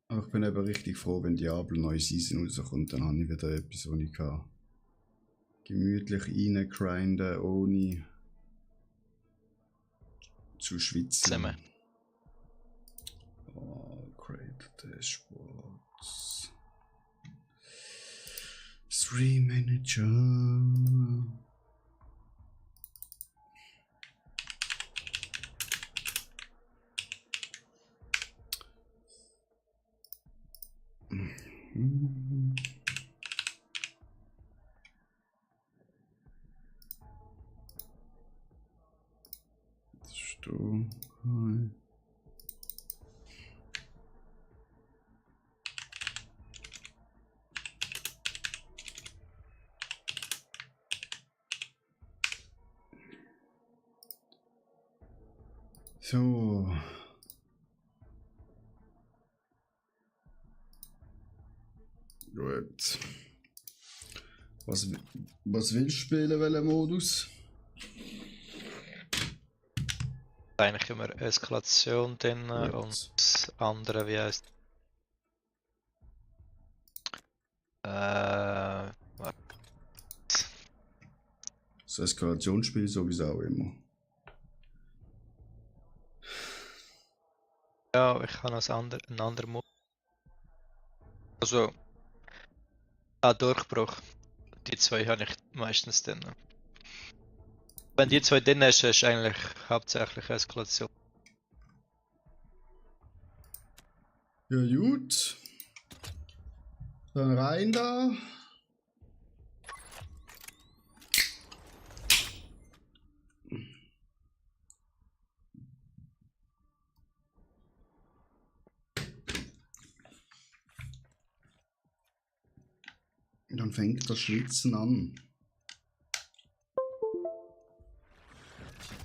Aber ich bin eben richtig froh, wenn Diablo neue Season rauskommt, dann habe ich wieder etwas, was ich kann gemütlich reingrinden, ohne zu schwitzen. Zusammen. Oh, Create Dashboards. 3 Manager. So. So. Gut. Was willst du spielen, welchen Modus? Eigentlich immer Eskalation drin Gut. und das andere, wie heißt warte. Das Eskalationsspiel sowieso auch immer. Ja, ich habe noch einen anderen Mod. Also, Durchbruch. Die zwei habe ich meistens drin. Wenn die zwei drin hast, ist eigentlich hauptsächlich Eskalation. Ja, gut. Dann rein da. Dann fängt das Schwitzen an.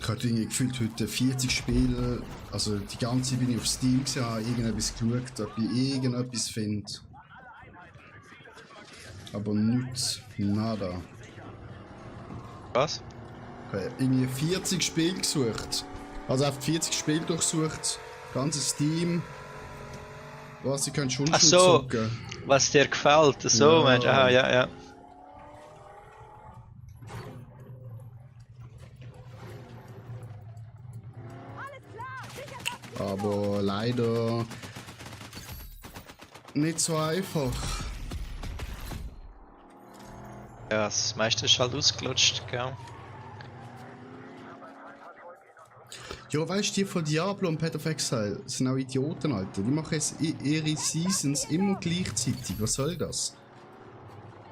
Ich habe irgendwie gefühlt heute 40 Spiele, also die ganze Zeit bin ich auf Steam gesehen, habe irgendetwas geschaut, ob ich irgendetwas finde. Aber nichts, nada. Was? Ich habe irgendwie 40 Spiele gesucht. Also einfach 40 Spiele durchsucht, ganzes Steam. Was, ich könnte schon Ach schon so, zocken. was dir gefällt. So, Ja. Mensch. Aha, ja, ja. Aber leider nicht so einfach. Ja, das meiste ist halt ausgelutscht, gell? Ja, weißt du, die von Diablo und Path of Exile sind auch Idioten, Alter. Die machen jetzt ihre Seasons immer gleichzeitig. Was soll das?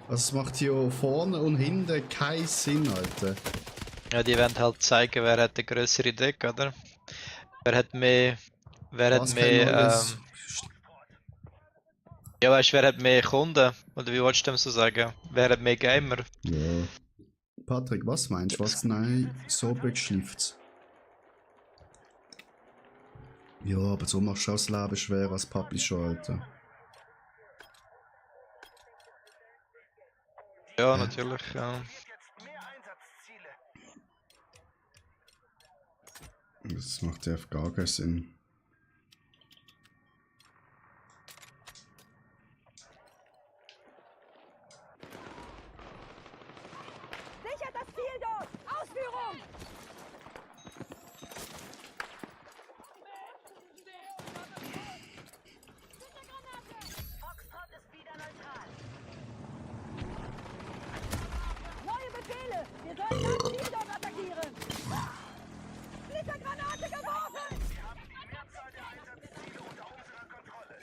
Also es macht hier vorne und hinten keinen Sinn, Alter. Ja, die wollen halt zeigen, wer hat eine größere Deck, oder? Wer hat mehr. Wer hat Was kein mehr. neues... Ja, weißt du, wer hat mehr Kunden? Oder wie wolltest du dem so sagen? Wer hat mehr Gamer? Ja. Patrick, was meinst du? Was nein, so beschlifft? Ja, aber so machst du auch das Leben schwer als Publisher, Alter. Ja, natürlich, ja. Das macht ja gar keinen Sinn. Sichert das Ziel dort! Ausführung! Foxtrot ist wieder neutral. Neue Befehle! Wir sollen das Ziel dort attackieren! Splittergranate geworfen! Wir haben die Mehrzahl der Einsatzziele unter unserer Kontrolle.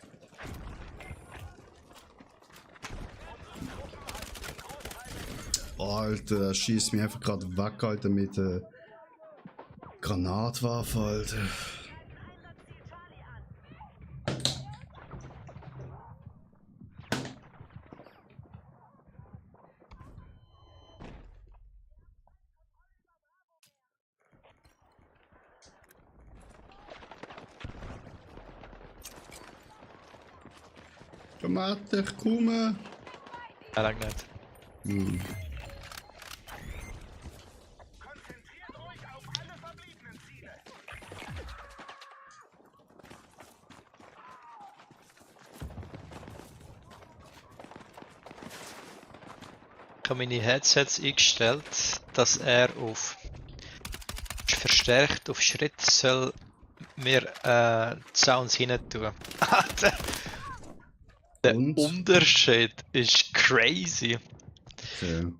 Alter, das schießt mich einfach gerade weg, Alter, mit der Granatwaffe, Alter. Tomate, ich komme. Ja, lang nicht. Konzentriert euch auf alle verbliebenen Ziele. Ich habe meine Headsets eingestellt, dass er auf verstärkt auf Schritt soll mir die Sounds hin tun. Der Und? Unterschied ist crazy. Okay.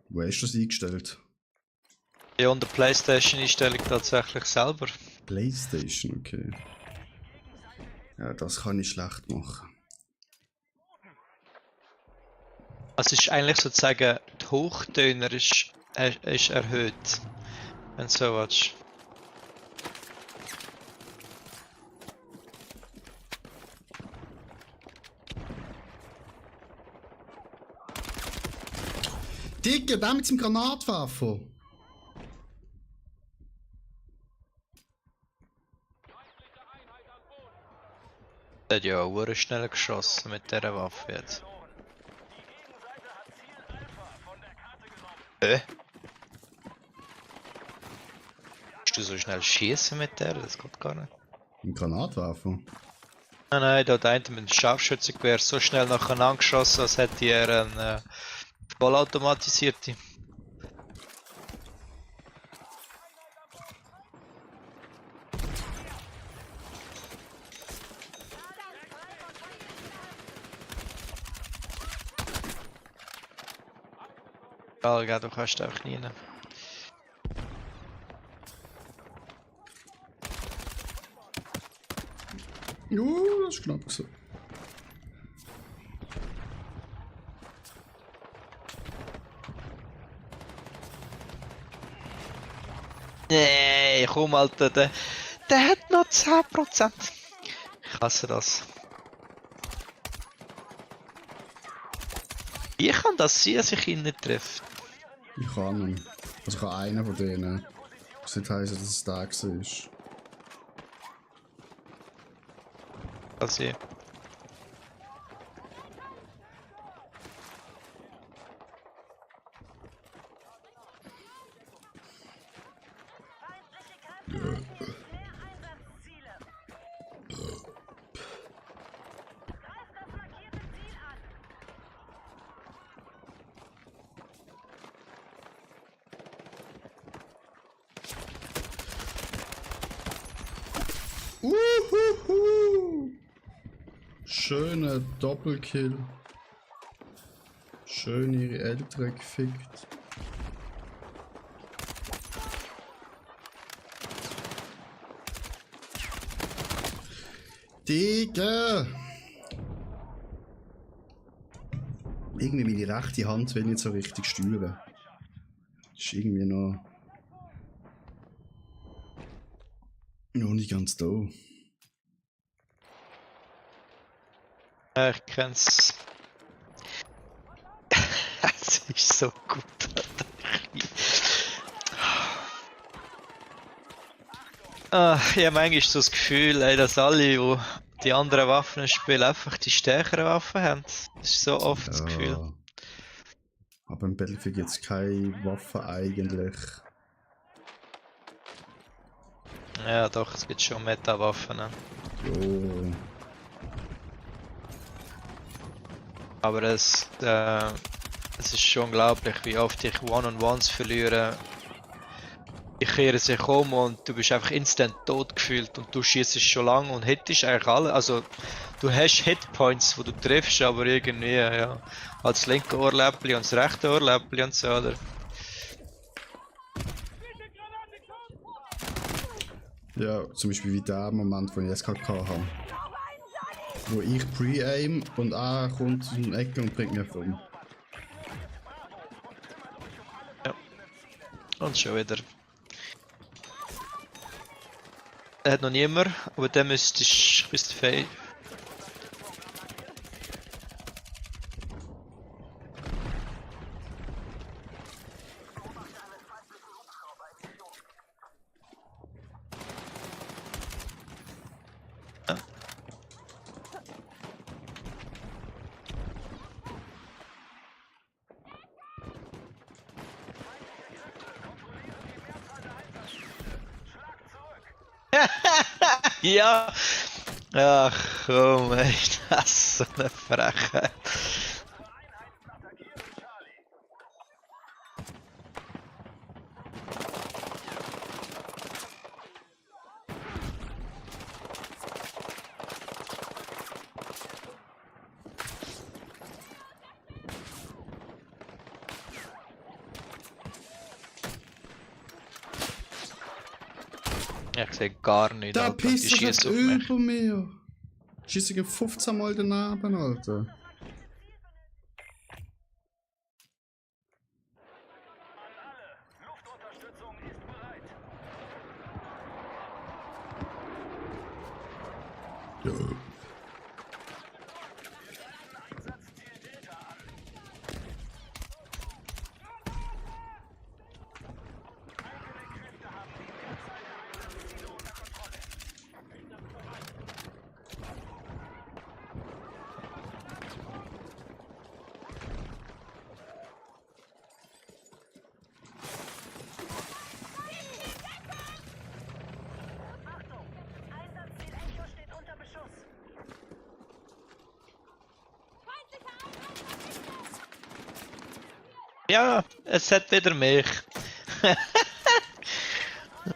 Wo hast du das eingestellt? Ja, und der PlayStation-Einstellung tatsächlich selber. PlayStation, okay. Ja, das kann ich schlecht machen. Also es ist eigentlich sozusagen, die Hochtöner ist erhöht, wenn du so willst. Digga, der mit dem Granatwerfer! Der hat ja auch schnell geschossen mit dieser Waffe jetzt. Musst du so schnell schießen mit der? Das geht gar nicht. Ein Granatwerfer? Nein, da hat einer mit dem Scharfschützengewehr so schnell nacheinander geschossen, als hätte er eine vollautomatisierte. Ja, du kannst auch nie rein. Das ist knapp so. Nee, komm Alter, der hat noch 10%. Ich hasse das. Wie kann das sein, dass ich ihn nicht treffe? Ich kann ihn. Also ich habe einen von denen. Das nicht heisst, dass es der war. Also, Schöner Doppelkill. Schön ihre Eltern gefickt. Digga! Irgendwie meine rechte Hand will nicht so richtig steuern. Ist irgendwie noch nicht ganz da. ich kenn's. Es ist so gut. Ich habe manchmal so das Gefühl, ey, dass alle, die die anderen Waffen spielen, einfach die stärkeren Waffen haben. Das ist so oft das Gefühl. Aber im Battlefield gibt es keine Waffe eigentlich. Ja, doch, es gibt schon Meta-Waffen. Ne? Jo. Aber es ist schon unglaublich, wie oft ich One-on-Ones verliere. Ich kehre sich um und du bist einfach instant tot gefühlt und du schießt schon lange und hättest eigentlich alle. Also du hast Hitpoints, wo du triffst, aber irgendwie, ja, als das linke Ohrläppli und das rechte Ohrläppli und so, oder? Ja, zum Beispiel wie der Moment, wo ich SKK habe. Wo ich pre-aim und er kommt in die Ecke und bringt mich um. Ja. Und schon wieder. Er hat noch niemand, aber der müsste fähig. Ja. Ja! Ach komm, ey, das ist so eine Frechheit. Ich sehe gar nicht, Der Alter. Die pisst sich schießen auf mich. über mir. Schießt sich 15 Mal daneben, Alter. Luftunterstützung ist bereit. Ja. Einsatzziel Delta an. Eigene Kräfte haben die Mehrzahl der Einsatzziele unter Kontrolle. Achtung! Einsatzziel Echo steht unter Beschuss. Ja, es hat wieder mich. Ich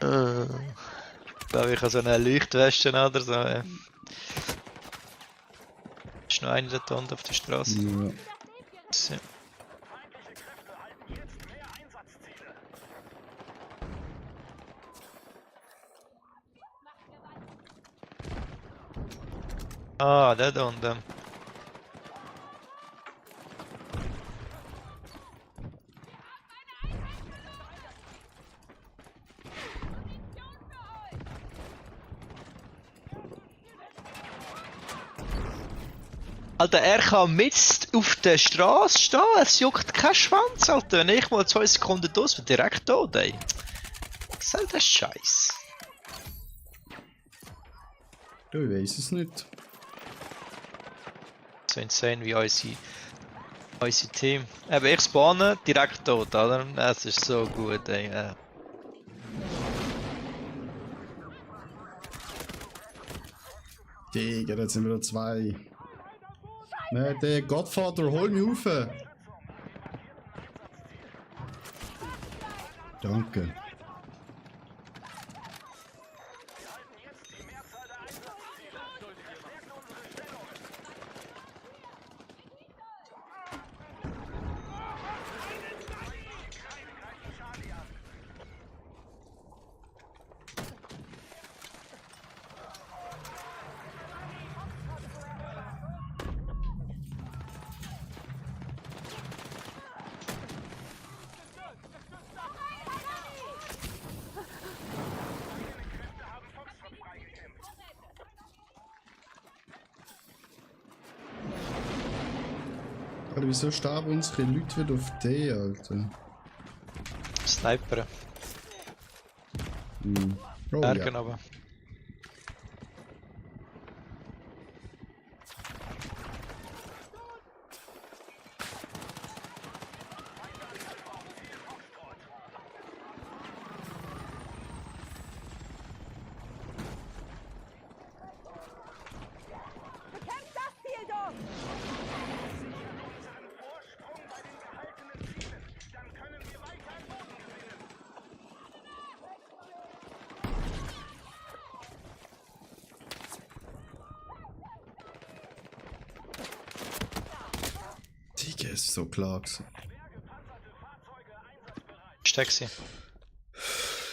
glaube, ich habe so eine Leuchtweste oder so. Ja. Ist noch einer dort unten auf der Straße. Ja. So. Feindliche Kräfte halten jetzt mehr Einsatzziele. Ah, der da unten. Alter, er kann mitten auf der Straße stehen, es juckt kein Schwanz, Alter. Wenn ich mal 2 Sekunden durch bin, direkt tot, ey. Was soll der Scheiß? Du, ich weiß es nicht. So insane wie unser Team. Eben, ich spawne direkt tot, oder? Es ist so gut, ey. Digga, jetzt sind wieder 2. Ne, der Godfather, hol mich auf! Danke. Jetzt die Mehrzahl der Einsatzziele. Verstärkt unsere Stellung. Greifen Charlie an. Kräfte haben Foxtrot freigekämpft. Alter, wieso sterben unsere Leute wieder auf D, Alter? Sniper, Hm. Oh, Bergen ja. aber. Bekämpft das Ziel doch! Unseren Vorsprung bei den gehaltenen Zielen. Dann können wir weiter an Boden gewinnen. Digga, ist so klar gewesen. Schwer gepanzerte Fahrzeuge einsatzbereit. Steck sie.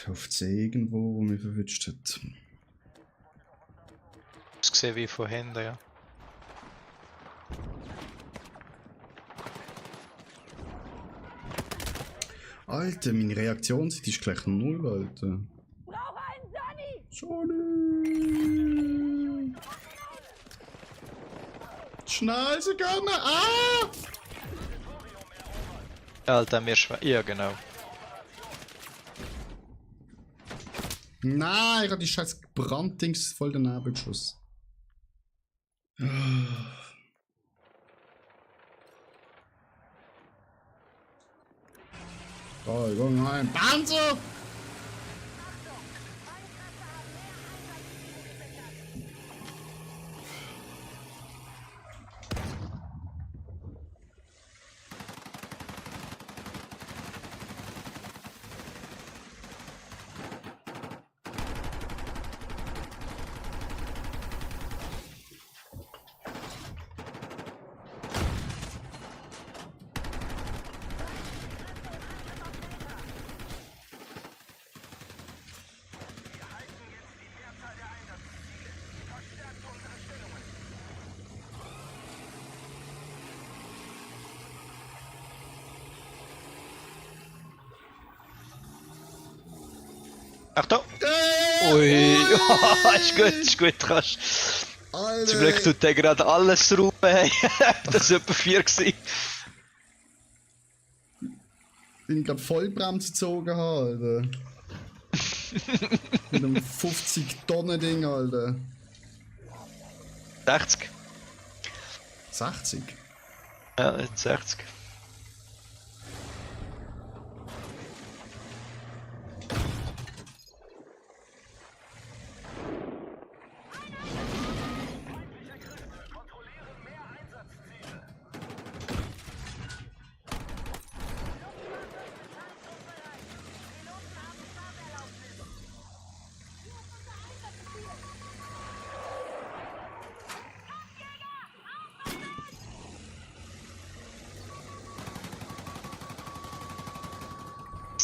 Auf C irgendwo, wo mich verwünscht hat. Das gesehen wie von hinten, ja. Alter, meine Reaktionszeit ist gleich 0, Alter. Brauche einen Sunny! Johnny! Schnell, sie gerne! Ah! Alter, mir schwer. Ja, genau. Nein, ich hab die scheiß Branddings voll daneben geschossen. Oh, ich komm rein. Panzer! Achtung! Ui, ist gut, kannst. Alter! Zum Glück tut der gerade alles rum, hey. Das war etwa 4 gewesen. Bin gerade Vollbremse gezogen, Alter. Mit einem 50-Tonnen-Ding, Alter. 60. 60? Ja, jetzt 60. Kontrollieren mehr Einsatzziele.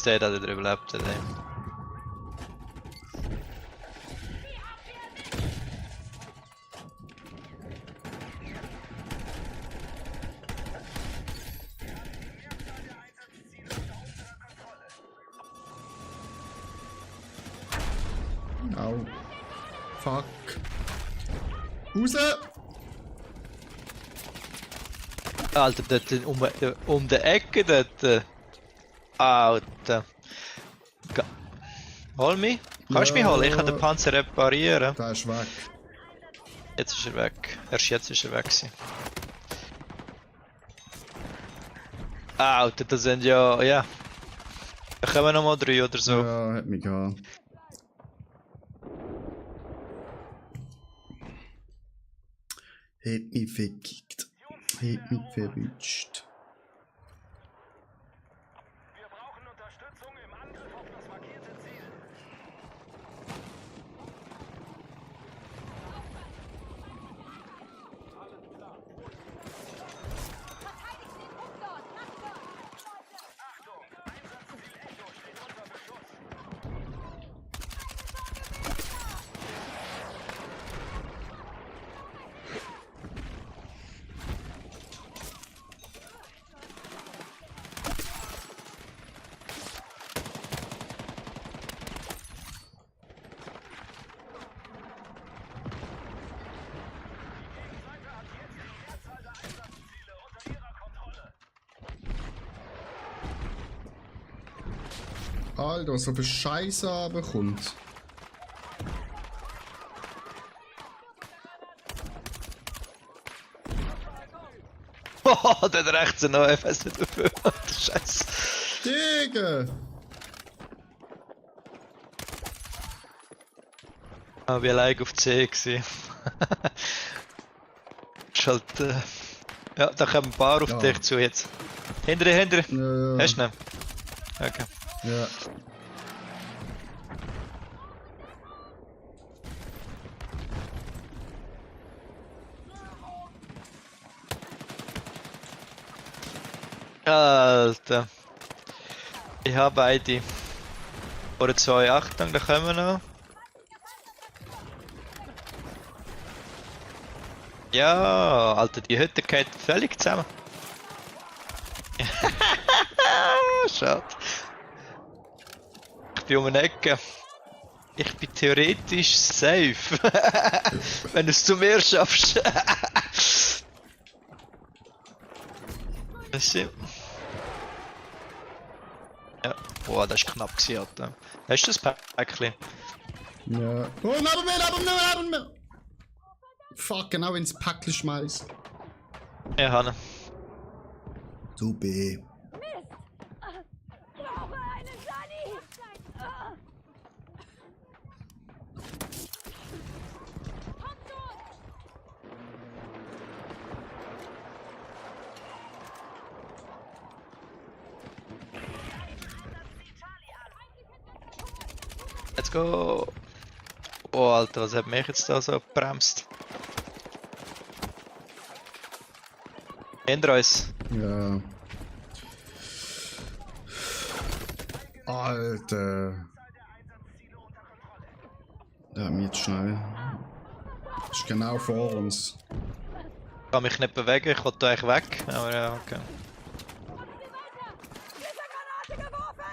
Der hat er überlebt, ey. Au. Fuck. Raus! Alter, dort um die Ecke dort. Alter. Hol mich? Kannst du mich holen? Ich kann den Panzer reparieren. Der ist weg. Jetzt ist er weg. Erst jetzt ist er weg gewesen. Alter, das sind ja... Ja. Da kommen noch mal 3 oder so. Ja, hat mich gehabt. Hat mich verkickt. Hat mich verwünscht. Wir brauchen Unterstützung im Angriff auf das markierte Ziel. Achtung! Einsatzziel Echo steht unter Beschuss. Alter, was so für Scheiße abkommt. Oh, der hat rechts noch FS nicht dafür. Scheiße. Digga! Ah, wie allein auf C gewesen. Ist halt. Ja, da kommen ein paar auf Ja. dich zu jetzt. Hinter dir, hinter dir. Ja, Hast du ihn? Okay. ja. Alter. Ich habe beide. Oder 2, Achtung, da kommen wir noch. Ja, Alter, die Hütte geht völlig zusammen. Schade. Ich bin um eine Ecke. Ich bin theoretisch safe. Wenn du es zu mir schaffst. Das ist... Ja, boah, das war knapp gewesen, Alter. Hast du das Päckchen? Ja. Oh, neben mir! Fuck, genau ins Päckchen schmeiß. Ja, Hanne. Du B. Brauche einen Sunny! Let's go! Oh, Alter, was hat mich jetzt da so gebremst? Hinter uns. Ja. Alter. Ja, mir schnell. Ist genau vor uns. Ich kann mich nicht bewegen, ich wollte eigentlich weg. Aber ja, okay. Granate geworfen!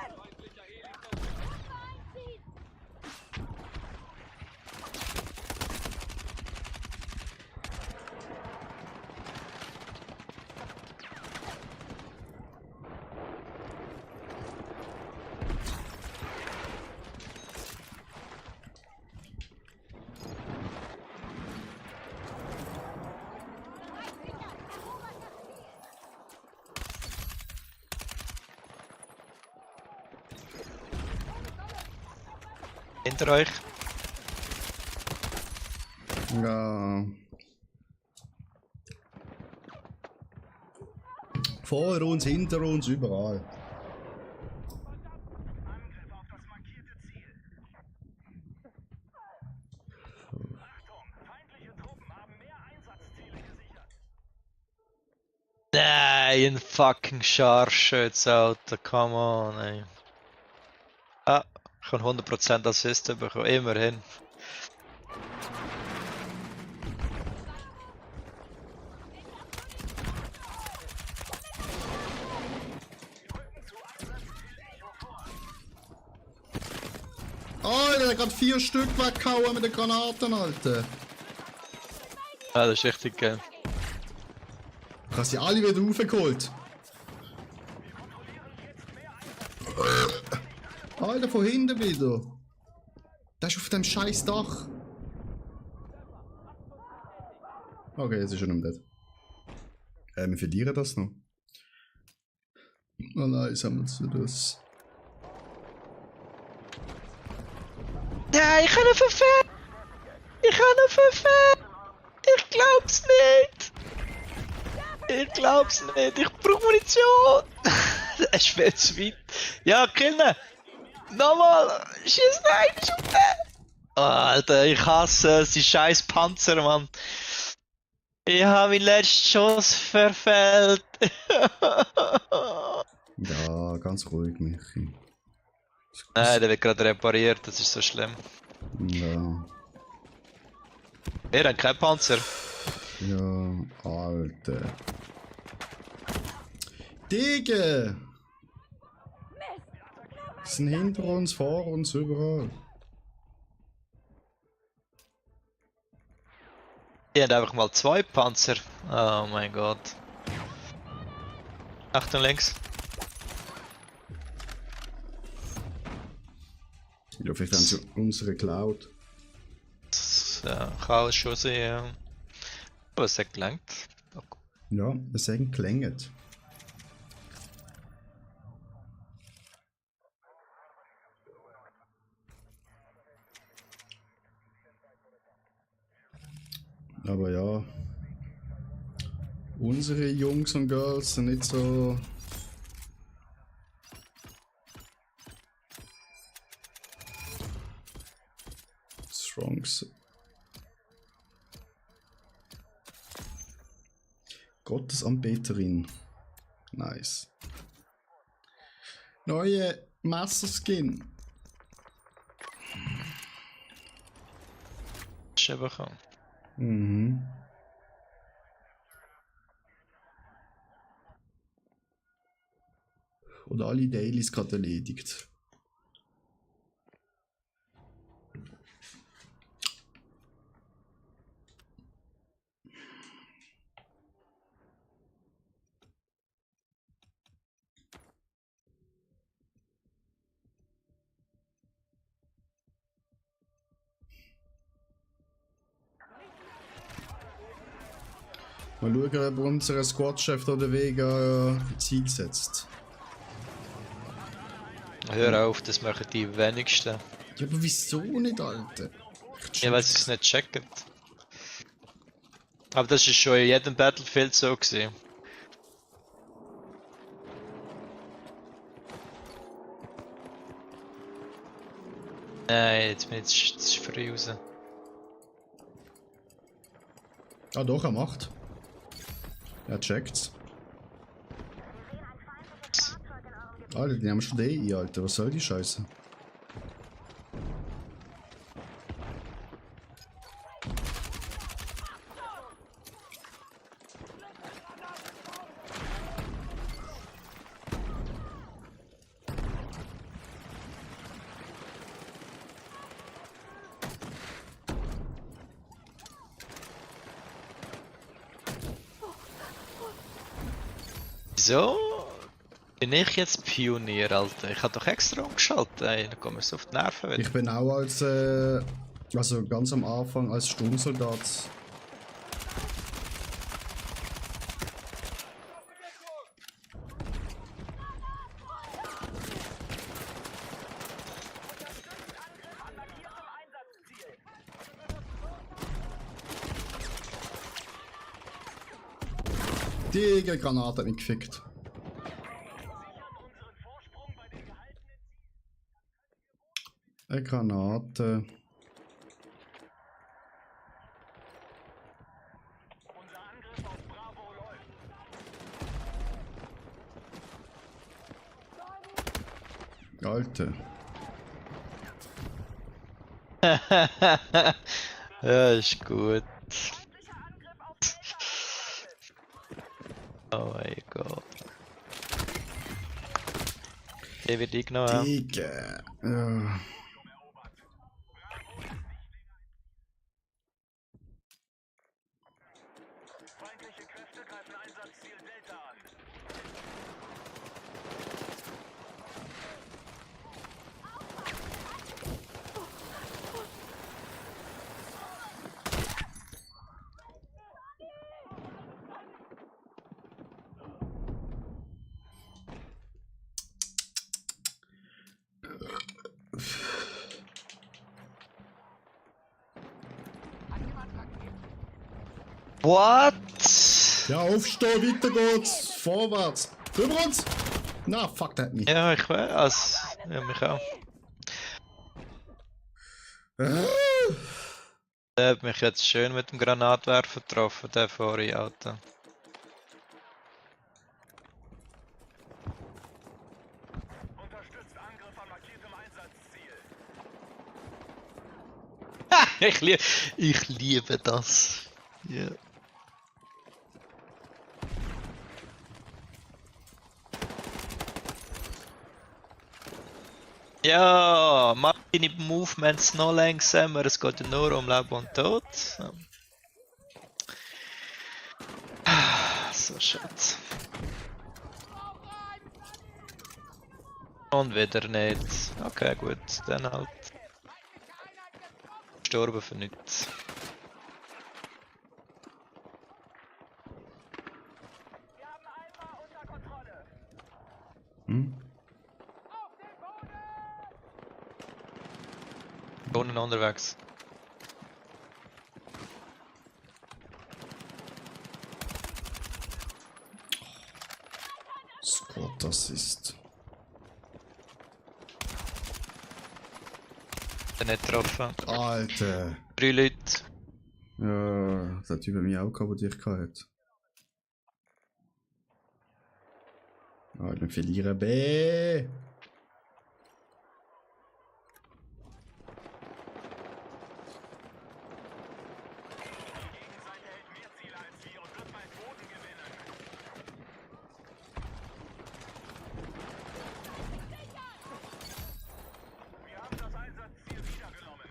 Hinter euch. Ja. Vor uns, hinter uns, überall. Angriff auf das markierte Ziel. Achtung, feindliche Truppen haben mehr Einsatzziele gesichert. Nein, ein fucking Scharfschütze, Alter, come on, ey. Ah, ich habe 100% Assist bekommen, immerhin. Oh, der hat gerade 4 Stück weggehauen mit den Granaten, Alter. Ja, das ist richtig geil. Ich habe sie alle wieder raufgeholt. Alter, von hinten wieder. Der ist auf dem scheiß Dach. Okay, jetzt ist er nicht mehr dead. Wir verlieren das noch. Oh nein, jetzt haben wir uns das. Nein, ich habe ihn verfehlt! Ich habe ihn verfehlt! Ich glaub's nicht! Ich glaub's nicht! Ich brauche Munition! Er ist viel zu weit. Ja, kill ihn! Nochmal! Schieß rein! Schieß Oh, Alter, ich hasse die scheiß Panzer, Mann! Ich habe meinen letzten Schuss verfehlt! Ja, ganz ruhig, Michi. Nein, der wird gerade repariert, das ist so schlimm. Ja. Wir haben keinen Panzer. Ja, Alter. Digga! Sie sind hinter uns, vor uns, überall. Die haben einfach mal 2 Panzer. Oh mein Gott. Achtung links. Ja, vielleicht haben sie unsere Cloud. Das kann alles schon sein, ja. Aber es hat gelangt. Ja, es hat geklingelt. Aber ja, unsere Jungs und Girls sind nicht so. Strongs. Gottesanbeterin. Nice. Neue Messerskin. Schon bekommen. Mhm. Und alle Dailies gerade erledigt. Mal schauen, ob unser Squad-Chef da den Weg Ziel setzt. Hör auf, das machen die wenigsten. Ja, aber wieso nicht, Alter? Ja, weil sie es nicht checken. Aber das ist schon in jedem Battlefield so gewesen. Nein, jetzt bin ich jetzt ist früh raus. Ah doch, er macht. Er checkt's. Alter, die haben schon DI, Alter. Was soll die Scheiße? Wieso bin ich jetzt Pionier, Alter? Ich hab doch extra umgeschaltet, ey. Dann kommen wir so auf die Nerven wieder. Ich bin auch als, also ganz am Anfang als Sturmsoldat. Die Granate hat mich gefickt. Eine Granate. Unser Angriff auf Bravo läuft. Alter. Ja, ist gut. Feindlicher Angriff auf Oh mein Gott. Der wird eingenommen. Digga. Ja. Feindliche Kräfte greifen Einsatzziel Delta an. What? Ja, aufstehen, weiter geht's. Vorwärts. Über uns. Na, fuck, der hat mich. Ja, ich weiß. Ja, mich auch. Der hat mich jetzt schön mit dem Granatwerfer getroffen, der vorhin, Alter. Unterstützt Angriff an markiertem Einsatzziel. Ich liebe das. Ja. Ja, mach deine Movements noch langsamer, es geht ja nur um Leben und Tod. So schade. Und wieder nicht. Okay, gut, dann halt. Gestorben für nichts. Wir haben Alpha unter Kontrolle. Hm? Drohnen unterwegs. Squad Assist. Nicht getroffen. Alter. 3 Leute. Ja, das hat über mich auch gehabt, die ich hatte. Ah, wir verlieren B. Die Gegenseite hält mehr Ziele als wir und wird bald Boden gewinnen. Wir haben das Einsatzziel wiedergenommen.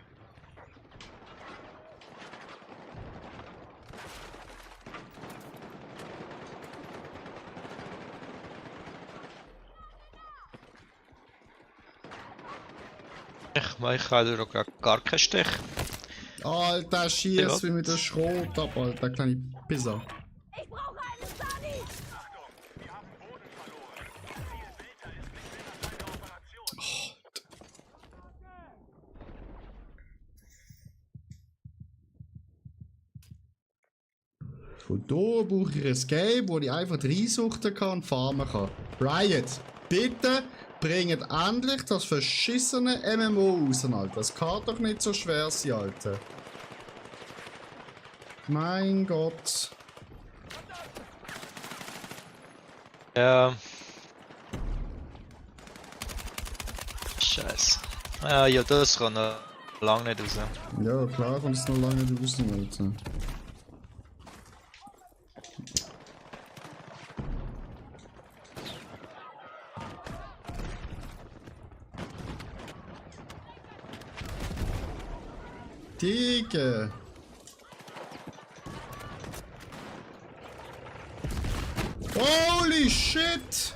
Ich habe doch gar keinen Stich. Alter, schieß wie mit der Schrot ab, Alter, kleine Pisser. Ich brauche einen Sunny! Achtung, wir haben Boden verloren. Ziel Delta ist nicht mehr nach einer Operation. Von hier brauche ich ein Escape, wo ich einfach reinsuchten kann und farmen kann. Riot, bitte bringt endlich das verschissene MMO raus, Alter. Das kann doch nicht so schwer sein, Alter. Mein Gott. Ja. Scheiße. Ja, das kann noch lange nicht raus. Ja, klar kommt es noch lange nicht raus, Alter. Digga. Holy shit!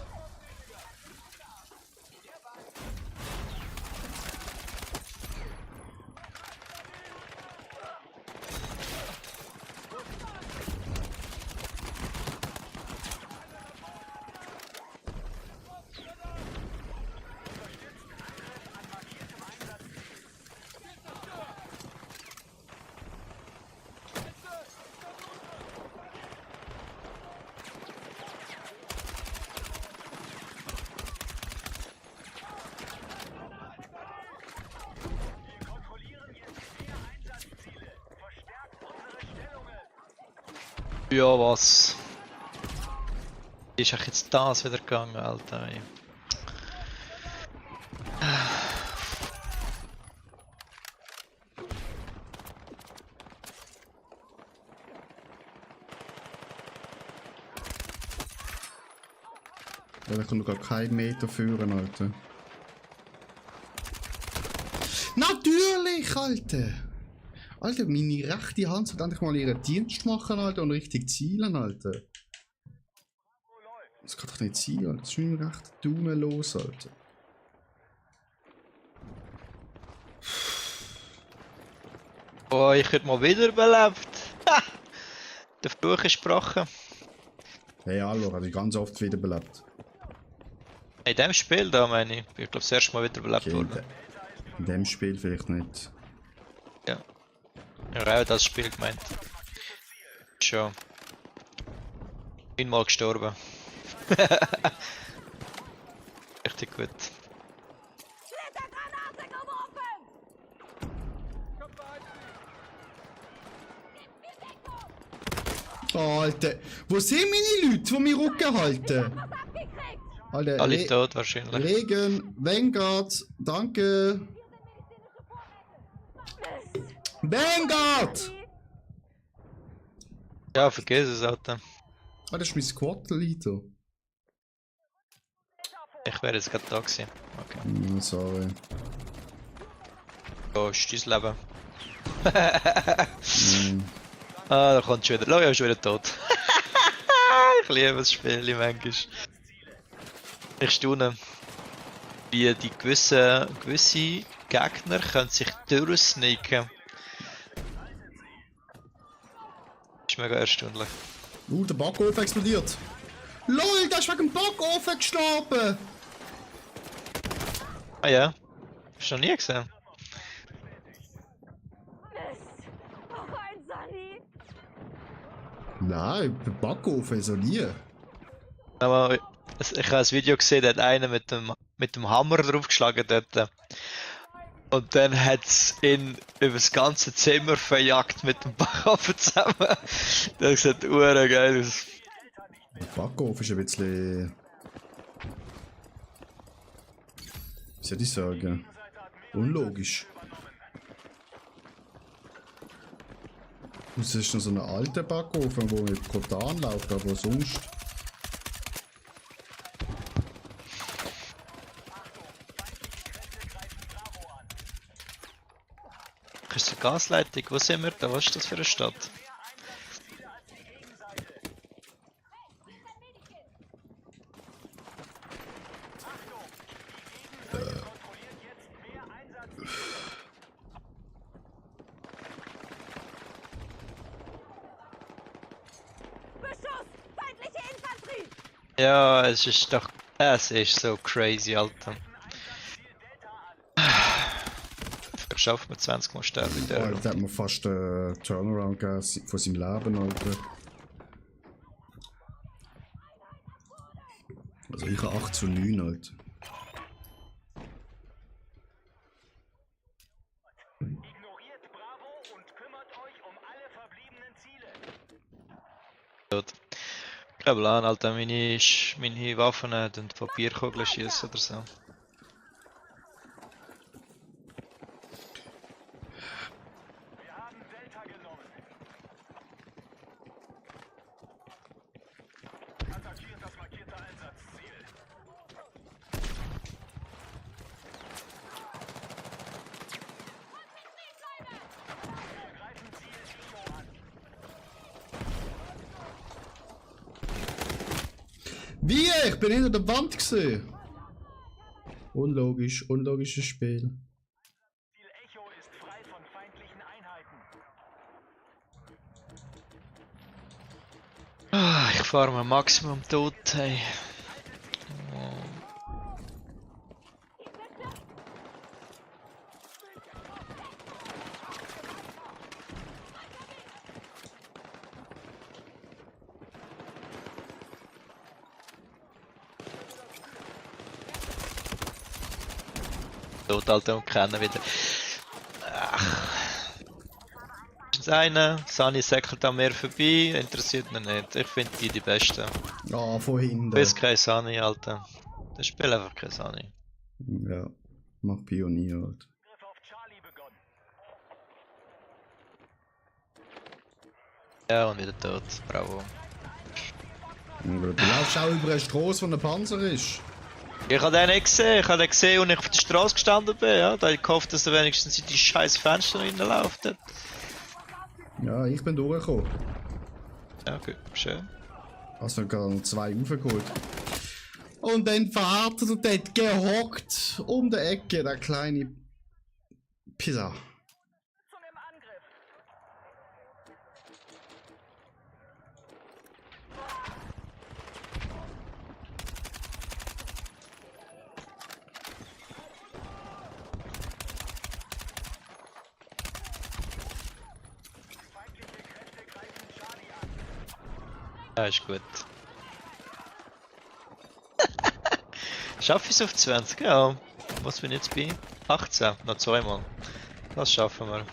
Ja, was? Wie ist eigentlich jetzt das wieder gegangen, Alter? Ey. Ja, da kommt gar kein Meter führen, Alter. Natürlich, Alter! Alter, meine rechte Hand sollte endlich mal ihren Dienst machen, Alter, und richtig zielen, Alter. Das kann doch nicht sein, Alter. Das ist mein rechter Daumen los, Alter. Oh, ich hätte mal wiederbelebt. Ha! Der Fluch ist gebrochen. Hey, hallo, habe ich ganz oft wiederbelebt. In dem Spiel da, meine ich. Ich glaube, das erste Mal wiederbelebt Okay, worden. in dem Spiel vielleicht nicht. Ja. Ich habe auch das Spiel gemeint. Schon. Bin mal gestorben. Richtig gut. Splittergranate geworfen! Oh, Alter, wo sind meine Leute, die mich Rücken halten? Abgekriegt! Alter, Alle tot wahrscheinlich. Regen, Vanguard, danke. Vanguard! Ja, vergiss es, Alter. Ah, das ist mein Squad-Leader. Ich wäre jetzt gerade da gewesen. Okay. Sorry. Wo ist dein Leben? Mm. Ah, da kommt schon wieder. Oh, ja, ist schon wieder tot. Ich liebe das Spiel manchmal. Ich staune, wie die gewisse Gegner können sich durchsneaken. Das ist mega erstaunlich. Der Backofen explodiert. LOL, der ist wegen dem Backofen gestorben! Ah ja? Hast du noch nie gesehen? Mist! Noch ein Sunny! Nein, der Backofen so nie. Aber ich habe ein Video gesehen, da hat einer mit dem Hammer draufgeschlagen dort. Und dann hat es ihn über das ganze Zimmer verjagt mit dem Backofen zusammen. Das sieht geil aus. Der Backofen ist ein bisschen... Wie soll ich sagen? Unlogisch. Es ist noch so ein alter Backofen, der mit Kotan läuft, aber sonst... Das ist eine Gasleitung. Wo sind wir da? Was ist das für eine Stadt? Beschuss! Feindliche Infanterie! Ja, es ist doch... Es ist so crazy, Alter. Schafft mit 20 Mal sterben in der Alter, Runde. der hat mir fast einen Turnaround gegeben von seinem Leben, Alter. Also ich habe 8:9, Alter. Ignoriert Bravo und kümmert euch um alle verbliebenen Ziele. Tot. Kein Plan, Alter. Meine Waffen und Papierkugeln schießen oder so. Wir haben Delta genommen. Attackiert das markierte Einsatzziel. Wir greifen Ziel Echo an. Wie? Ich bin hinter der Wand gesehen. Unlogisch, unlogisches Spiel. Ziel Echo ist frei von feindlichen Einheiten. Ah, ich fahre mein Maximum tot, hey. Tot, Alter, und kennen wieder. Ach. wenigstens einen. Sunny säckelt an mir vorbei, interessiert mich nicht. Ich finde die besten. Ja, von hinten. Du bist kein Sunny, Alter. Das Spiel einfach kein Sunny. Ja, mach Pionier halt. Angriff auf Charlie begonnen. Ja, und wieder tot. Bravo. Aber du laufst auch über eine Straße, wo ein Panzer ist. Ich habe den nicht gesehen. Ich habe den gesehen, als ich auf der Straße gestanden bin. Ja? Da habe ich gehofft, dass er wenigstens in die scheiß Fenster reinläuft. Ja, ich bin durchgekommen. Ja, gut, schön. Also noch gerade noch 2 raufgeholt. Und dann wartet er dort gehockt um die Ecke, der kleine Pizza. Zum im Angriff. Feindliche Kräfte greifen Charlie an. Ja, ist gut. Schaffe ich es auf 20? Ja. Was bin ich jetzt bei? 18, noch 2 Mal. Das schaffen wir.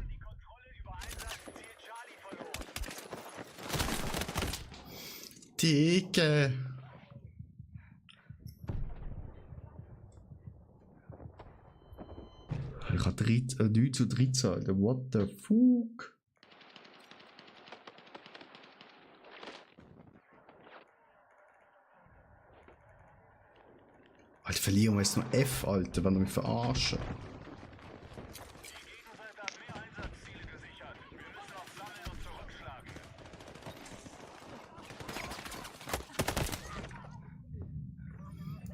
Die Kontrolle über Einsatzziel Charlie verloren. Dicke. Ich habe 9 zu 13, Alter. What the fuck? Alter, verlieren wir jetzt noch F, Alter, wenn wir mich verarschen. Die Gegenseite hat mehr Einsatzziele gesichert. Wir müssen auf Sammeln und zurückschlagen.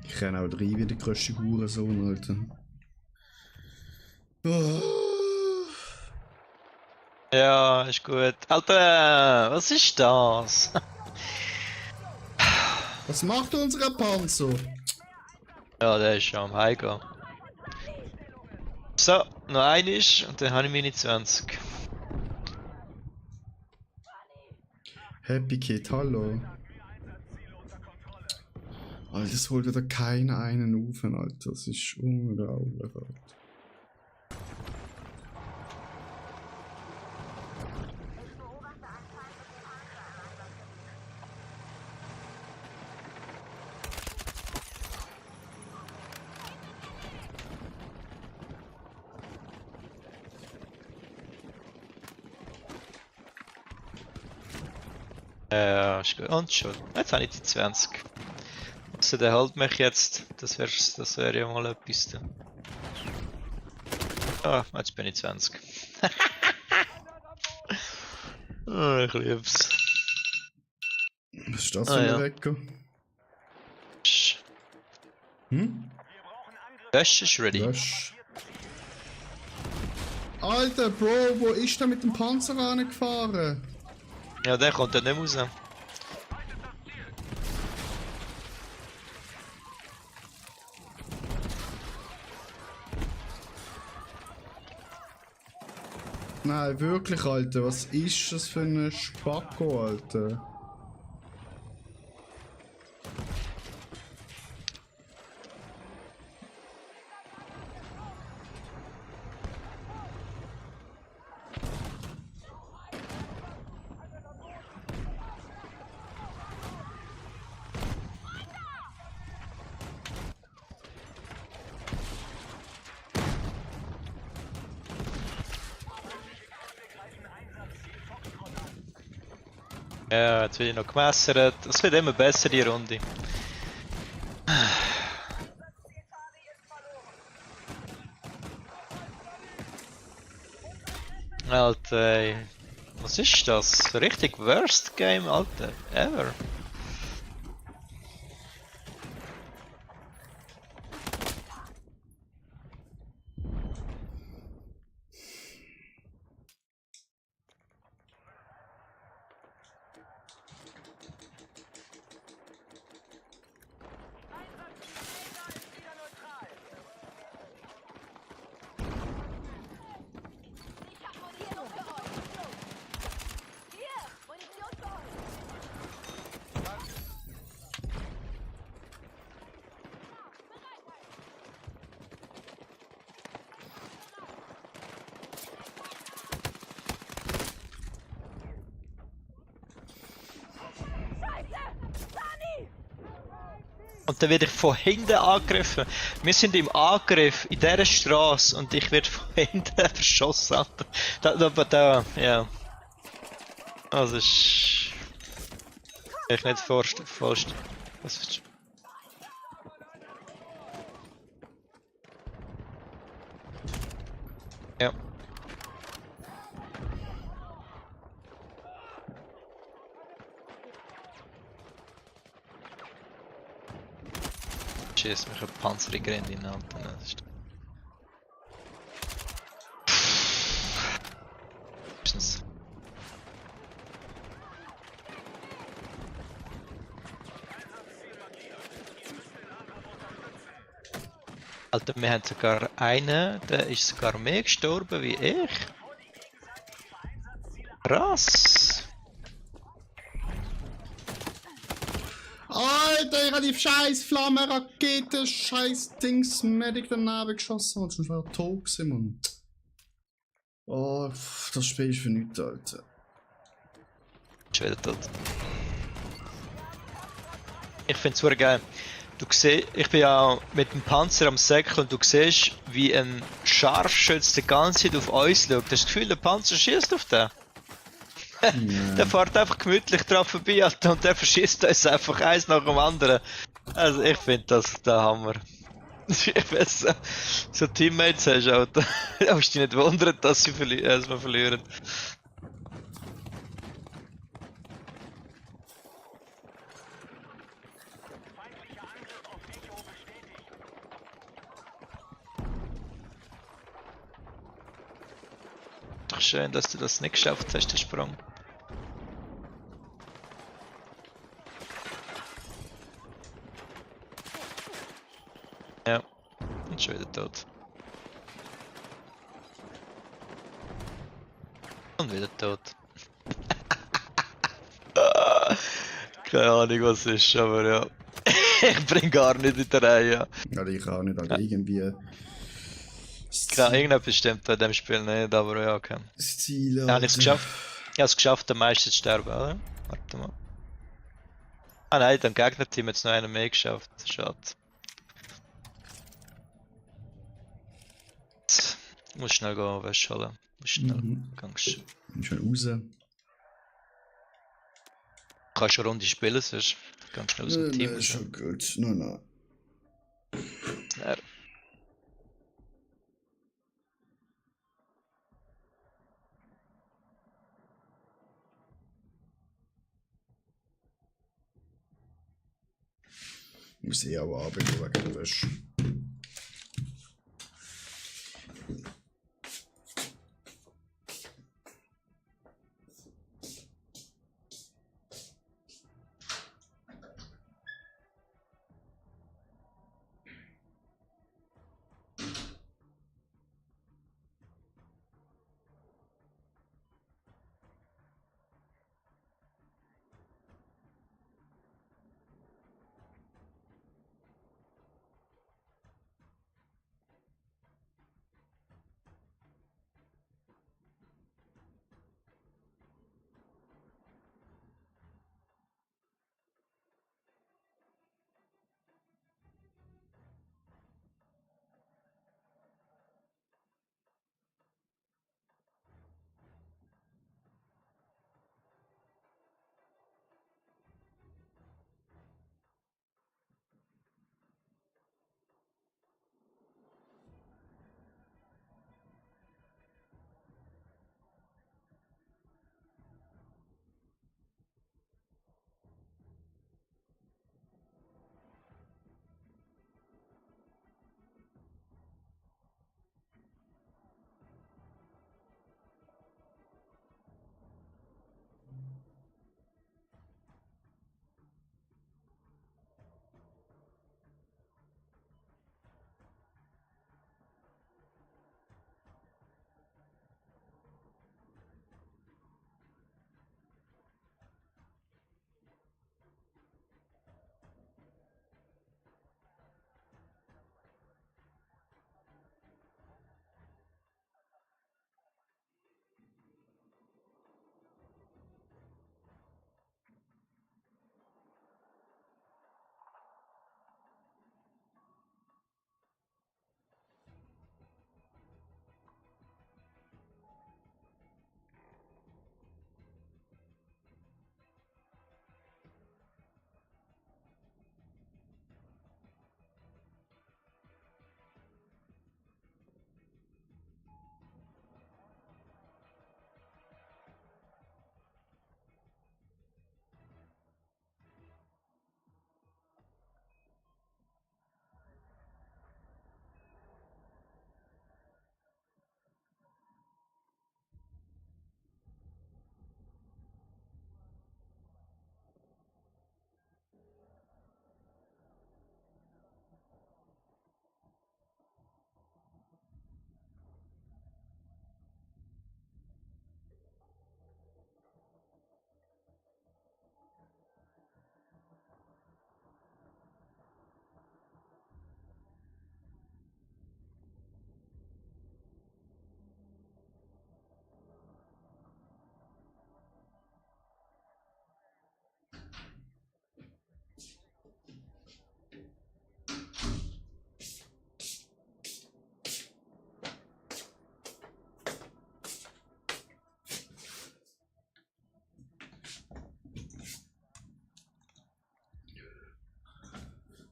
Ich renne auch rein wie der grösste Hurensohn, Alter. Oh. Ja, ist gut. Alter, was ist das? Was macht unser Panzer? Ja, der ist schon am Heimgehen. So, noch einiges und dann habe ich meine 20. Happy Kid, hallo. Alter, es holt wieder keiner einen auf, Alter. Das ist unglaublich, Alter. Ja, ist gut. Und schon. Jetzt habe ich die 20. Also der hält mich jetzt. Das wär ja mal etwas. Da. Ah, jetzt bin ich 20. Oh, ich lieb's. Was ist das Ah, für ein ja. Wecker? Sch- Hm? Das ist ready. Lösch. Alter, Bro, wo ist der mit dem Panzer angefahren? Ja, der kommt dann nicht raus. Nein, wirklich, Alter. Was ist das für ein Spacko, Alter? Ja, jetzt wird ich noch gemessert. Es wird immer besser, die Runde. Alter, ey. Was ist das? Richtig worst Game, Alter. Ever. Ich hab Munition für euch. Hier, Munition für euch. Und dann werde ich von hinten angegriffen. Wir sind im Angriff in dieser Straße und ich werde von hinten verschossen, Alter. Ja. Also ist... Ich nicht vorstellen. Was ist... Ja. Schießt mich ein Panzerung in den Alter. Das ist... Pff. Alter, wir haben sogar einen, der ist sogar mehr gestorben wie ich. Krass. Alter, ich hab die scheiß Flammenrakete, scheiß Dings, Medic daneben geschossen und schon war er tot gewesen, Mann. Oh, das Spiel ist für nichts, Alter. Ist wieder tot. Ich find's super geil. Du siehst, ich bin ja mit dem Panzer am Säckeln und du siehst, wie ein Scharfschütze die ganze Zeit auf uns schaut. Hast du das Gefühl, der Panzer schießt auf den? Der fährt einfach gemütlich drauf vorbei, Alter, und der verschießt uns einfach eins nach dem anderen. Also ich finde das der Hammer. Ich weiß, so Teammates hast du, Alter. Da musst du dich nicht wundern, dass wir verlieren. Feindlicher Angriff auf Echo bestätigt. Doch schön, dass du das nicht geschafft hast, den Sprung. Ja, und schon wieder tot. Und wieder tot. Keine Ahnung was ist, aber ja. Ich bring gar nicht in der Reihe. Ja, ich auch nicht, aber irgendwie. Klar, irgendetwas stimmt bei dem Spiel nicht, aber ja, okay. Das Ziel, Ja, habe ich es geschafft? Ich habe es geschafft, am meisten zu sterben, oder? Warte mal. Ah nein, dem Gegnerteam hat es noch einen mehr geschafft. Schade. Ich muss schnell gehen, Wäsche holen. Muss schnell. Kannst Schon raus. eine Runde spielen, sonst ganz schnell aus dem Team Nein, raus. schon gut. Nein. Ja. Ich muss eh auch arbeiten wegen der Wäsche.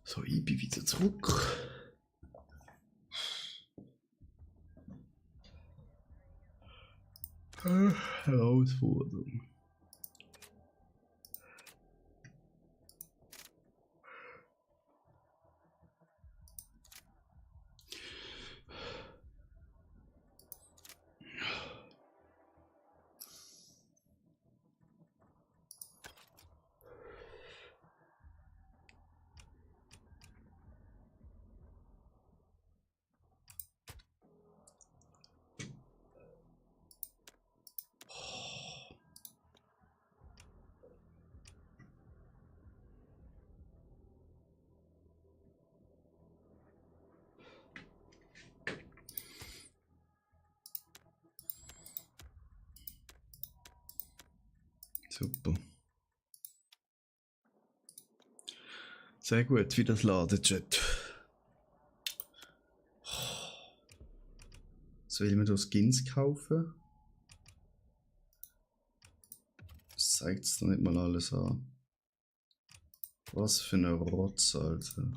So, ich bin wieder zurück. Herausforderung. Super. Sehr gut, wie das Ladechat. Soll man da Skins kaufen? Das zeigt es doch nicht mal alles an. Was für eine Rotz, Alter.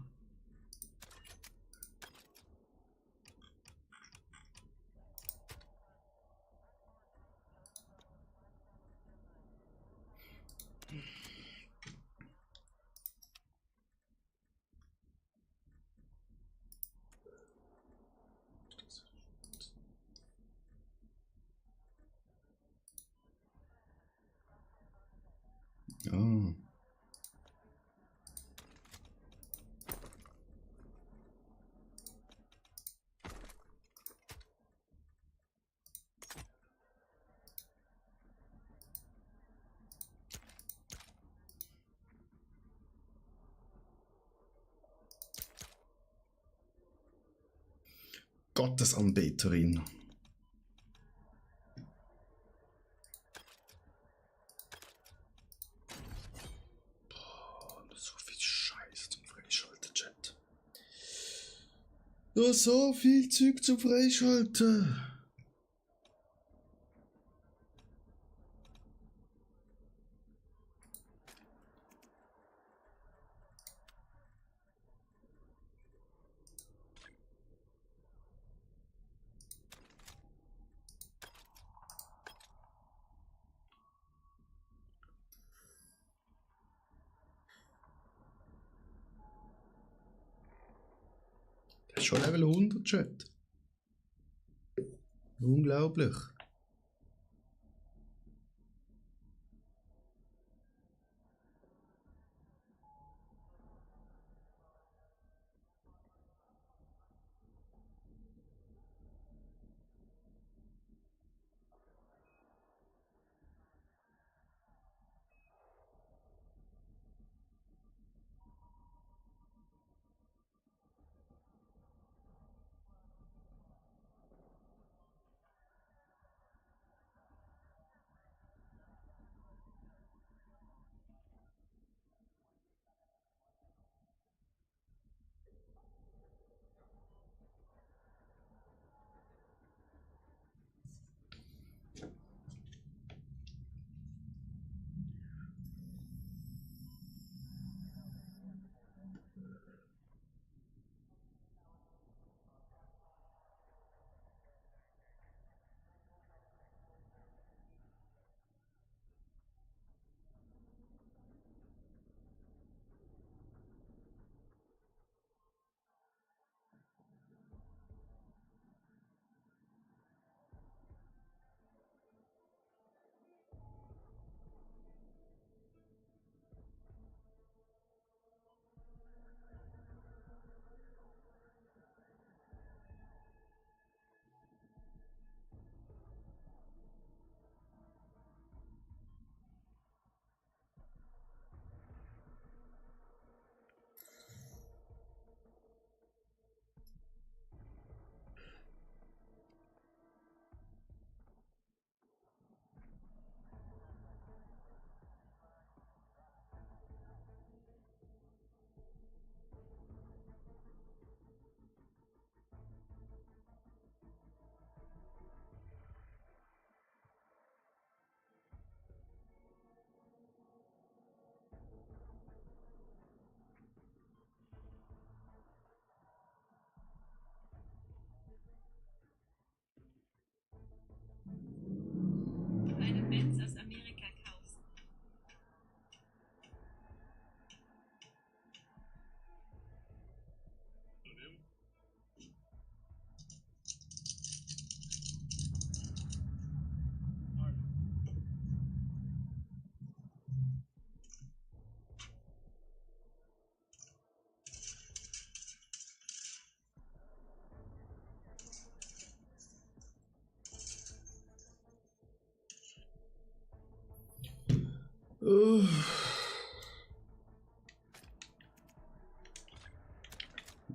Ah. Gottesanbeterin. Boah, so viel Scheiß zum Freischalten, Chat. Nur so viel Zeug zum Freischalten. Das ist schon Level 100, Chat. Unglaublich.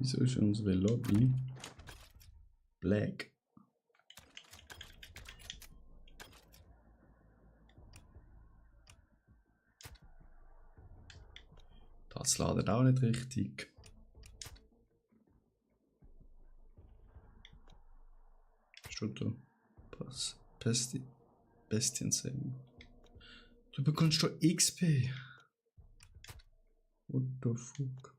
Wieso ist unsere Lobby black? Das ladet auch nicht richtig. Steht da. Pass. Bestien-Save. Du bekommst doch XP. What the fuck?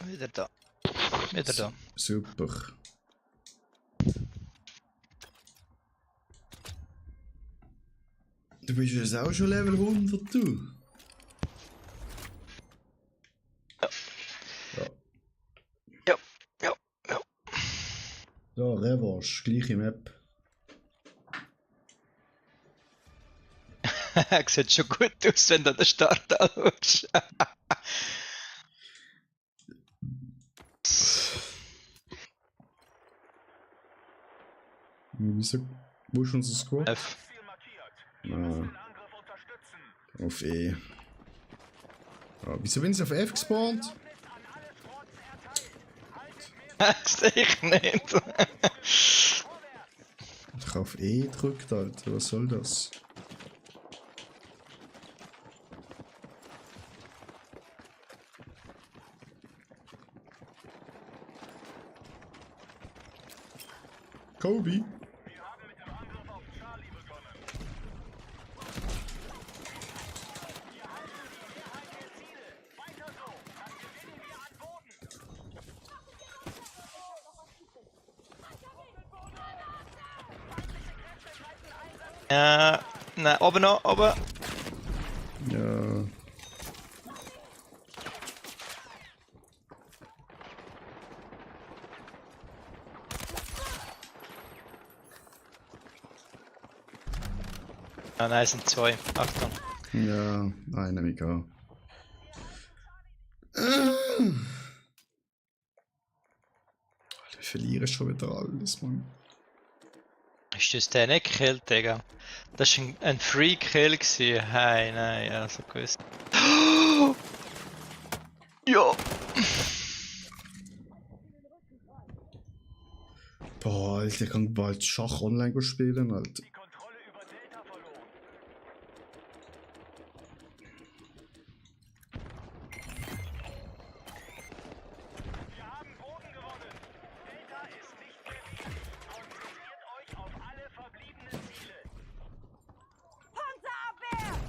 Wieder da. Wieder da. Super. Du bist jetzt auch schon Level 100, du? Ja. Ja. So, Revanche, gleiche Map. Sieht schon gut aus, wenn du an den Start anschaust. Wieso? Wo ist unser Squad? F. Ziel markiert. Wir müssen den Angriff unterstützen. Auf E. Ah, wieso bin ich auf F gespawnt? Erlaubnis an alle Squads erteilt. Haltet Sehe ich nicht. Ich habe auf E gedrückt, Alter. Was soll das? Kobe? Wir haben mit dem Angriff auf Charlie begonnen. Wir halten die Mehrheit der Ziele. Weiter so. Dann gewinnen wir an Boden. Nein, oben noch, oben. Ja. Ah, nein, es sind zwei. Achtung. Ja, einer egal. Wir verlieren schon wieder alles, Mann. Ist das der nicht gekillt, Digga? Das war ein Free-Kill gewesen. Hey, nein, also gewusst. Ja! Boah, Alter, ich kann bald Schach online spielen, Alter. Die Kontrolle über Delta verloren. Wir haben Boden gewonnen. Delta ist nicht besiegt. Konzentriert euch auf alle verbliebenen Ziele. Panzerabwehr!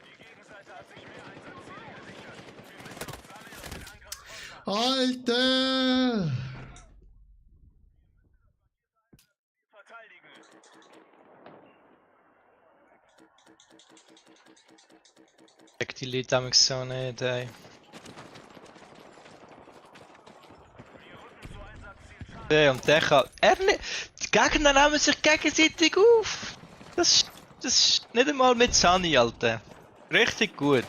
Die Gegenseite hat sich mehr Einsatzziele gesichert. Wir müssen uns sammeln und den Angriff kontern. Alter! Verteidigen. Check die Leute damals so nicht, ey. Ja, und der kann. Die Gegner nehmen sich gegenseitig auf! Das ist nicht einmal mit Sunny, Alter. Richtig gut.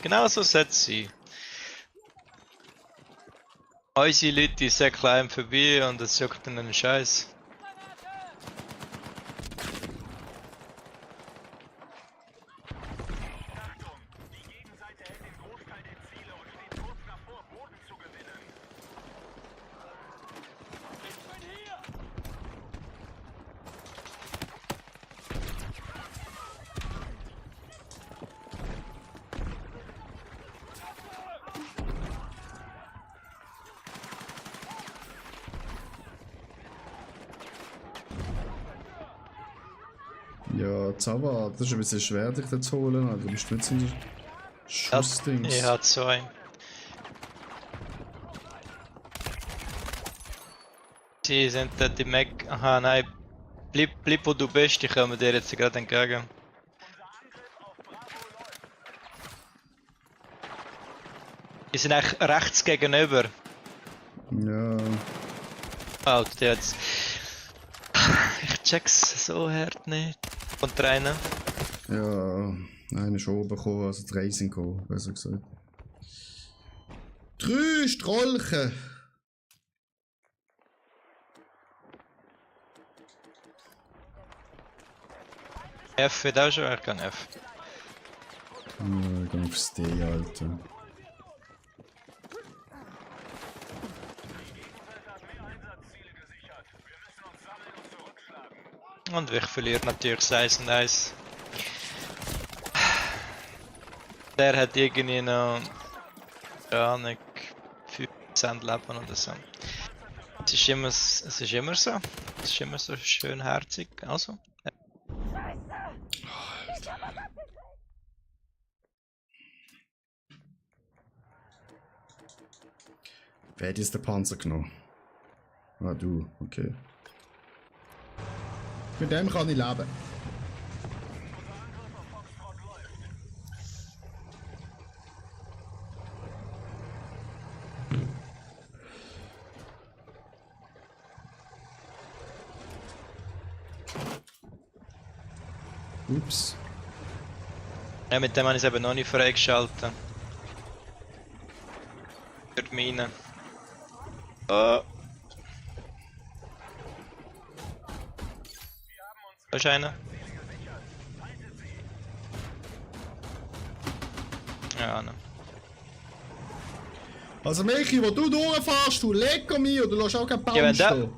Genau so sollte es sein. Unsere Leute die sind klein vorbei und es juckt ihnen einen Scheiß. Achtung! Die Gegenseite hält den Großteil der Ziele und steht kurz davor, Boden zu gewinnen. Ja, Zava, das ist ein bisschen schwer, dich da zu holen, Alter. Du bist nicht so ein Schussdings. Ich habe zwei. Sie sind dort im Eck. Aha, nein. Bleib wo du bist, ich komme dir jetzt gerade entgegen. Die sind eigentlich rechts gegenüber. Ja. Alter, der jetzt. Ich check's so hart nicht. Von Trainer. Ja, einer ist oben gekommen, also drei sind gekommen, besser gesagt. 3 Strolchen! F wird auch schon, ich kann F. Ja, ich geh aufs D, Alter. Und ich verliere natürlich das 1 und 1. Der hat irgendwie noch. Ja, nicht 5% Leben oder so. Es ist immer so. Es ist immer so schön herzig. Also. Wer hat jetzt den Panzer genommen? Ah, du, okay. Mit dem kann ich leben. Ups. Ja, mit dem habe ich es eben noch nicht freigeschaltet. Für die Mine. Oh. Da ist einer. Ja, ne. Also Michi, wo du durchfährst, du lecker mir, du lässt auch keinen Baum Ja, wenn da- stehen.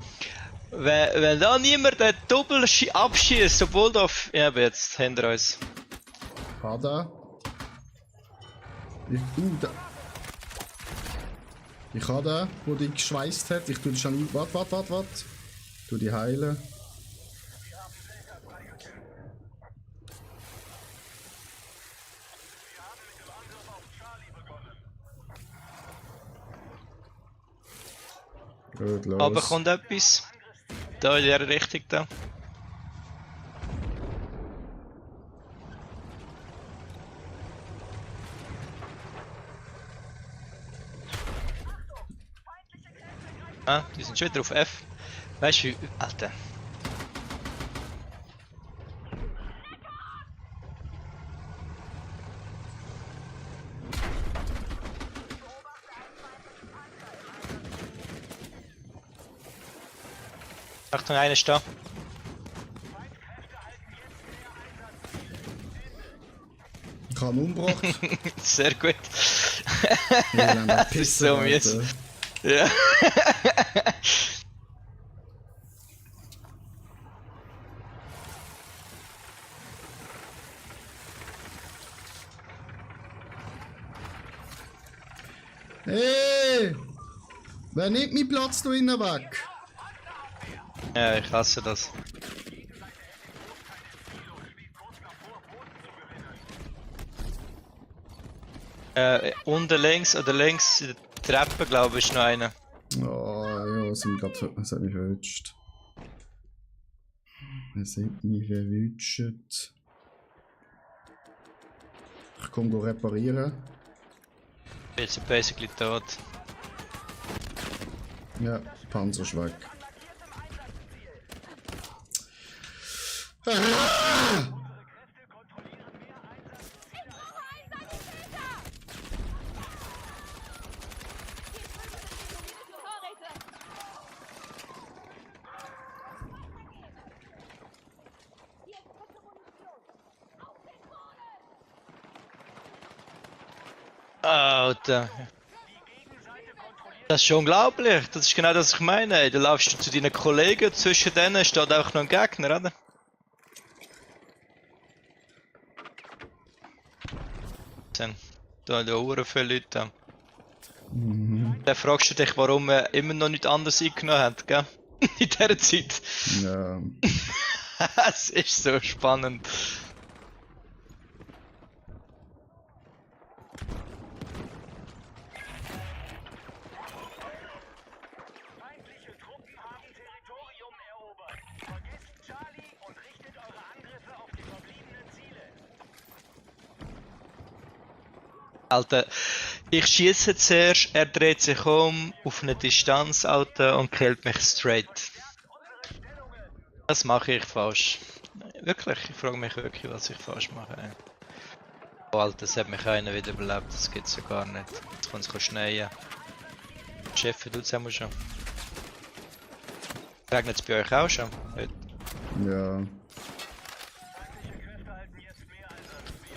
Wenn da niemand den Doppel abschießt, obwohl da. Ja, aber jetzt hinter uns. Da. Da. Ich habe den, der dich geschweißt hat. Ich tue dich schon. Warte. Tu die heilen. Gut, los. Aber kommt etwas. Da in der Richtung da. Ah, die sind schon wieder auf F. Weißt du wie. Alter. Achtung, einer ist da. Ich habe ihn umgebracht. Sehr gut. Elender Das ist Pisser, so mies. Alter. Ja. Hey! Wer nimmt meinen Platz da innen weg? Ja, ich hasse das. Unten links oder links in der Treppe, glaube ich, ist noch einer. Oh, ja, es hat mich verwünscht. Es hat mich verwünscht. Ich komme reparieren. Jetzt ist basically tot. Ja, Panzer ist weg. Ah! Alter. Das ist schon unglaublich. Das ist genau das, was ich meine. Ey, da laufst du zu deinen Kollegen, zwischen denen steht einfach noch ein Gegner, oder? Da hure viele Leute. Dann fragst du dich, warum wir immer noch nichts anderes eingenommen haben, gell? In dieser Zeit. Ja. Es ist so spannend. Feindliche Truppen haben Territorium erobert. Vergesst Charlie und richtet eure Angriffe auf die verbliebenen Ziele. Alter, ich schieße zuerst, er dreht sich um auf eine Distanz, Alter, und killt mich straight. Das mache ich falsch. Wirklich, ich frage mich wirklich, was ich falsch mache. Ey. Oh, Alter, es hat mich einer wieder überlebt, das gibt's ja gar nicht. Jetzt kann es schneien. Chef, du haben wir schon. Regnet es bei euch auch schon? Heute? Ja. Feindliche Kräfte halten jetzt mehr Einsatzziele.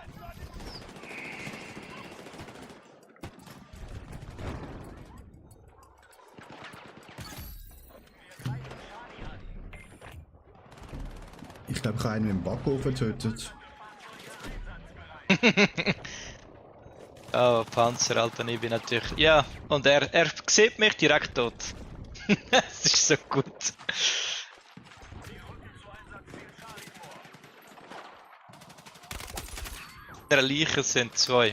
Ende. Ich glaube, ich habe einen im Backofen getötet. Oh, Panzer, Alter, ich bin natürlich... Ja, und er sieht mich direkt tot. Das ist so gut. In der Leiche sind zwei.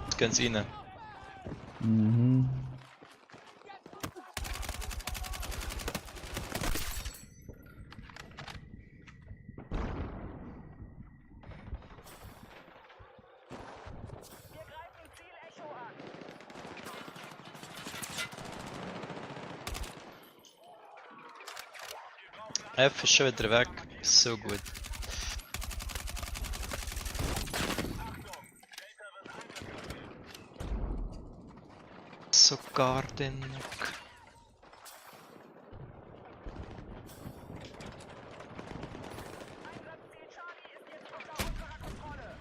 Jetzt gehen sie rein. Mhm. Wir greifen Ziel Echo an. F ist schon wieder weg. So gut. Sogar den Nock. Einsatzziel Charlie ist jetzt unter unserer Kontrolle.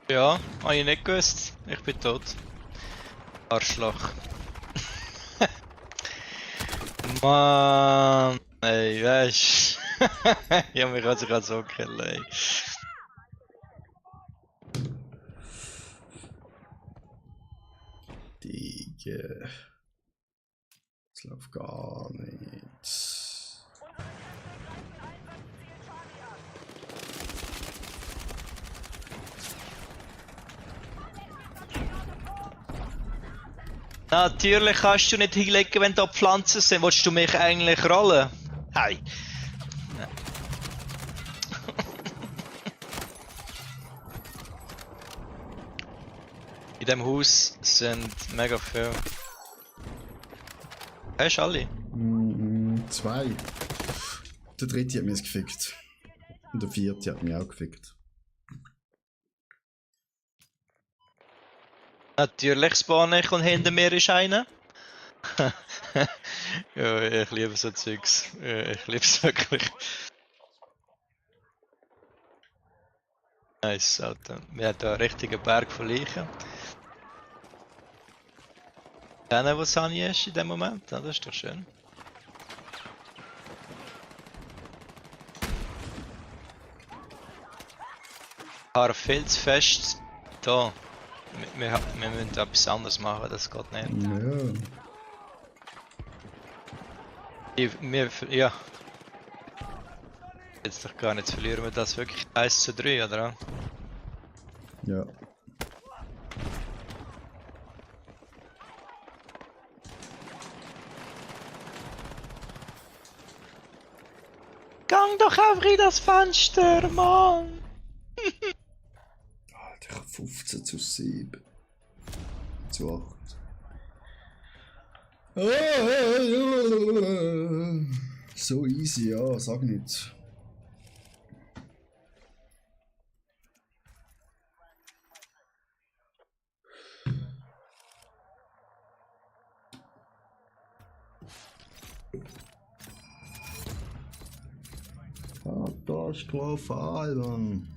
Ja, habe ich nicht gewusst. Ich bin tot. Arschloch. Mann, ey, weißt du? Ja, mich hat sich gerade so killen, ey. Digga. Das läuft gar nicht. Natürlich kannst du nicht hinlegen, wenn da Pflanzen sind. Willst du mich eigentlich rollen? Hey. In dem Haus sind mega viele. Hast du alle? 2. Der dritte hat mich gefickt. Und der vierte hat mich auch gefickt. Natürlich spawne ich und hinter mir ist einer. Ja, ich liebe so Zeugs. Ja, ich liebe es wirklich. Nice, Alter. Wir haben hier einen richtigen Berg von Leichen. Kennen, wo Sunny ist in dem Moment? Ja, das ist doch schön. Ich habe viel zu fest da. Wir müssen etwas anderes machen, das geht nicht. Ja. Ja. Jetzt doch gar nicht, verlieren wir das wirklich 1:3, oder? Ja. Gang doch einfach in das Fenster, Mann! Alter, 15:7. Zu 8. So easy, ja, sag nicht. Ah, da ist klar fallen.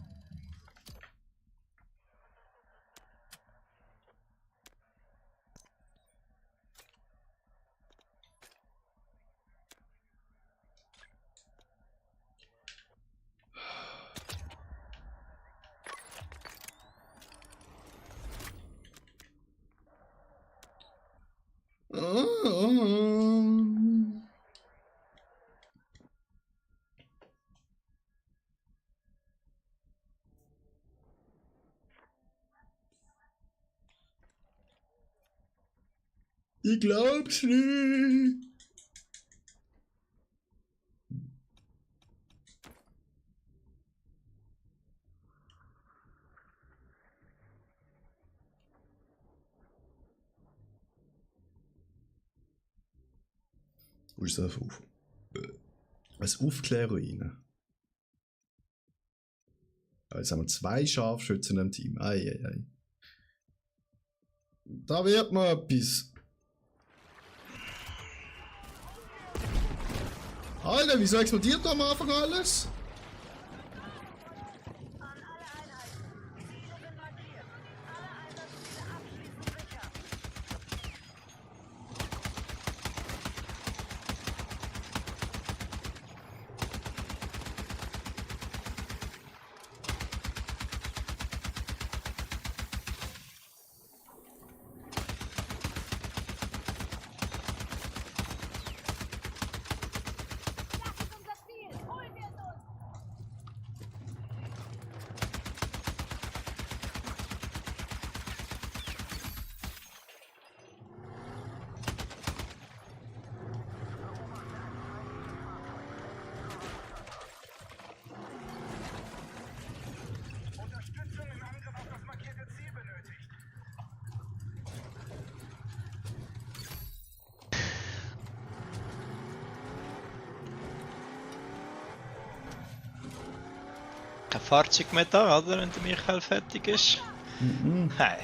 Ich glaub's nicht. Wo ist das auf? Ein Aufklärer rein. Jetzt haben wir 2 Scharfschützen im Team. Ei. Da wird mal etwas. Alter, wieso explodiert da am Anfang alles? Unterstützung im Angriff auf das markierte Ziel benötigt. Kein Fahrzeug mehr da, oder? Wenn der Michael fertig ist. Hey.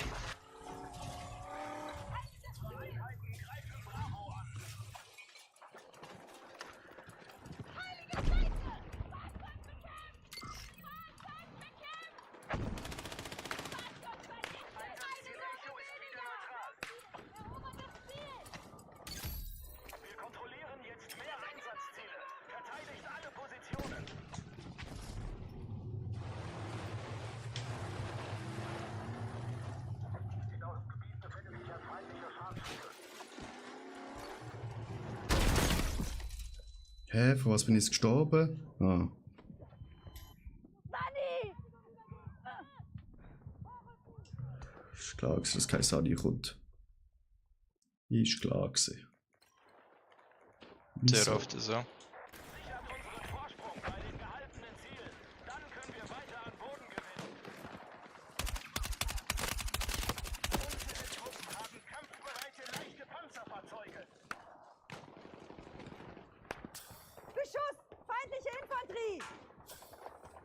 Wir kontrollieren jetzt mehr Einsatzziele. Verteidigt alle Positionen. In eurem Gebiet befindet sich ein feindlicher Scharfschütze. Hä, von was bin ich jetzt gestorben? Ah. Sunny! Ist klar, dass kein Sadi kommt. Ist klar gewesen. Sehr Wieso? oft so. Sichert unseren Vorsprung bei den gehaltenen Zielen. Dann können wir weiter an Boden gewinnen. Unsere Truppen haben kampfbereite leichte Panzerfahrzeuge. Beschuss! Feindliche Infanterie!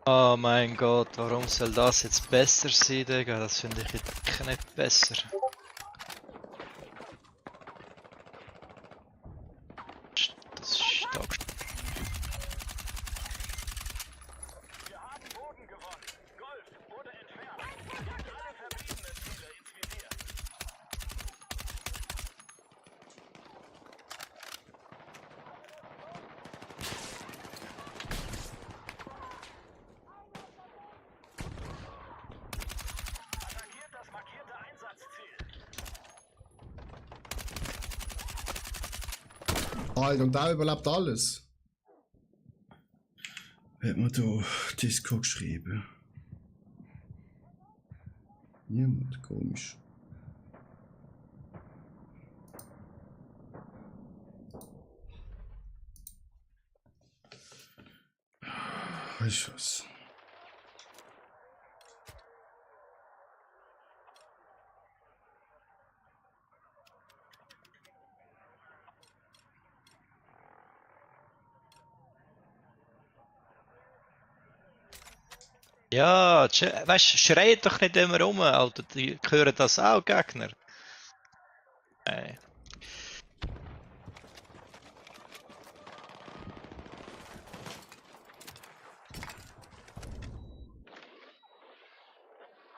Oh mein Gott, warum soll das jetzt besser sein, Digga? Das finde ich jetzt nicht besser. Das ist stark. Wir haben Boden gewonnen. Golf wurde entfernt. Jagt alle verbliebenen Ziele ins Visier. Attackiert das markierte Einsatzziel. Alter, und da überlebt alles. Wer hat mir da Disco geschrieben? Niemand, komisch. Weißt du was? Ja, weißt du, schreit doch nicht immer rum, Alter. Die hören das auch, Gegner. Ey.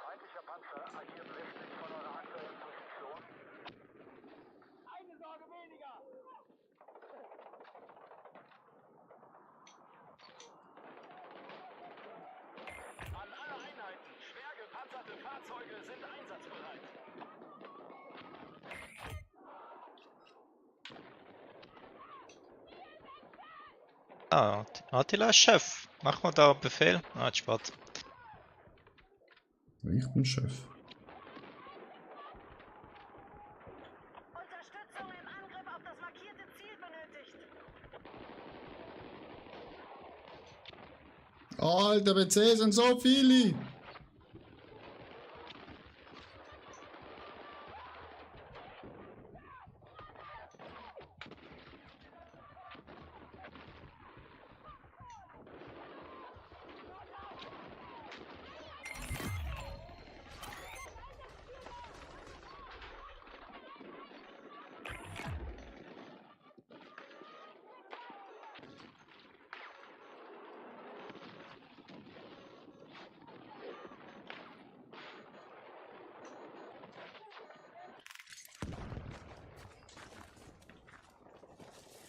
Feindlicher Panzer agiert westlich von eurer aktuellen Position. Eine Sorge weniger! An alle Einheiten, schwer gepanzerte Fahrzeuge sind einsatzbereit. Ah, Attila ist Chef. Mach mal da einen Befehl. Ah, zu spät. Ich bin Chef. Unterstützung im Angriff auf das markierte Ziel benötigt. Alter, PC sind so viele!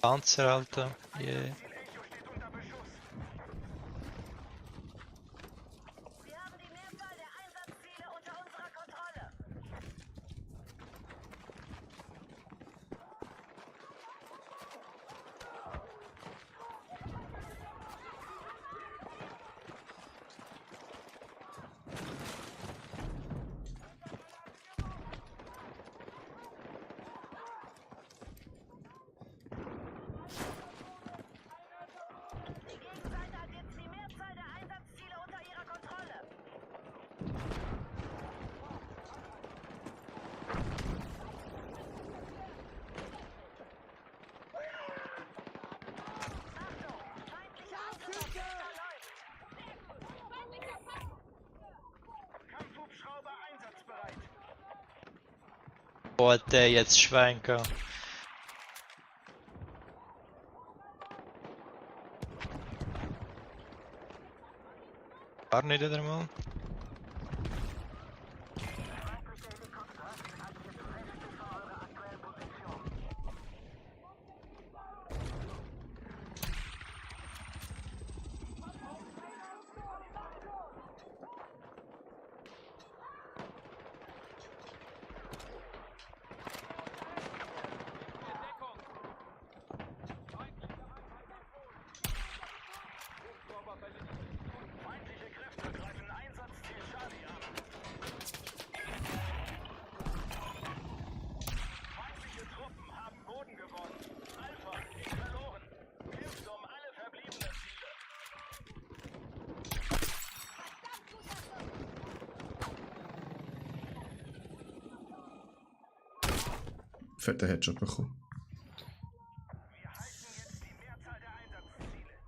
Panzer, Alter. Yeah. Ziel Echo steht unter Beschuss. Wir haben die Mehrzahl der Einsatzziele unter unserer Kontrolle. Die Gegenseite hat jetzt die Mehrzahl der Einsatzziele unter ihrer Kontrolle. Achtung! Feindlicher Angriff auf läuft! Kampfhubschrauber einsatzbereit. Boah, der jetzt schwenken. Gar nicht einmal. Feindliche Kräfte greifen Einsatzziele fetten Headshot bekommen. Wir halten jetzt die Mehrzahl der Einsatzziele.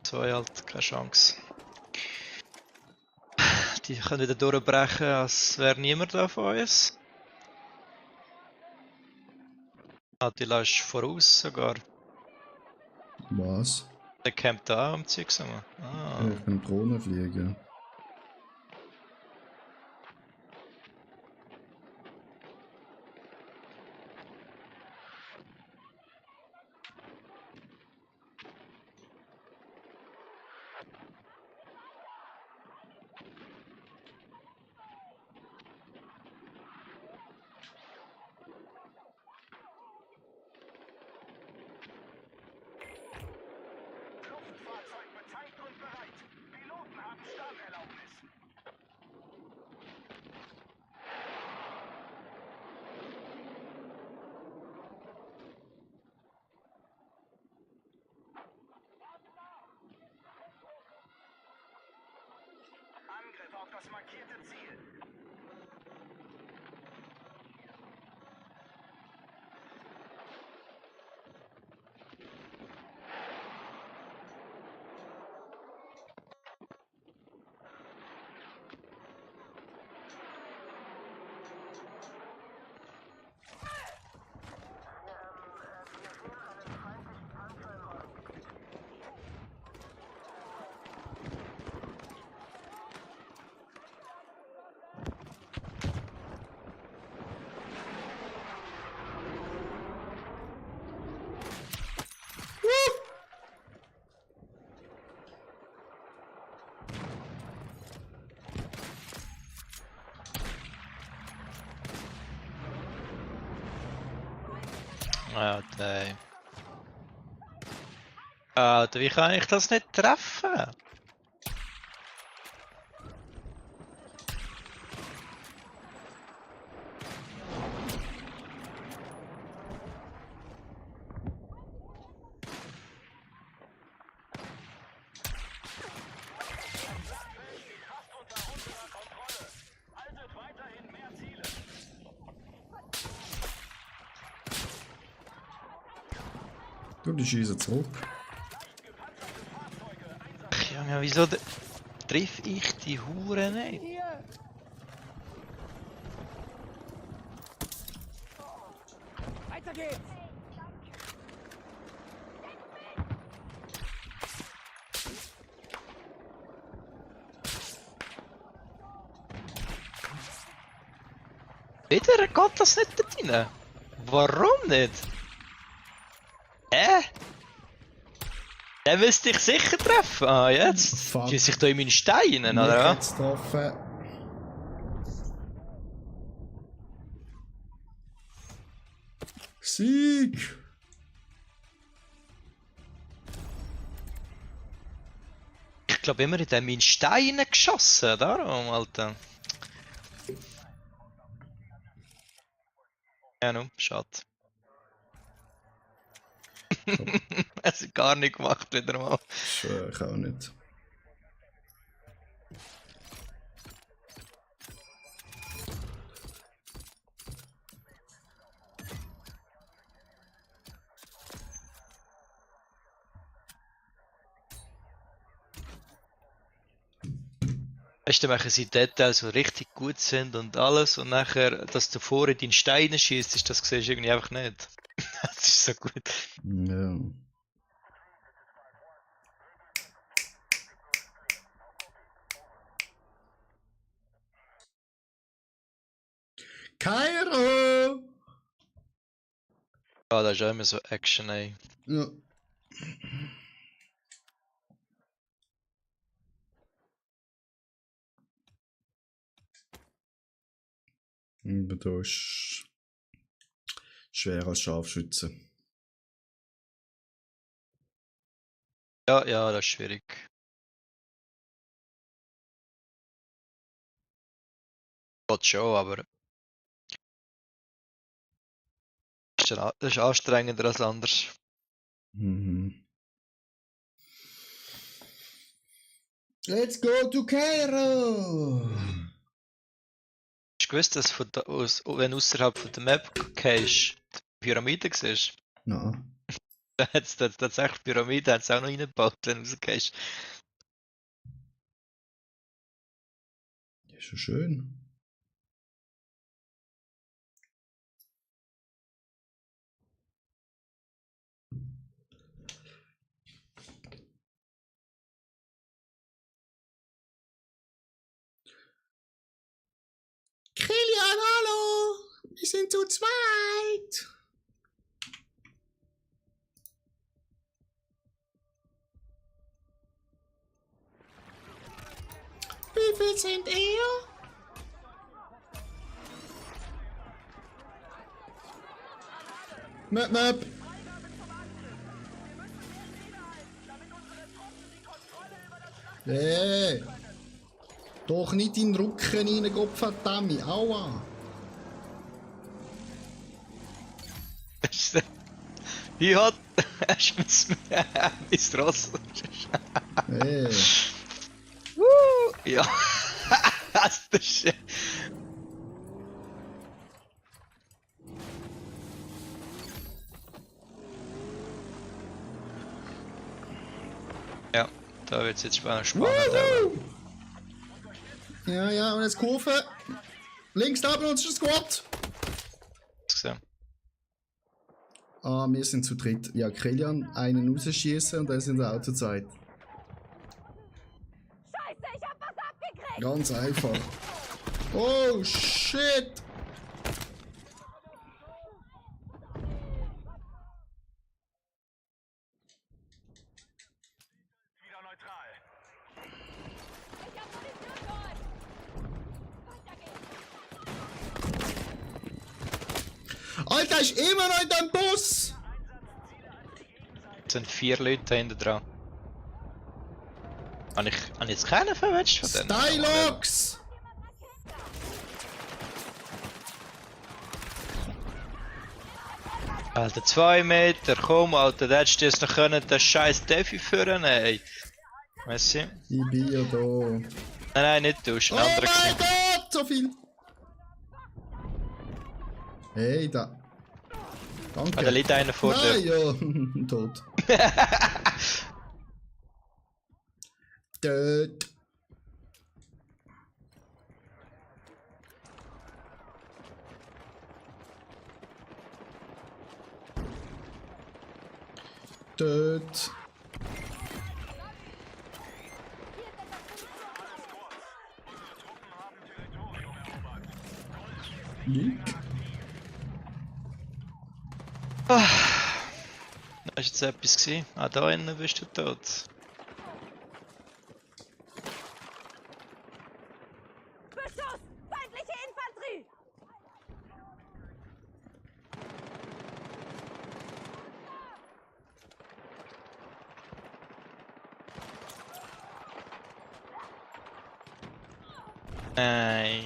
Zwei halt, keine Chance. Die können wieder durchbrechen, als wäre niemand da von uns. Attila ist voraus sogar. Was? Der campt da am Zeug zusammen. Ah. Ich kann Drohnen fliegen. Luftfahrzeug betankt und bereit. Piloten haben Starterlaubnis. Angriff auf das markierte Ziel. Alter. Alter, wie kann ich das nicht treffen? Fast unter unserer Kontrolle. Haltet weiterhin mehr Ziele. Du, die schießen zurück. Ach, Junge, wieso triff ich die Hure nicht? Weiter geht's! Wieder geht das nicht dort rein? Warum nicht? Der müsste ich sicher treffen. Ah, jetzt? Fuck. Schieße ich da in meine Steine, Mich oder was? hat's getroffen. Sieg! Ich glaube immer in den meine Steine geschossen, darum, Alter. Ja, nun, schade. Es hat gar nicht gemacht, wieder mal. Ich auch nicht. Weißt du, wenn sie Details so richtig gut sind und alles und nachher, dass du vorher deinen Steine schießt, ist das siehst du irgendwie einfach nicht. Das ist so gut. Ja. Kairo! Ah, da ist auch immer so Action, ey. Ja. Aber da ist schwer als Scharfschütze. Ja, ja, das ist schwierig. Geht schon, aber das ist anstrengender als anders. Mhm. Let's go to Cairo! Hast du gewusst, dass wenn du außerhalb von der Map gehst, die Pyramide siehst? Na, Da hat es tatsächlich Pyramiden hat's auch noch reingebaut, wenn du rausgehst. ist schon schön. Kilian, hallo! Wir sind zu zweit! Wie viel sind ihr? Möp. Hey! Doch nicht in den Rücken rein, Gottverdammt, aua! Wie hat hast du mein Ross? Hey! Ja. Das ist ja, da wird es jetzt spannend. Aber Ja, und jetzt Kurve. Links da bei uns ist ein Squad. gesehen. Ah, wir sind zu dritt. Ja, Kilian, einen rausschießen und dann sind wir auch zur Zeit. Scheiße, ich hab was abgekriegt! Ganz einfach. Oh, shit! Wieder neutral. Ich hab Munition geholt! Weiter geht's! Alter, ist immer noch in dem Bus! Es sind 4 Leute hinten dran. Habe ich jetzt keinen verwetscht von denen? Stylox! Alter, 2 Meter, komm Alter, da hättest du jetzt noch können, den scheiß Defi führen, ey. Messi? Ich bin ja da. Nein, nicht du, ist ein Oh anderer mein gewesen. Gott, so viel! Hey, da. Danke. Ah, da liegt einer vor dir. Nein, ja, tot. Tot. Tot. Nick. Da ist jetzt etwas gewesen. Ah, da innen bist du tot. Beschuss! Feindliche Infanterie! Nein.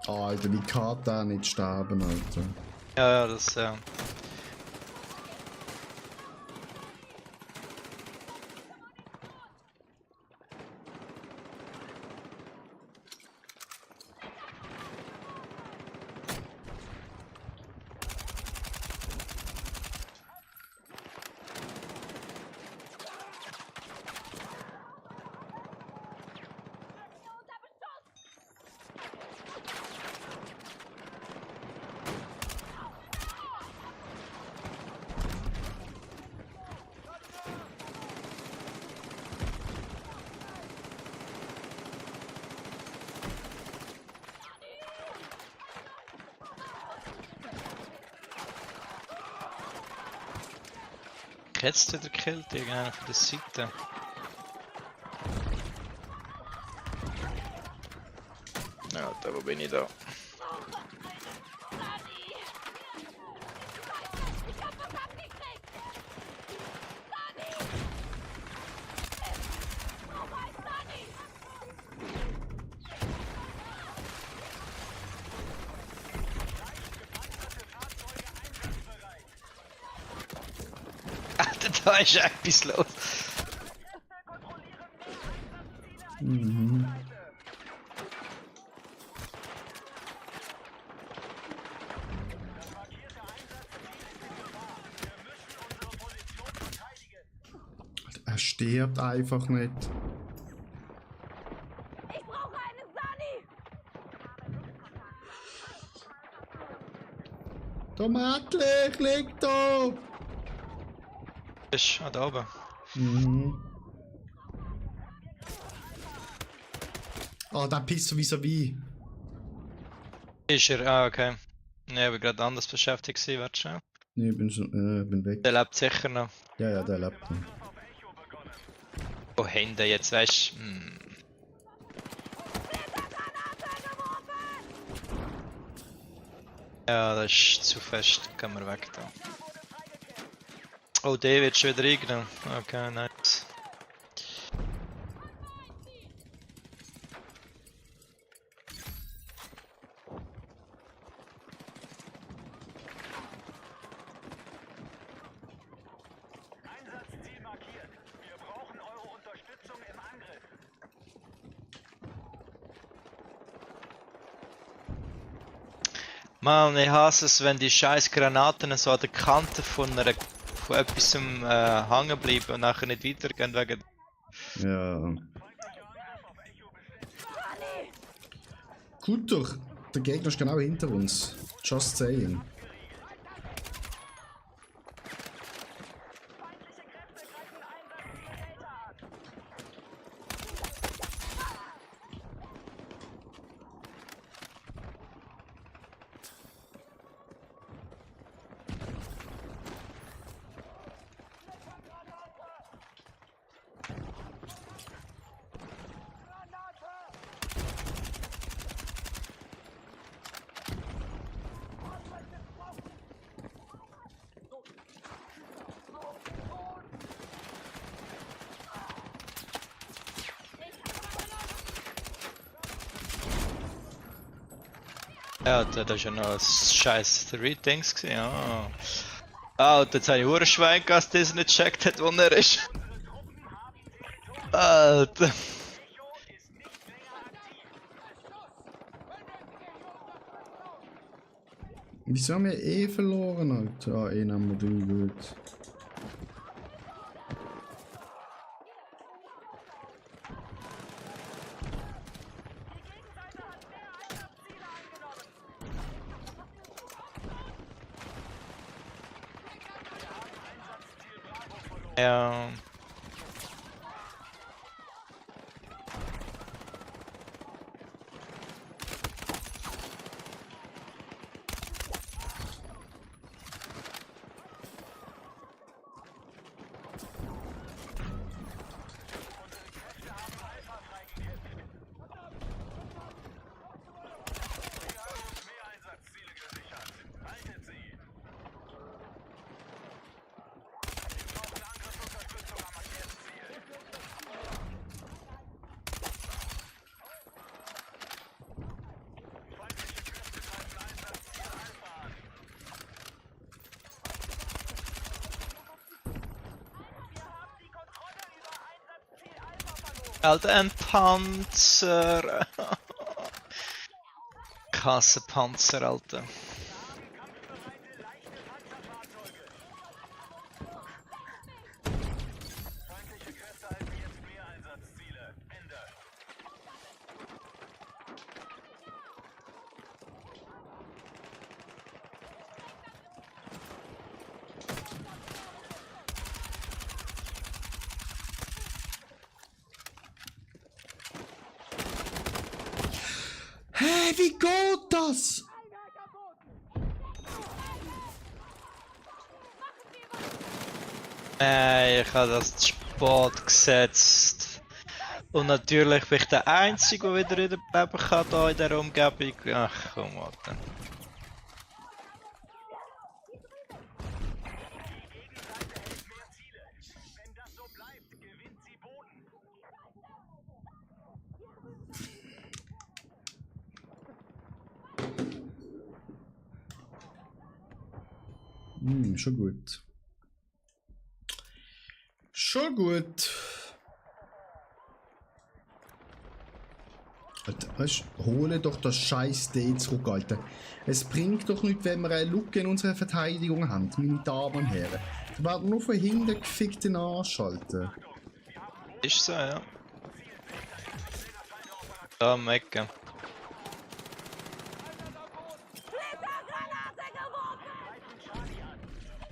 Alter, wie kann der nicht sterben, Alter? Ja, das jetzt wieder gekillt, irgendeiner von der Seite. Ja, da wo bin ich da? Ich hab was abgekriegt! Sunny! Oh mein Sunny! Da ist etwas los. Mhm. Er stirbt einfach nicht. Ich brauche einen Sani! Tomatlich, liegt da! Ist da oben. Mhm. Ah, der Pisser vis-à-vis. Ist er? Ah, okay. Ne, ich war gerade anders beschäftigt gewesen, warte schnell. Nee, bin weg. Der lebt sicher noch. Ja, ja, der lebt noch. Wo Hände jetzt, weißt du? Hm. Ja, das ist zu fest. Gehen wir weg da. Oh, der wird schon wieder eingenommen. Okay, nice. Einsatzziel markiert. Wir brauchen eure Unterstützung im Angriff. Mann, ich hasse es, wenn die scheiß Granaten so an der Kante von etwas hängen bleiben und nachher nicht weitergehen wegen. Ja. Gut doch. Der Gegner ist genau hinter uns. Just saying. Ja, da ist ja noch ein scheiß 3-Dings gewesen. Ja. Ah, und jetzt habe ich Hurenschwein gehabt, dass das nicht gecheckt hat, wo er ist. Alter. Wieso haben wir eh verloren, Alter? Ah, eh haben wir drin, gut. Ja. Mehr Einsatzziele gesichert. Haltet sie. Wir brauchen Angriffsunterstützung am markierten Ziel. Feindliche Kräfte greifen Einsatzziel Alpha an. Wir haben die Kontrolle über Einsatzziel Alpha verloren. Alter, ein Panzer. Kassenpanzer, Alter. Kampfbereite leichte Panzerfahrzeuge. Feindliche Kräfte halten jetzt mehr Einsatzziele. Ende. Hä, wie geht das? Ich habe das zu spät gesetzt. Und natürlich bin ich der Einzige, der wieder überleben kann hier in dieser Umgebung. Ach komm, Alter. Gegenseite hält mehr Ziele. Wenn das so bleibt, gewinnt sie Boden. Schon gut. Schon gut. Alter, weißt du, hole doch das scheiß D zurück, Alter. Es bringt doch nichts, wenn wir eine Lücke in unserer Verteidigung haben, meine Damen und Herren. Da werden nur von hinten gefickt den Arsch, Alter. Ist so, ja. Da am Ecken.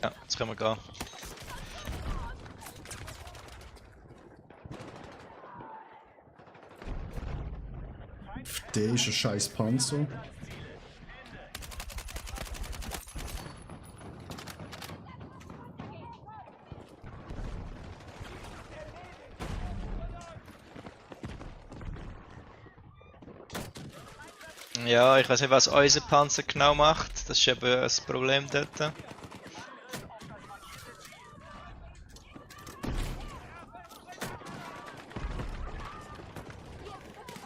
Ja, jetzt können wir gehen. Der ist ein scheiß Panzer. Ja, ich weiß nicht, was unser Panzer genau macht. Das ist eben das Problem dort.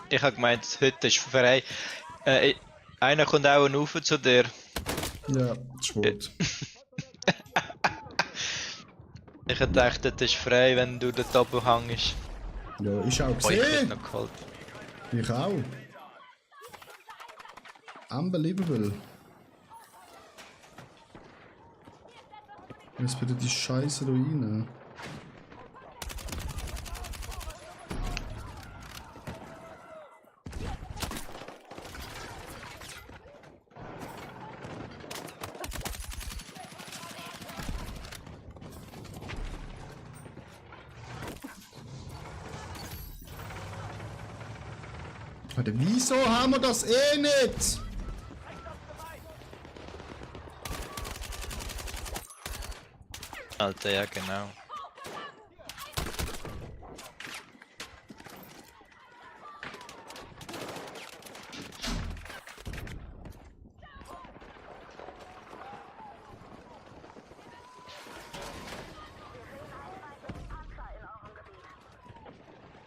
Ich habe gemeint, heute ist frei. Einer kommt auch rauf zu dir. Ja, das ist gut. Ich hätte gedacht, das ist frei, wenn du dort oben hängst. Ja, ich auch Oh, ich hätte gesehen. noch geholt. Ich auch. Unbelievable. Jetzt bitte die Scheiße da rein. Warte, wieso haben wir das eh nicht? Alter, ja genau.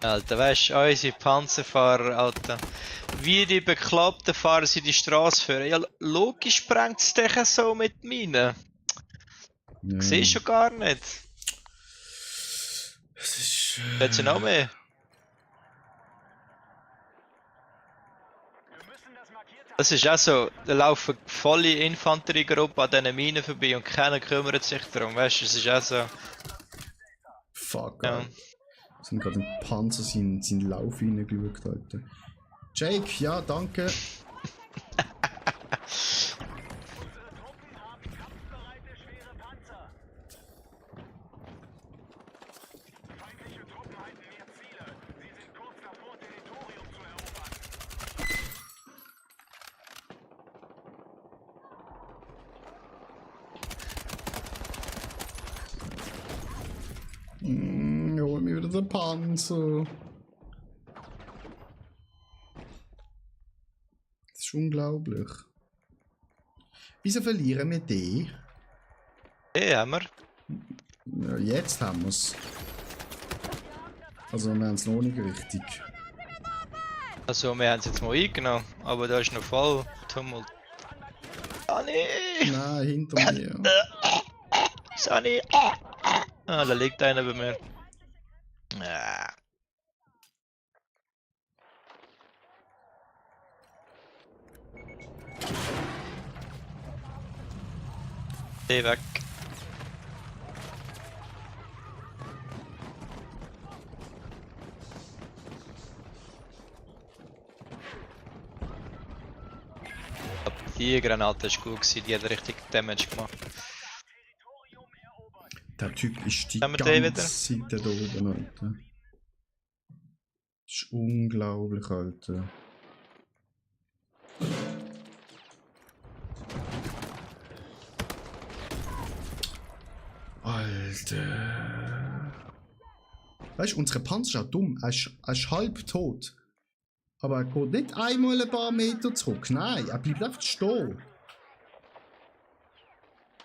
Alter, weißt du, unsere Panzerfahrer, Alter. Wie die Bekloppten fahren sie die Straße führen. Ja, logisch sprengt es dich so mit Minen. Ja. Siehst du gar nicht. Das ist. Jetzt sind noch mehr. Das ist auch so, da laufen volle Infanteriegruppen an diesen Minen vorbei und keiner kümmert sich darum, weißt du, es ist auch so. Fuck, Ja. Alter. Sind gerade im Panzer seinen Lauf reingeschaut, Alter. Jake, ja, danke. Kampfbereite schwere Panzer. Feindliche Truppen halten mehr Ziele. Sie sind kurz davor, Territorium zu erobern. Hol mir wieder den Panzer. Das ist unglaublich. Wieso verlieren wir den? Hey, haben wir. Ja, jetzt haben wir es. Also wir haben es noch nicht richtig. Also wir haben es jetzt mal eingenommen, aber da ist noch voll Tumult. Sani! Nein, hinter mir. Sani! Ah, da liegt einer bei mir. Ah. Geh weg. Die Granate ist gut gewesen, die hat richtig Damage gemacht. Der Typ ist die Haben wir den ganze Zeit da oben, Alter. Das ist unglaublich, Alter. Alter. Weißt du, unsere Panzer ist auch dumm. Er ist halb tot. Aber er geht nicht einmal ein paar Meter zurück. Nein, er bleibt einfach stehen.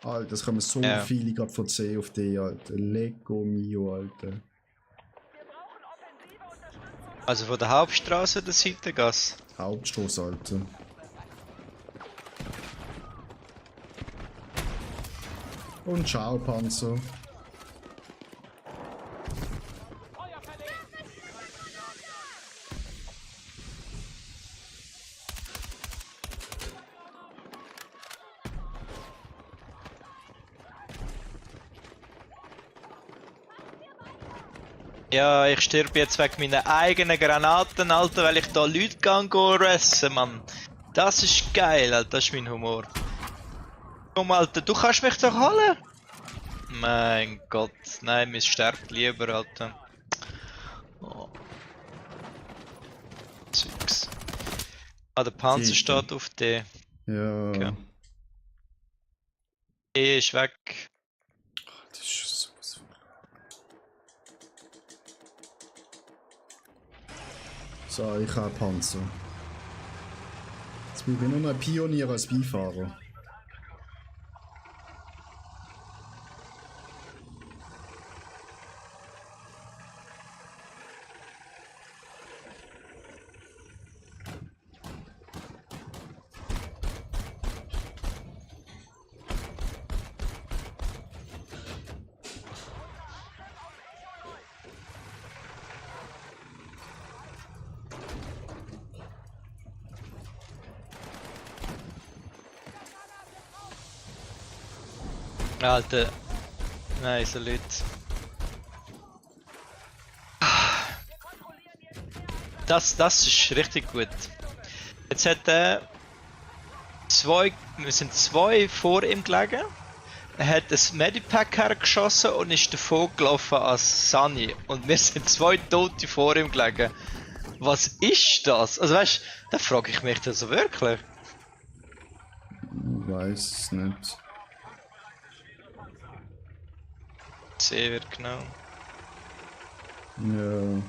Alter, das kommen so Ja. viele gerade von C auf D, Alter. Lego mio, Alter. Also von der Hauptstraße oder der Seitengasse? Hauptstraße, Alter. Und ciao, Panzer. Ja, ich sterbe jetzt wegen meiner eigenen Granaten, Alter, weil ich da Leute ressen, Mann. Das ist geil, Alter, das ist mein Humor. Komm, Alter, du kannst mich doch holen! Mein Gott, nein, mir sterbt lieber, Alter. Oh. Zeugs. Ah, der Panzer Die- steht auf D. Ja. Okay. E ist weg. Das ist sowas von. So, ich habe Panzer. Jetzt bin ich nur noch ein Pionier als Beifahrer. Alter. Nein, so Leute. Das ist richtig gut. Jetzt hat er wir sind zwei vor ihm gelegen. Er hat das Medipack hergeschossen und ist davon gelaufen als Sunny. Und wir sind zwei Tote vor ihm gelegen. Was ist das? Also weißt du, da frage ich mich das so wirklich. Ich weiß es nicht. C wird genau. Ja.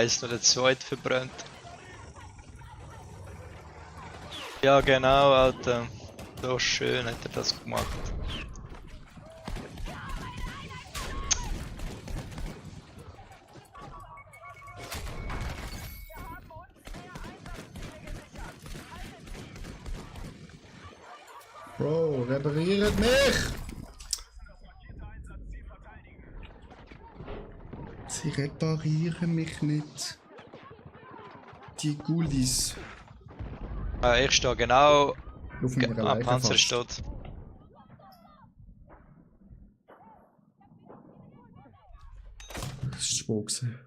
Ist nur der zweite verbrannt. Ja genau, Alter. So schön hat er das gemacht. Bro, repariert mich! Sie reparieren mich nicht. Die Gullis. Ich stehe genau Auf meiner am Leiche Panzer fast. steht. Das ist schwach gewesen.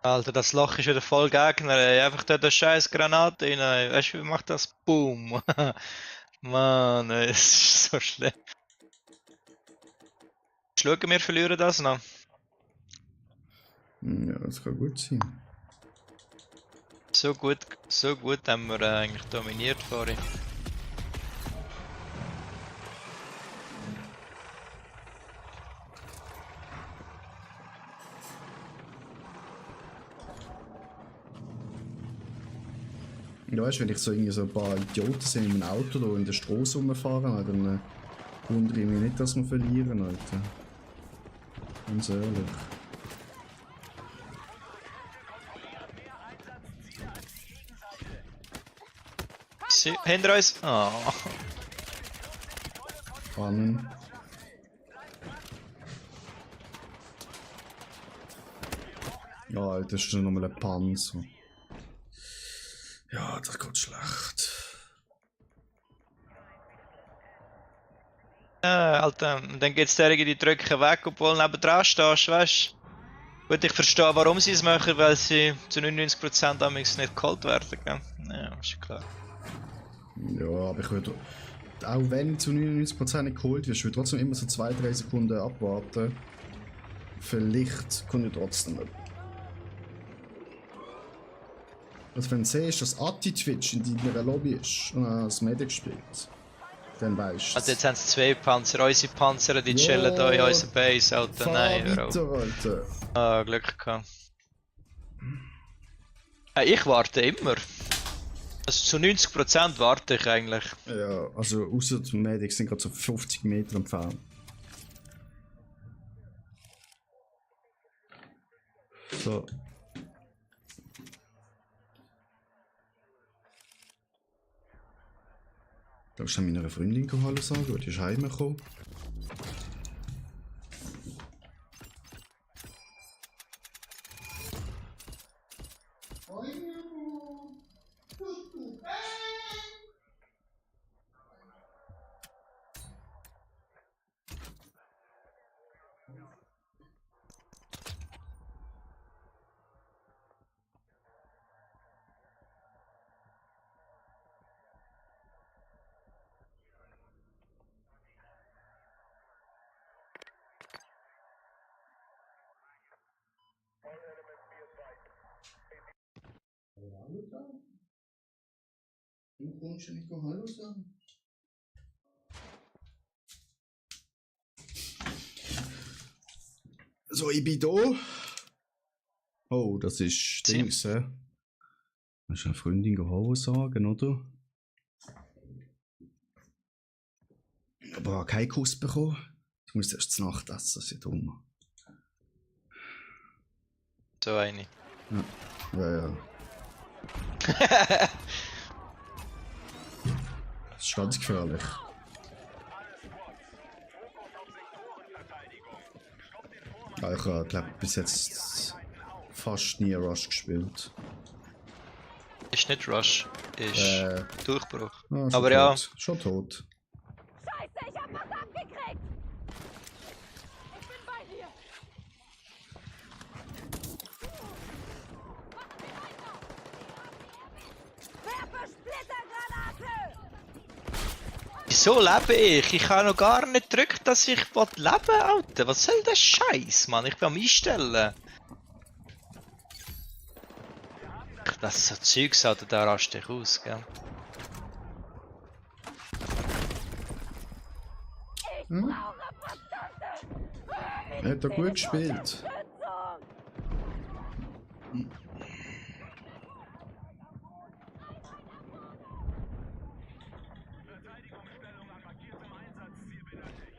Alter, das Loch ist wieder voll Gegner, ey. Einfach dort eine scheiß Granate rein, ey. Weißt du, wie macht das? Boom! Mann, ey, es ist so schlimm. Schauen, wir verlieren das noch. Ja, das kann gut sein. So gut haben wir eigentlich dominiert vorhin. Ja, weißt du, wenn ich so, irgendwie so ein paar Idioten sehe in einem Auto da in der Straße rumfahren, dann wundere ich mich nicht, dass wir verlieren, Alter. Ganz ehrlich. Hinter uns! Oh. Spannend. Ja, Alter, das ist schon nochmal ein Panzer. Ja, das geht schlecht. Alter, und dann geht's derjenige, die drücken weg, obwohl du nebendran stehst, weißt du? Gut, ich verstehe, warum sie es machen, weil sie zu 99% damals nicht geholt werden, gell? Ja, ist klar. Ja, aber ich würde, auch wenn zu 99% nicht geholt wirst, würde trotzdem immer so 2-3 Sekunden abwarten. Vielleicht kommt ich trotzdem nicht. Also wenn du siehst, dass Atti-Twitch in deiner Lobby ist und das Medic spielt, dann weißt du. Also jetzt haben sie zwei Panzer, unsere Panzer, die chillen da in unserer Base, Alter. Fahr Nein, hör auf. weiter, Alter. Ah, Glück gehabt. Ich warte immer. Also zu 90% warte ich eigentlich. Ja, also außer die Medics sind gerade so 50 Meter entfernt. So. Darfst du meiner Freundin Hallo sagen, weil die ist heimgekommen? Hallo sagen? Du kommst ja nicht Hallo sagen? So, ich bin da. Oh, das ist Dings, hä? Du hast eine Freundin Hallo sagen, oder? Aber keinen Kuss bekommen. Du musst erst zur Nacht essen, das ist ja dumm. So eine. Ja. Das ist ganz gefährlich. Ja, ich habe, glaube bis jetzt fast nie Rush gespielt. Ist nicht Rush, ist Durchbruch. Ah, schon Aber tot. ja. Schon tot. Scheiße, ich hab was abgekriegt! Ich bin bei dir! Werfe Splittergranate! Wieso lebe ich? Ich habe noch gar nicht gedrückt, dass ich leben will, Alter. Was soll der Scheiß, Mann? Ich bin am Einstellen. Das ist so Zeugs, Alter, da raste ich aus, gell? Er hat da gut gespielt. Verteidigungsstellung an markiertem Einsatzziel benötigt.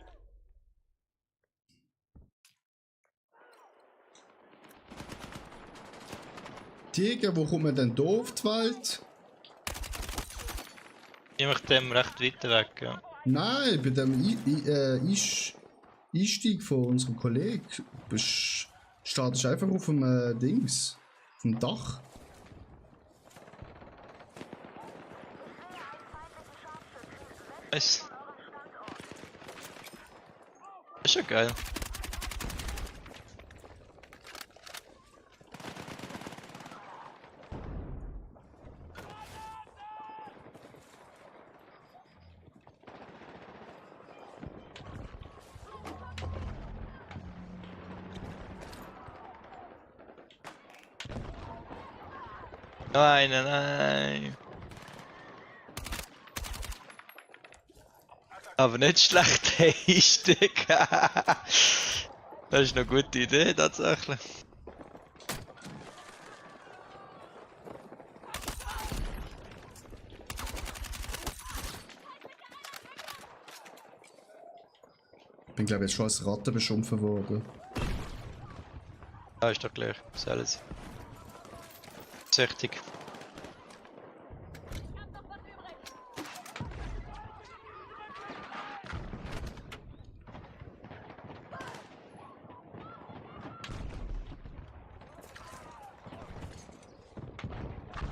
Tiger, wo kommt man denn da auf die Welt? Ich mache dem recht weit weg, ja. Nein, bei dem Einstieg von unserem Kollegen startest du einfach auf dem Dings, vom Dach. Nice. Ist ja geil. Nein, nein, nein. Aber nicht schlecht Einstieg. Das ist eine gute Idee, tatsächlich. Ich bin glaube jetzt schon als Ratte beschimpft worden. Ja, ist doch gleich. Soll sie. Richtig.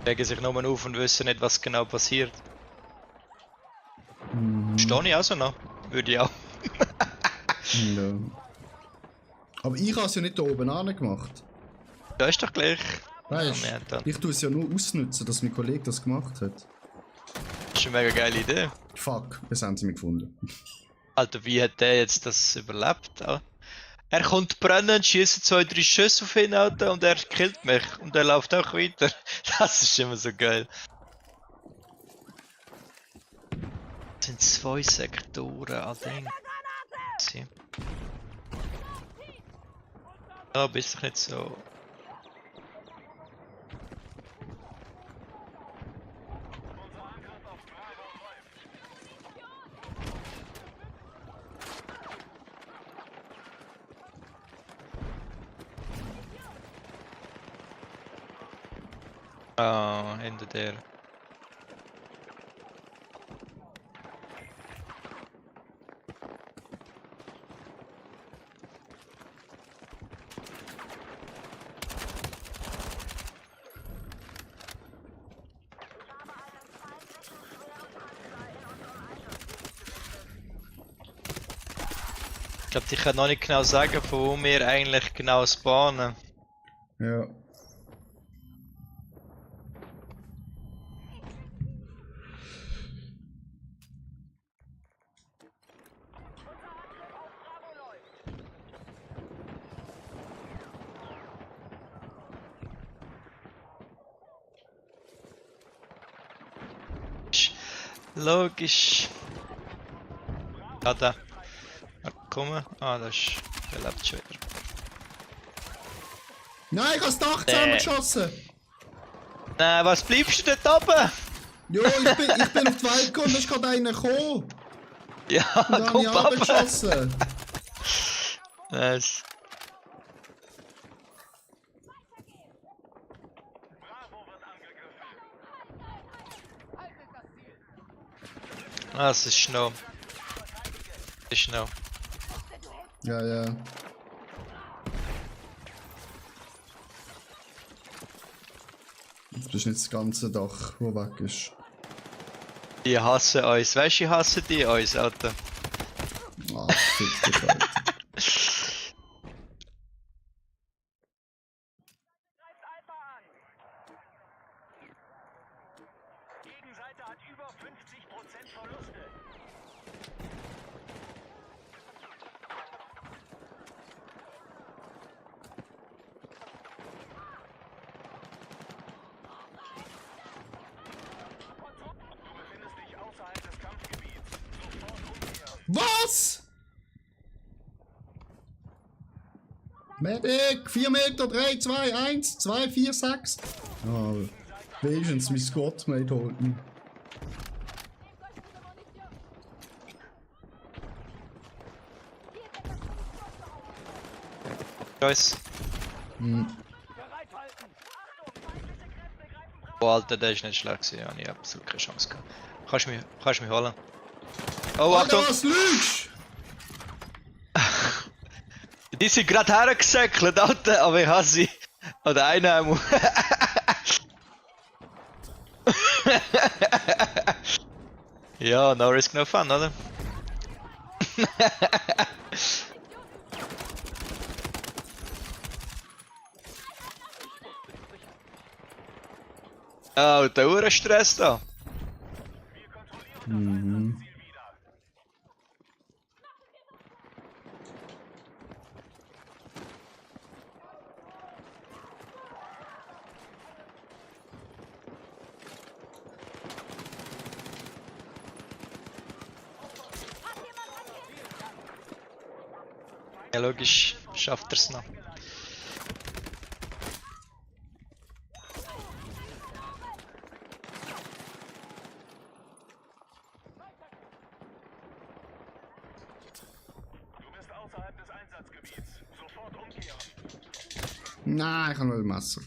Legen sich nur auf und wissen nicht, was genau passiert. Stehe ich auch so noch? Würde ich auch. Ja. Aber ich habe es ja nicht da oben angemacht. Da ist doch gleich. Weißt Ja, du, ich tue es ja nur ausnutzen, dass mein Kollege das gemacht hat. Das ist eine mega geile Idee. Fuck, jetzt haben sie mich gefunden. Alter, wie hat der jetzt das überlebt? Ah. Er kommt brennen, schießt 2, 3 Schüsse auf ihn, Alter, und er killt mich. Und er läuft auch weiter. Das ist immer so geil. Das sind 2 Sektoren, Alter. Ja, bist du nicht so. Ah, hinter dir. Ich glaube, ich kann noch nicht genau sagen, von wo wir eigentlich genau spawnen. Ja. Logisch. Ah, da. Komm. Ah, das ist. Der lebt schon wieder. Nein, ich habe das Dach zusammengeschossen! Nein, was bleibst du dort oben? Jo, ich bin auf die Welt gekommen, da ist gerade einer gekommen. Ja, Und dann habe komm, ich Papa. abgeschossen. Nice. Bravo wird angegriffen. Haltet das Ziel. Ah, es ist Schnee. Es ist Schnee. Ja, ja. Das ist nicht das ganze Dach, das weg ist. Die hassen uns. Weißt du, hassen die uns, Alter. Ah, fick dich, Alter. Greift Alpha an. Gegenseite hat über 50% Verluste. Du befindest dich außerhalb des Kampfgebiets. Sofort umkehren. Was? Medic! 4 Meter, 3, 2, 1, 2, 4, 6. Ah, wenigstens mein Squad-Mate holt mich. Uns. Bereithalten. Oh, Alter, der ist nicht schlecht gewesen. Ja, ich hab absolut keine Chance gehabt. Kannst du mich holen? Oh, Alter, Achtung! was lügst? Die sind gerade hergesäckelt, Alter, aber ich hasse sie. Oder einer muss. Ja, no risk, no fun, oder? Oh, der Uhrenstress da. Wir kontrollieren das Einsatzziel wieder. Ja, logisch, schafft er's noch. Du bist außerhalb des Einsatzgebiets. Sofort umkehren. Nein, ich habe nur ein Messer.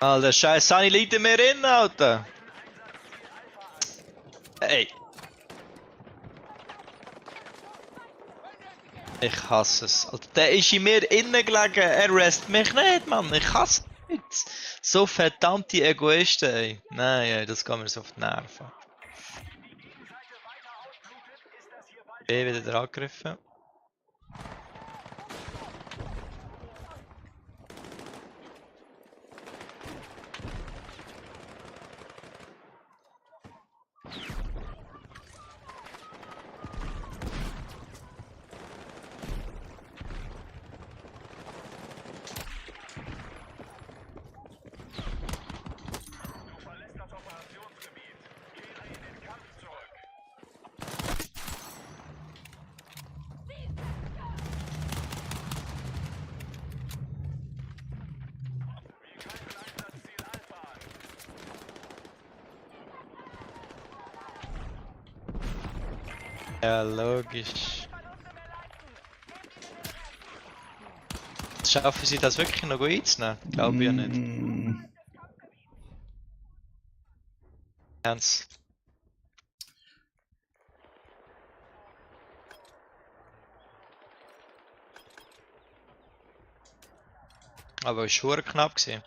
Alter, scheiß Sunny liegt in mir drin, Alter. Ey. Ich hasse es. Alter, der ist in mir innen gelegen. Er rest mich nicht, Mann. Ich hasse es. So verdammte Egoisten, ey. Nein, ey, das geht mir so auf die Nerven. B wieder angegriffen. Du verlässt das Operationsgebiet. Kehre in den Kampf zurück. Ja, logisch. Schaffen sie das wirklich noch gut einzunehmen? Glaube ich ja nicht. Ernst. Aber es war schon knapp gewesen.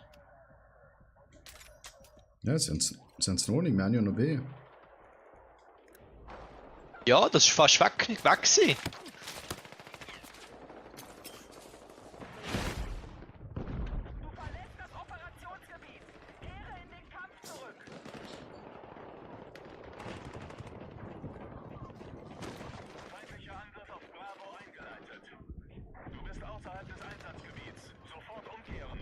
Ja, sie haben es noch nicht, wir haben ja noch B. Ja, das ist fast weg gewesen. Du verlässt das Operationsgebiet. Kehre in den Kampf zurück. Feindlicher Angriff auf Bravo eingeleitet. Du bist außerhalb des Einsatzgebiets. Sofort umkehren.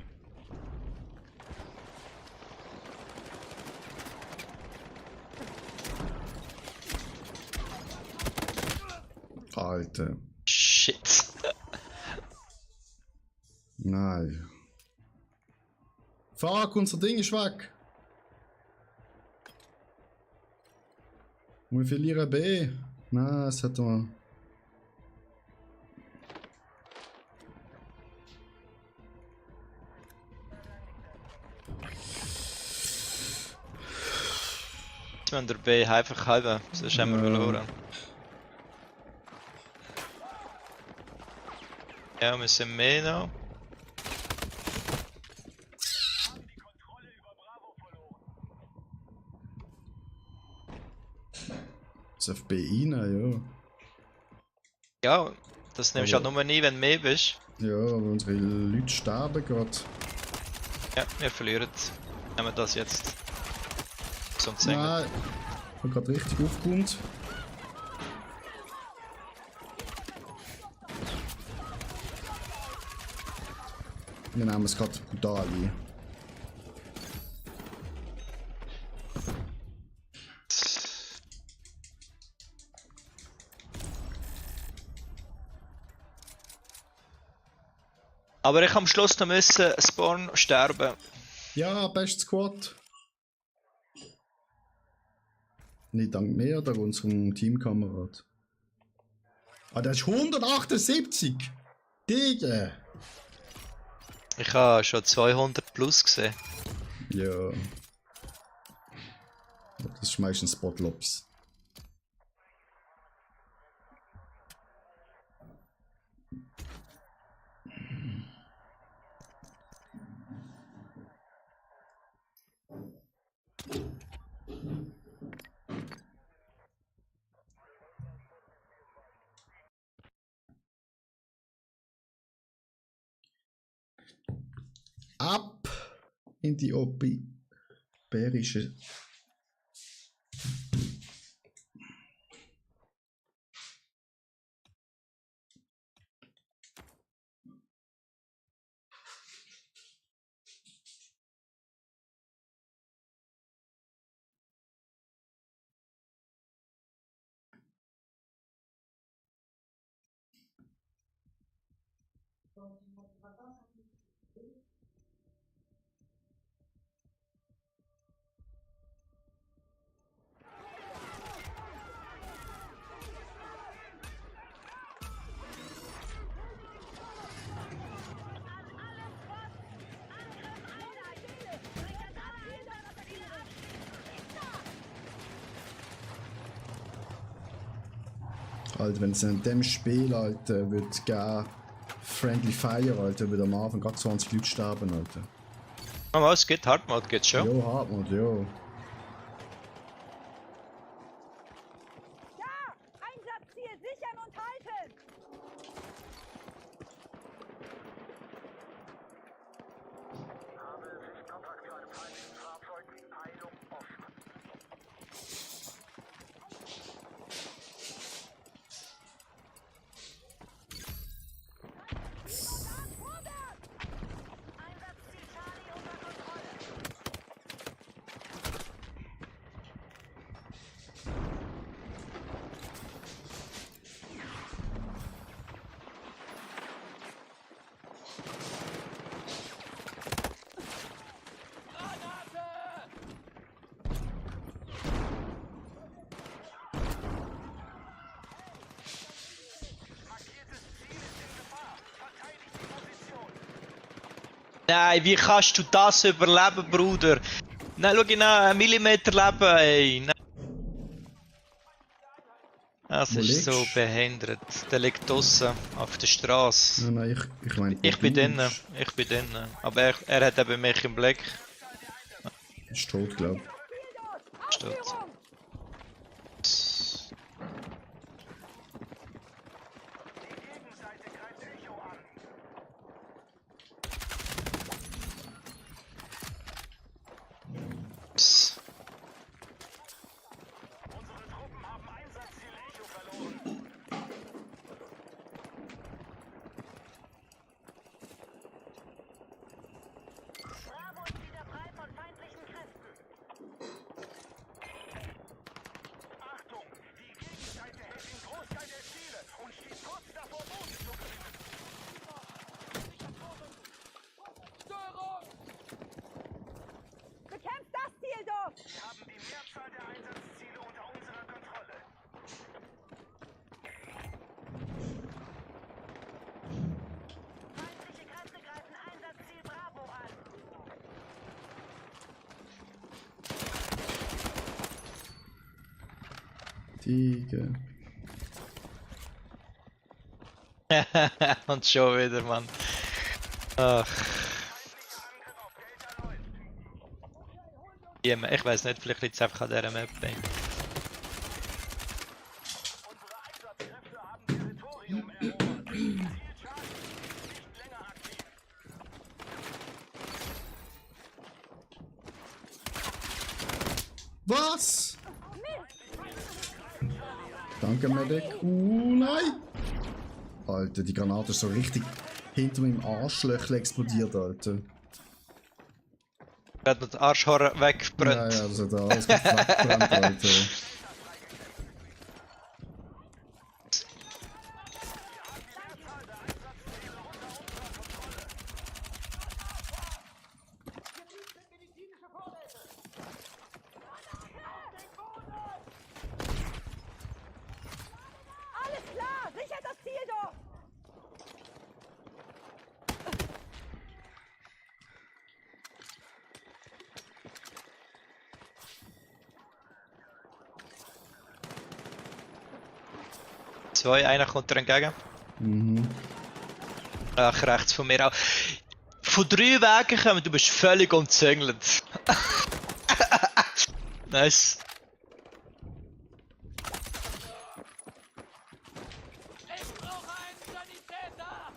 Alter. Shit. Nein. Fuck, unser Ding ist weg. Wir verlieren B. Nein, es hat mal. Jetzt müssen wir B einfach halten, sonst haben wir verloren. Ja, wir sind mehr noch. Die Kontrolle über Bravo verloren. Das FB rein, Ja, das nimmst du halt nur nie, wenn du mehr bist. ja. Ja, aber unsere Leute sterben gerade. Ja, wir verlieren. Nehmen wir das jetzt. Sonst singen. Nein. Ich habe gerade richtig aufgeräumt. Wir nehmen es gerade brutal ein. Aber ich am Schluss noch müssen Spawn sterben. Ja, best Squad. Nicht dank mir, dank unserem Teamkamerad. Ah, das ist 178! Digga! Ich habe schon 200 plus gesehen. Ja. Das ist meistens Spotlops. Ab in die opipärische. Alter, wenn es in dem Spiel, Alter, wird geben Friendly Fire, Alter, wird am Anfang gerade 20 Leute sterben, Alter. Aber es geht, Hardmode geht schon. Jo, Hartmut, jo. Ja! Einsatzziel sichern und halten! Habe Sichtkontakt zu einem feindlichen Fahrzeug. Heilung offen. Einsatzziel Charlie unter Kontrolle. Nein, wie kannst du das überleben, Bruder? Nein, schau ihn an, 1 Millimeter Leben, ey. Nein. Das Wo ist so liegst du? behindert. Der liegt draussen, auf der Straße. Nein, ich meine, Ich bin drinnen, ich bin drinnen. Aber er hat eben mich im Blick. Ist tot, glaub. Steht. Gegenseite greift Echo an. Psst. Unsere Truppen haben Einsatzziel Echo verloren. Bravo ist wieder frei von feindlichen Kräften. Achtung! Die Gegenseite hält den Großteil der Ziele und steht kurz davor, Boden zu gewinnen. Störung! Bekämpft das Ziel doch! Wir haben die Mehrzahl der Einsatzziele unter unserer Kontrolle. Feindliche Kräfte greifen Einsatzziel Bravo an. Tiger. Und schon wieder, Mann. Ach. Angriff auf Delta läuft. Ich weiß nicht, vielleicht liegt es einfach an dieser Map. Ey. Unsere Einsatzkräfte haben Territorium erobert. Ziel Charlie ist nicht länger aktiv. Was? Danke, Medic. Nein! Alter, die Granate ist so richtig hinter meinem Arschlöchel explodiert, Alter. Er hat noch den Arschhorn Ja, weggebrannt. ja, das hat alles gut weggebrannt, Alter. Alles klar! Sichert das Ziel doch! Zwei, einer kommt dir entgegen. Mhm. Ach, rechts von mir auch. Von 3 Wegen kommen, du bist völlig umzingelt. Nice. Ich brauche einen Sanitäter!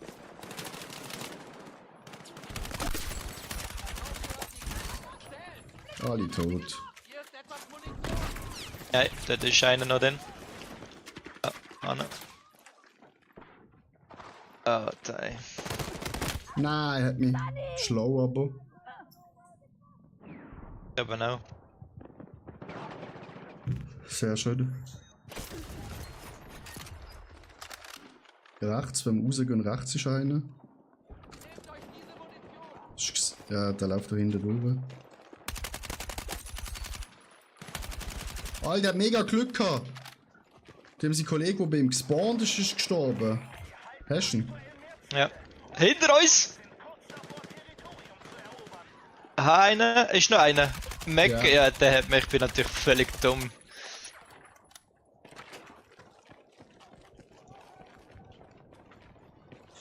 Alle tot. Hier ist etwas Munition! Nein, dort ist einer noch drin. Ah, Anna. Oh, nein. Nein, hat mich schlau, aber. Eben auch. Sehr schön. Rechts, wenn wir rausgehen, rechts ist einer. Nehmt euch diese Munition! Ja, der läuft da hinten durch. Alter, der hat mega Glück gehabt. Dem sein Kollege, der bei ihm gespawnt ist, ist gestorben. Hast du ihn? Ja. Hinter uns! Einer, ist noch einer. Mac, Ja. ja, der hat mich, ich bin natürlich völlig dumm.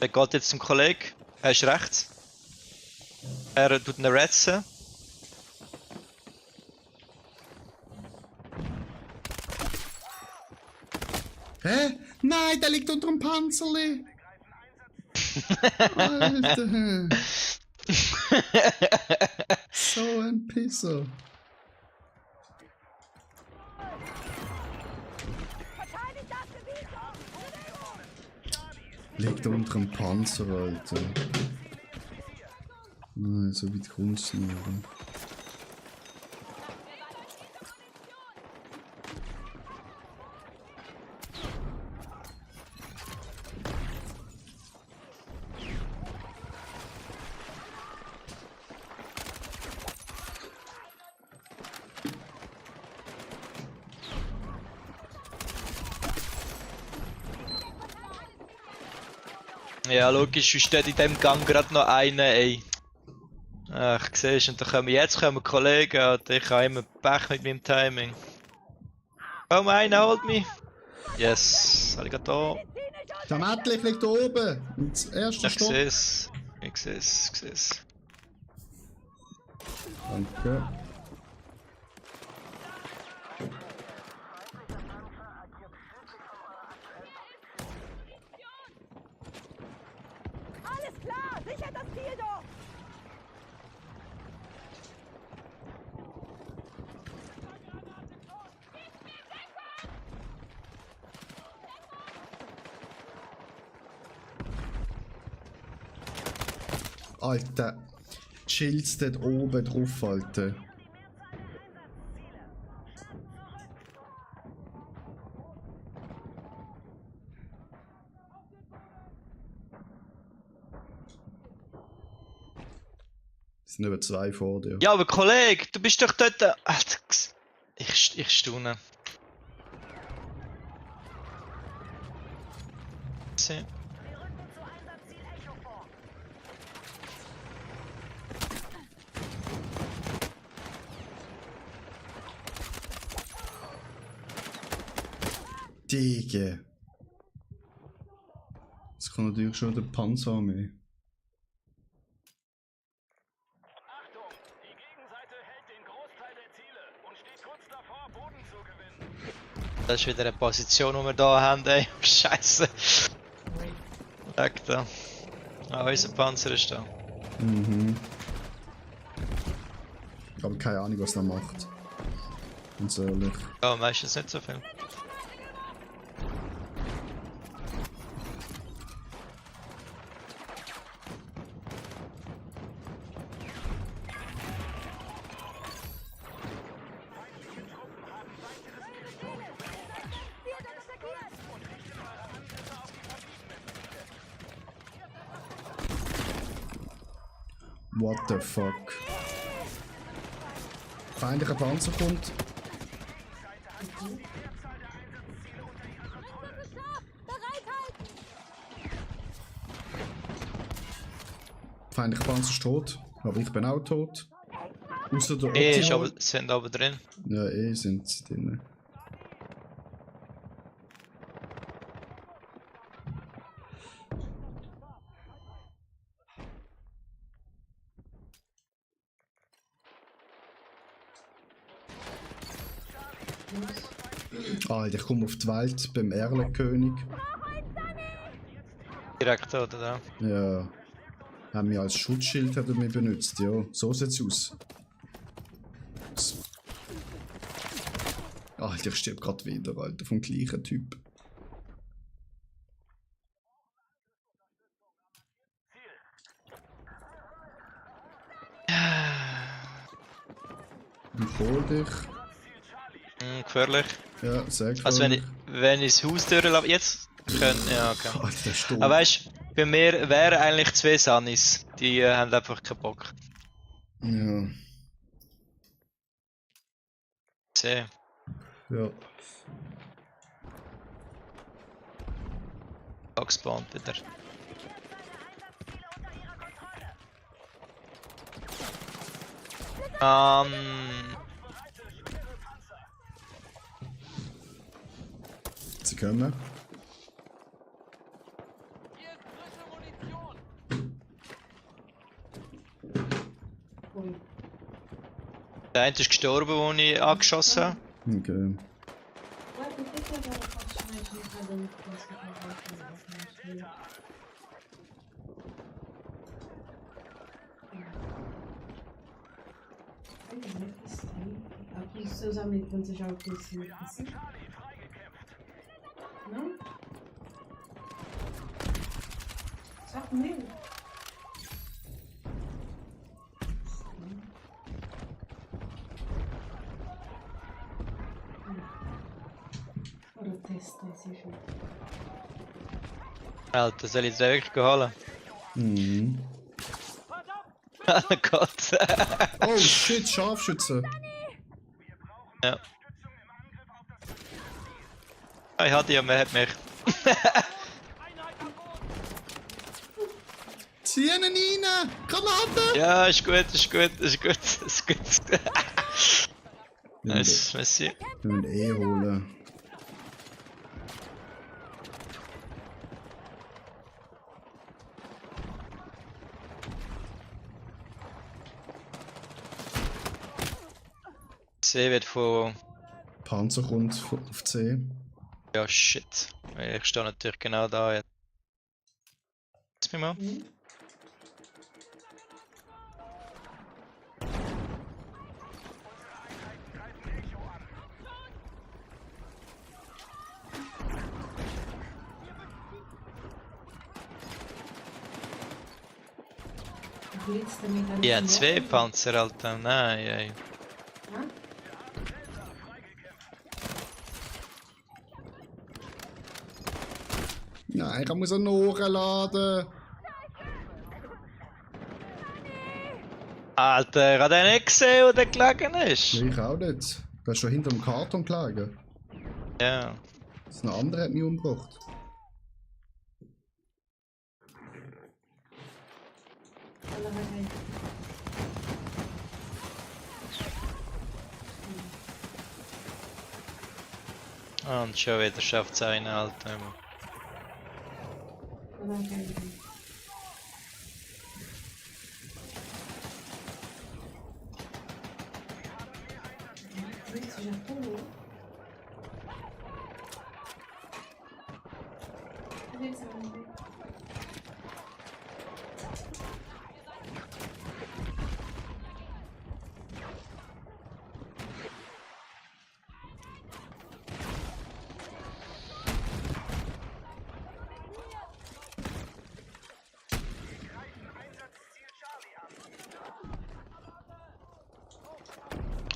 Der geht jetzt zum Kollegen. Er ist rechts. Er tut ihn retzen. Hä? Nein, der liegt unter dem Panzerli. Alter. So ein Pisser. Verteidigt das Gebiet doch! Liegt unter dem Panzer, Alter. Nein, so weit kommst du nicht. Oder? Ja, logisch, wie steht in dem Gang gerade noch einer, ey. Ach, siehst du, und dann kommen Kollegen und ich habe immer Pech mit meinem Timing. Komm, einer holt mich! Yes, arigato. Der Mädchen liegt da oben. Und das erste Ich Stock. sehe es. Ich sehe es, ich sehe es. Danke. Alles klar, sichert das Ziel doch! Alter. Chills dort oben drauf, Alter. Es sind über 2 vor dir. Ja, aber Kollege, du bist doch dort. Alter, ich staune. Sie- Wir rücken zu Einsatzziel Echo vor. Digga. Das kann natürlich schon der Panzerarmee. Achtung, die Gegenseite hält den Großteil der Ziele und steht kurz davor, Boden zu gewinnen. Das ist wieder eine Position, die wir hier haben, ey. Scheiße. Weg da. Ah, unser Panzer ist da. Mhm. Aber keine Ahnung, was der macht. Ganz ehrlich. Ja, meistens nicht so viel. What the fuck? Feindlicher Panzer kommt. Feindlicher Panzer ist tot. Aber ich bin auch tot. Außer der Ist Optimal. aber, sind aber drin. Ja, sind sie drin. Alter, ich komme auf die Welt beim Erlenkönig. Direkt da, oder da. Ja. Haben wir als Schutzschild hat er mich benutzt, ja. So sieht's aus. Alter, ich stirb grad wieder, Alter, vom gleichen Typ. Ich hol dich. Gefährlich. Ja, sehr gefährlich. Also wenn ich das Haus durchlaufe, jetzt können, ja okay. Alter, der Sturm. Aber weißt, bei mir wären eigentlich 2 Sunnis. Die haben einfach keinen Bock. Ja. Seh. Ja. Gespawnt wieder. Sie kommen. Hier ist frische Munition. Der eine ist gestorben, als ich angeschossen habe. Okay. Ué, por que agora o Fortnite não tá dando força pra Fortnite? Ai, como é que estranho. Aqui os seus amigos, quando você joga com esse assim? Não? Só comigo? Oder testen esse jogo. Alter, soll ich jetzt wirklich holen? Mhm. Oh Gott. Oh shit, Scharfschütze. Ja. Ich hatte ja, man hat mich. Zieh ihn rein! Granate! Ja, ist gut, ist gut, ist gut, ist gut. Nice, merci. Wir müssen eh holen. C wird von... Panzer kommt auf C. Ja, shit. Ich stehe natürlich genau da jetzt. Lass mich mal. Hm? Blitzt damit alles Ja, in zwei Ordnung? Panzer, Alter. Nein, ey. Ja? Nein, ich muss ihn nachladen. Alter, ich hab den nicht gesehen, wo der gelegen ist. Ich auch nicht. Der ist schon hinter dem Karton gelegen. Ja. Das ein anderer hat mich umgebracht. Alle rein. Und schon wieder schafft es einen, Alter. Alle rein. Willst du ja tun? Willst du nicht?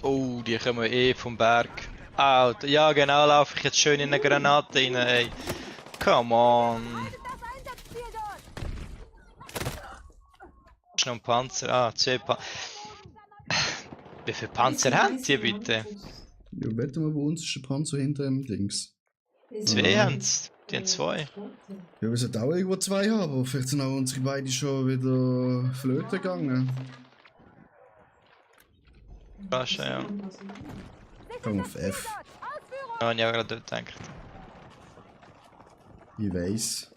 Oh, die kommen eh vom Berg. Alter, ja genau, laufe ich jetzt schön in eine Granate rein, ey. Come on. Ist noch ein Panzer? Ah, zwei Panzer. Wie viele Panzer haben die bitte? Ja, wette mal, wo uns ist der Panzer hinter dem Dings. Zwei haben sie. Die haben zwei. Ja, wir sollten auch irgendwo zwei haben, aber vielleicht sind auch unsere beiden schon wieder flöten gegangen. Fast, ja. Komm auf F. Ja, ich habe gerade dort gedacht. Ich weiss.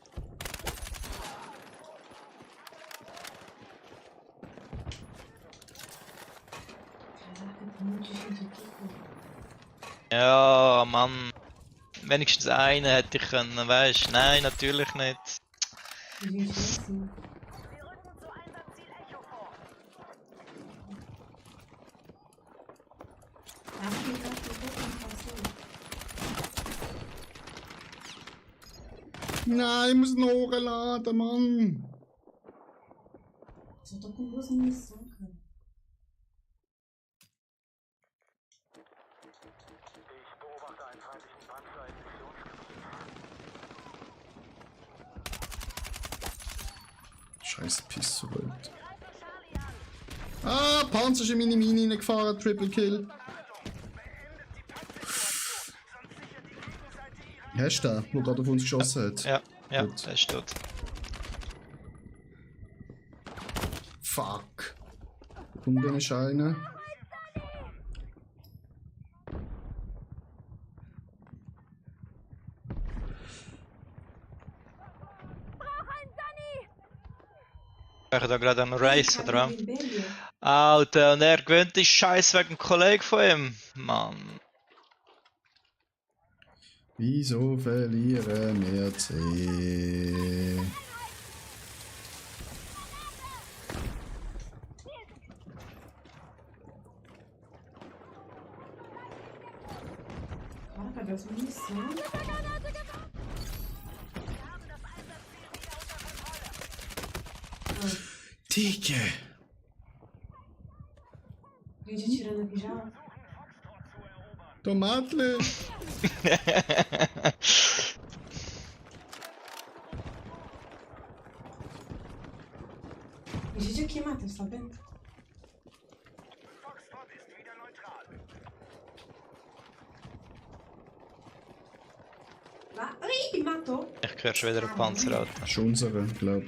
Ja, Mann. Wenigstens einen hätte ich können, weißt du? Nein, natürlich nicht. Wie scheiße. Wir rücken zu Einsatzziel Echo vor. Darf ich das gucken, was so? Nein, ich muss nachladen, Mann. Das hat doch bloß nicht sagen können. Ich beobachte einen feindlichen Panzer im Missionsgebiet. Scheiße, Pistole. Ah, Panzer ist in meine Mine reingefahren, Triple Kill. Hast du den, der gerade auf uns geschossen hat? Ja, ja, Gut. der ist tot. Fuck. Kommt denn Scheine? Ich da gerade einen Race, oder was? In Belgien. Alter, und er gewöhnt die Scheiß wegen dem Kollegen von ihm. Mann. Wieso verlieren wir C? Warte, das muss nicht sein. Dicke! Wiecie, ci rano piżama? Tomatle! Widzicie, klimaty sobie? Foxtrot ist wieder neutral. ich mache to. Ich höre schon wieder einen Panzer, Alter. Das ist unsere, glaub.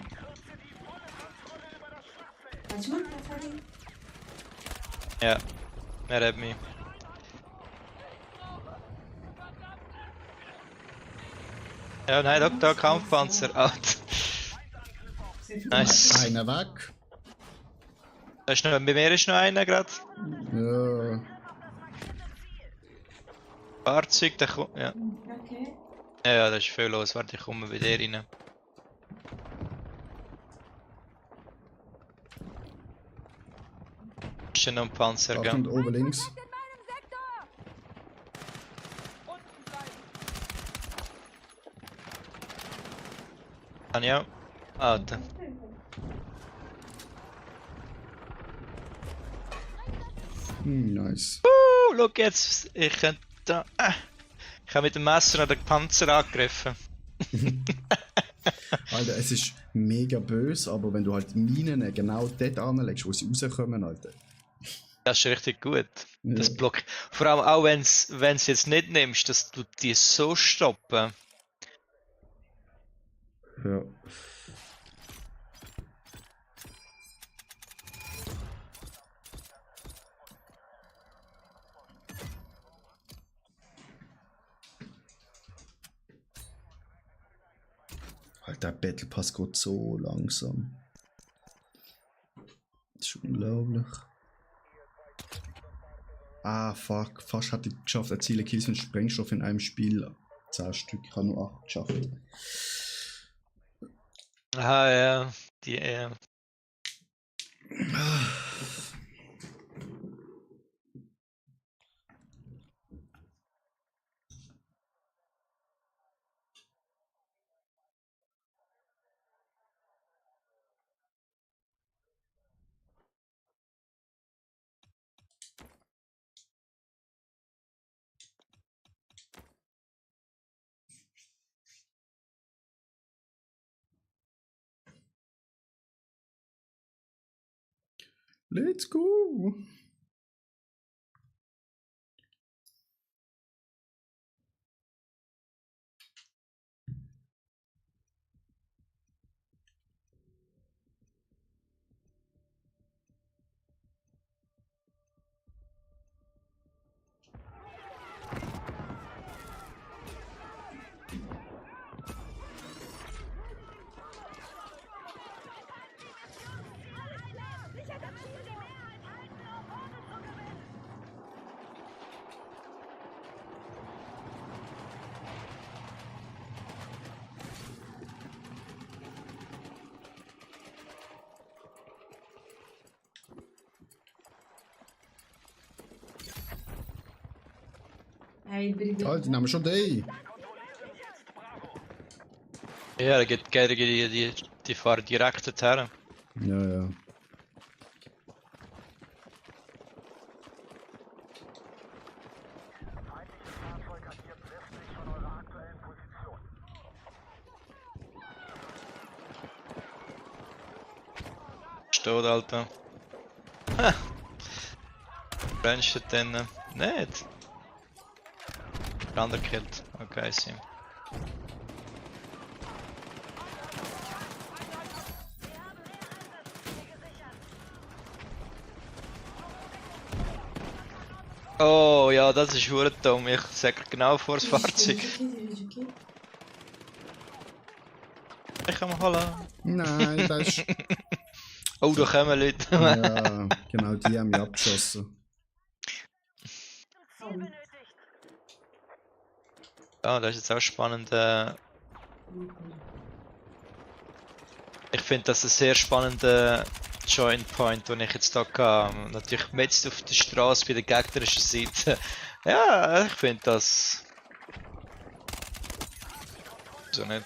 Ja, er hat mich. Ja, nein, da Kampfpanzer. Out. Nice. Einer weg. Da ist noch, bei mir ist noch einer gerade. Ja. Fahrzeug, der kommt. Ja. Okay. Ja, da ist viel los. Warte, ich komme bei dir rein. Ist ja noch ein Panzer, Da gell? kommt oben links. Unten bleiben. Kann ich auch. Alter. Nice. Schau jetzt, ich könnte da. Ich habe mit dem Messer an den Panzer angegriffen. Alter, es ist mega böse, aber wenn du halt Minen genau dort anlegst, wo sie rauskommen, Alter. Das ist richtig gut. Ja. Das Block. Vor allem auch wenn du jetzt nicht nimmst, dass du die so stoppen. Ja. Alter, der Battle Pass geht so langsam. Das ist unglaublich. Ah, fuck. Fast hatte ich geschafft, erziele Kills und Sprengstoff in einem Spiel. 10 Stück, ich habe nur 8 geschafft. Ah ja, die Let's go! Hey, Alter, die nehmen schon die. Ja, die fahren direkt dorthin. Ja, ja. Fahrzeug agiert westlich von eurer aktuellen Position. Steht, Alter. Ha! Brennst du denn? Nicht? Andere killt. Okay, see. Oh ja, das ist verdammt dumm. Ich sag genau vor das Fahrzeug. Ich kann mal holen. Nein, das ist. Oh, da kommen Leute. Ja, genau, die haben mich abgeschossen. Ja, das ist jetzt auch spannend. Ich finde das ein sehr spannender Joint Point, den ich jetzt hier habe. Natürlich jetzt auf der Straße bei der gegnerischen Seite. Ja, ich finde das. So nicht.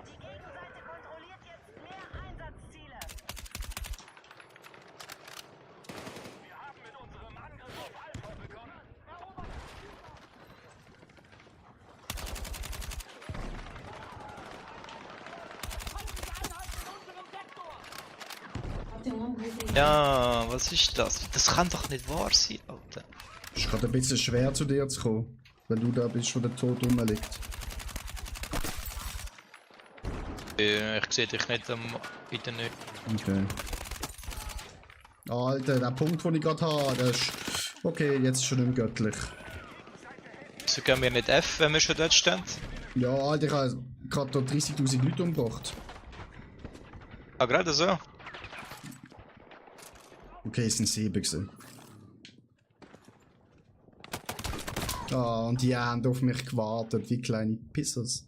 Die Gegenseite kontrolliert jetzt mehr Einsatzziele. Wir haben mit unserem Angriff auf Alpha begonnen. Ja, was ist das? Das kann doch nicht wahr sein, Alter. Es ist gerade ein bisschen schwer zu dir zu kommen, weil du da bist, wo der Tod rumliegt. Ich sehe dich nicht in der Nähe. Okay. Alter, der Punkt, den ich gerade habe, der ist... Okay, jetzt ist schon nicht mehr göttlich. So gehen wir nicht F, wenn wir schon dort stehen. Ja, Alter, ich habe gerade 30'000 Leute umgebracht. Ah, gerade so. Okay, es sind 7 gewesen. Ah, und die haben auf mich gewartet, wie kleine Pissers.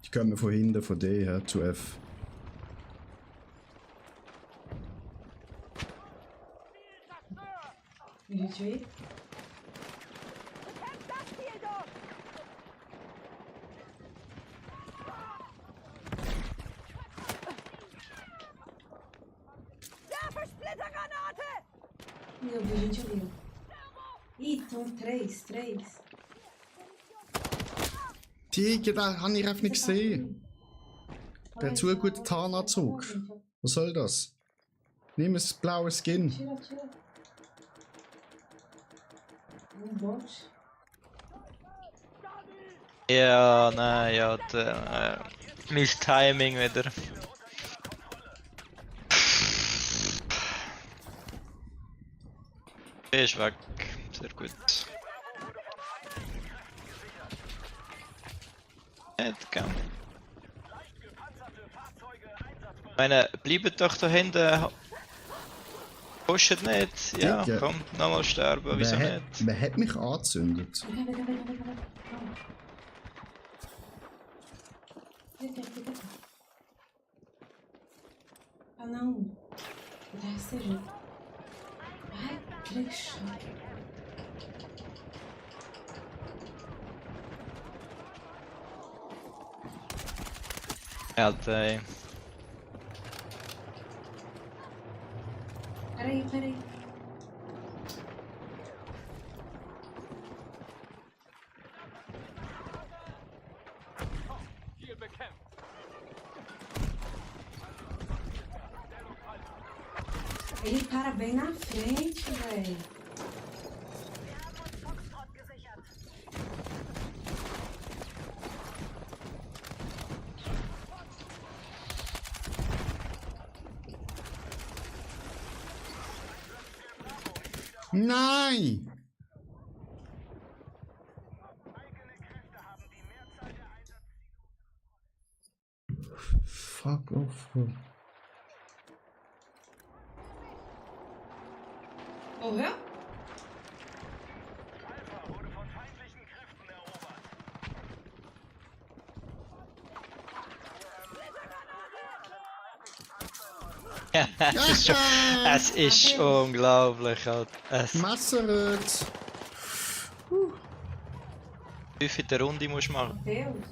Die kommen von hinten, von D her zu F. Wie die twee? Meu Deus, gente, ali. Ih, estão três. Tiger, den habe ich einfach nicht gesehen. Der hat zu gut Tarnanzug. Was soll das? Nimm ein blaues Skin. Tira. Bot. Ja, nein, ja, mein Timing wieder. Der ist weg. Sehr gut. Nicht gern. Ich meine, bleibt doch da hinten. Pushet nicht. Ja, Digga. komm, nochmal sterben, wieso nicht? Wer hat mich angezündet? Fica. Ah, não. Deve ser. Ai, que chato. Alter, ey. Peraí. Ele para bem na frente, velho. Wir haben uns Foxtrot gesichert. Nein! Fuck off. Morreu? Alpha wurde von feindlichen Kräften erobert. Es ist unglaublich, Alter. Messeret! Wie viel der Runde musst du machen? Deus.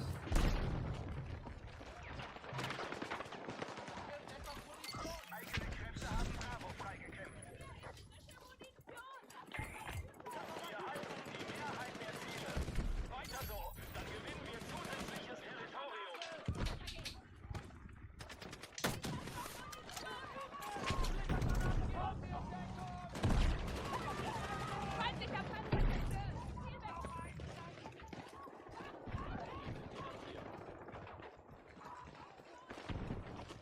Weiter so, dann gewinnen wir zusätzliches Territorium. Feindlicher Panzerkiste!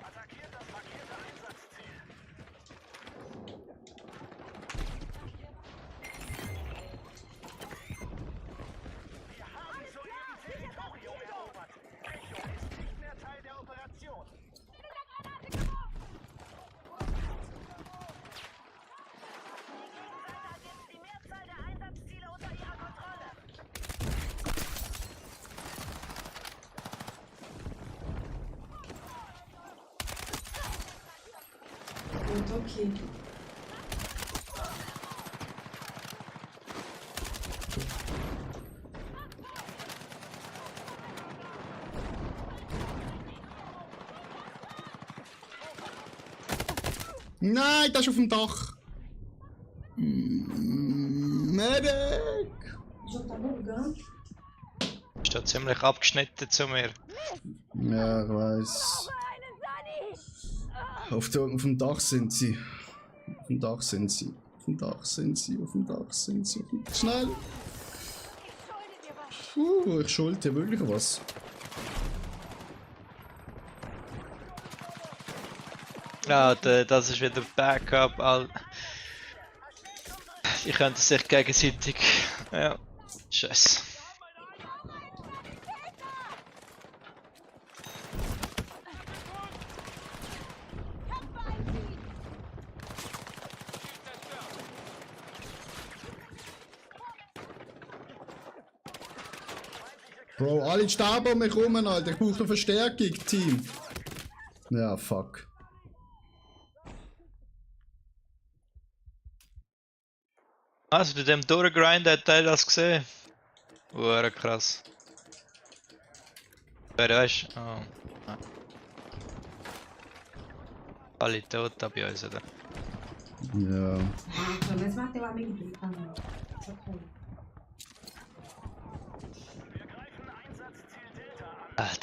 Attackiert das markierte Einsatzziel. Wir haben soeben Territorium erobert. Echo ist nicht mehr Teil der Operation. Die Gegenseite hat jetzt die Mehrzahl der Einsatzziele unter ihrer Kontrolle. Eu tô aqui. Nein, das ist auf dem Dach! Medic! O jogo tá bugando. Ist da ziemlich abgeschnitten zu mir. Ja, ich weiß. Einen Sunny! Auf dem Dach sind sie. Auf dem Dach sind sie. Auf dem Dach sind sie. Auf dem Dach sind sie. Schnell! Ich schulde dir wirklich was. Ja, das ist wieder Backup. Die können sich gegenseitig. Ja. Scheiße. Bro, alle sterben um mich rum, Alter. Ich brauche eine Verstärkung, Team. Ja, fuck. Also, bei dem Durchgrind hat er das gesehen. Krass. Wer weißt du? Oh. Nein. Alle tot bei uns, oder? Ja. Pelo menos matei o amigo dele. Ah, não. Só foi.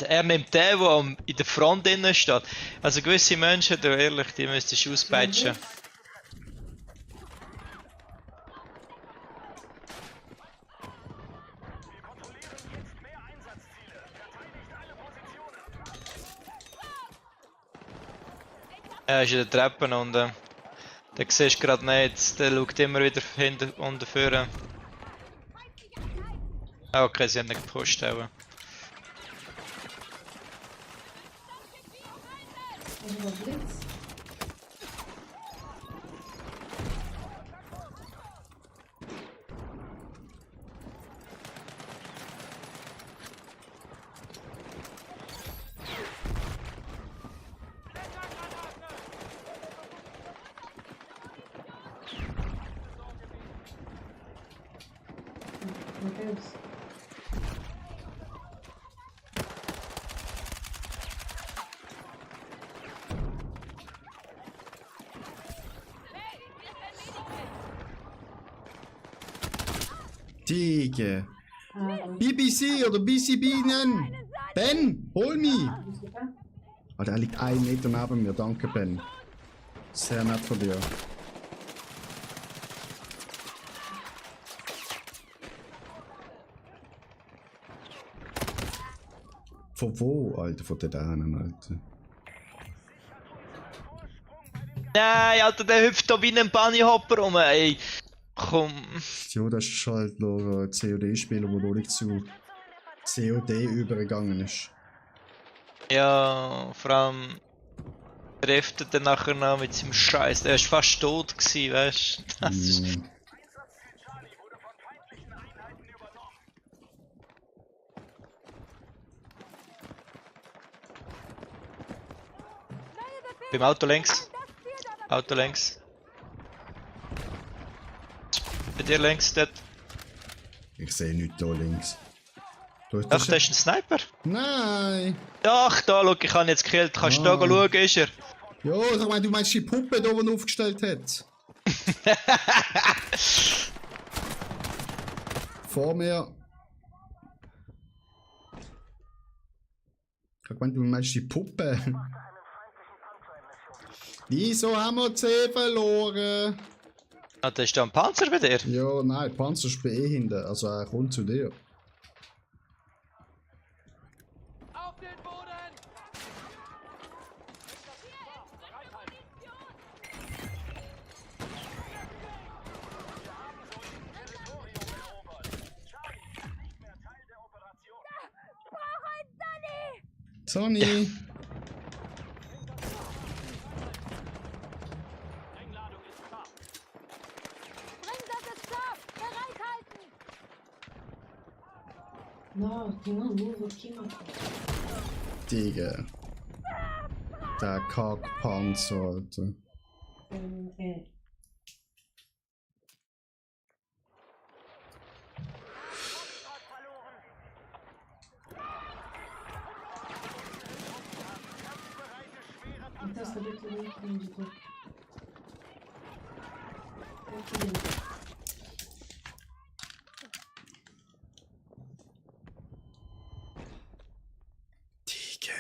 Er nimmt den, der in der Front innen steht. Also gewisse Menschen, du ehrlich, die müsstest du auspeitschen. Er ist in der Treppe unten. Den siehst du gerade nicht, der schaut immer wieder hinten und vorne. Ah, okay, sie haben nicht gepusht. Auch. Ajudou o Blitz? Meu Deus. Digga. Ah, BBC oder BCB nennen. Ben, hol mich. vamos escutar? Alter, er liegt 1 Meter neben mir. Danke, Ben. Sehr nett von dir. Von wo, Alter? Von den Dänen, Alter. Nein, Alter, der hüpft da wie ein Bunnyhopper rum, ey. Komm. Ja, das ist halt noch ein COD-Spieler, der noch nicht zu COD übergegangen ist. Ja, vor allem trifft er dann nachher noch mit seinem Scheiß. Er war fast tot gewesen, weißt du? Das ist. Mm. Beim Auto links. Auto links. Bei dir links, dort. Ich sehe nichts da links. Da ist Ach, das ist ein Sniper. Nein! Ach, da, schau, ich habe ihn jetzt gekillt. Kannst du da schauen, ist er? Ja, ich meine, du meinst die Puppe da, die er aufgestellt hat. Vor mir. Ich meine, du meinst die Puppe. Wieso haben wir C verloren? Ah, da ist da ein Panzer bei dir. Ja, nein, der Panzer ist bei hinten. Also er kommt zu dir. Auf den Boden! Sonny! Nossa, tem uma luva aqui, mano. Digga. Der Kackpanzer, Alter. É. Então, saber que eu não entendi. Aqui dentro. Digga.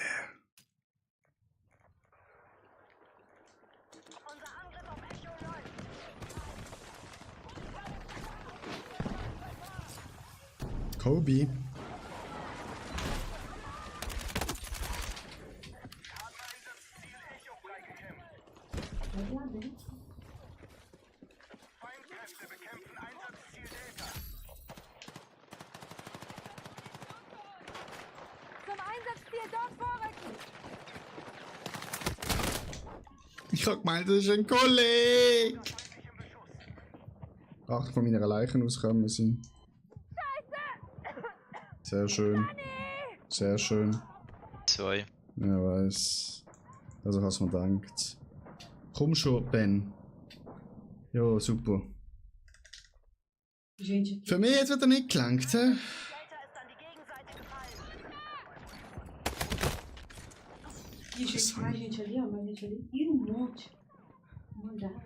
Kobe. Feindkräfte bekämpfen Einsatzziel Delta. Zum Einsatzziel dort vorrücken! Ich hab gemeint, das ist ein Kollege! 8 von meiner Leichen auskommen sind. Sehr schön. Sehr schön. 2. Ja, weiß. Also hast du mir gedacht. Komm schon, Ben. Ja, super. Gente, Für mich hat es wieder nicht gelangt, hä? Delta ist an die Gegenseite gefallen. e gente, mais gente ali, ó, mais gente ali. E um monte. Uma galera.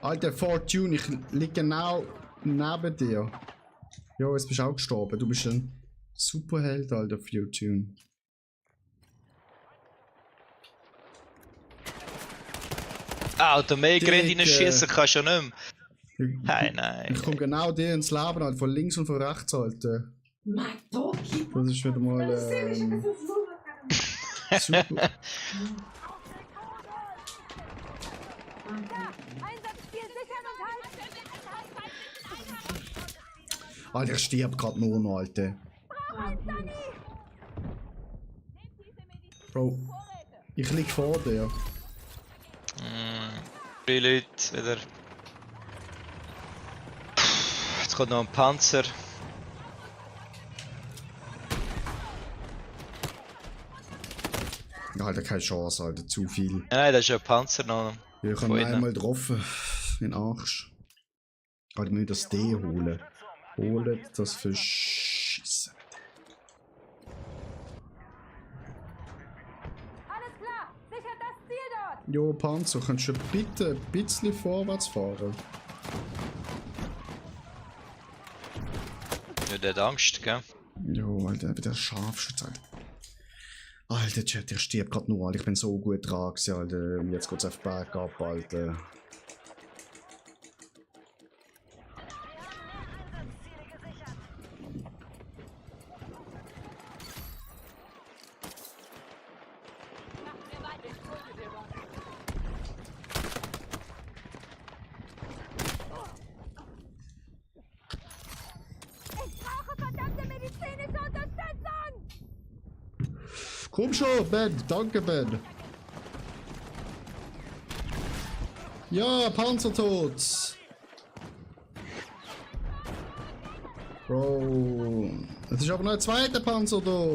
Alter, Fortune, ich liege genau neben dir. Ja, jetzt bist du auch gestorben. Du bist ein Superheld, Alter, Fortune. Alter, mehr Grind Digga. reinschießen kannst du ja nicht mehr. Ich, Nein. ich komme genau dir ins Leben, Alter, von links und von rechts, Alter. Matou aqui. Das ist wieder mal Você deixa com essa zona, cara. super. Einsatzziel sichern und halten! Alter, ich stirb grad nur noch, Alter. Bro, ich lieg vor dir. 3 Leute wieder. Jetzt kommt noch ein Panzer. Alter, keine Chance, Alter, zu viel. Nein, da ist ja ein Panzer noch. Ich habe Von ihn innen. einmal getroffen. In Arsch. Alter, wir müssen das D holen. Holen das Verschissen. Alles klar! Sichert das Ziel dort! Jo, Panzer, kannst du bitte ein bisschen vorwärts fahren? Ja, der hat Angst, gell? Jo, Alter, wieder Scharfschütze. Alter, Chat, ich stirb grad nur, Alter. Ich bin so gut dran gewesen, Alter. Und jetzt geht's auf Bergab, Alter. Einsatzziele gesichert! Ich brauche verdammte medizinische Unterstützung! Komm schon, Ben. Danke, Ben. Ja, Panzer tot. Bro. Es ist aber noch ein zweiter Panzer da.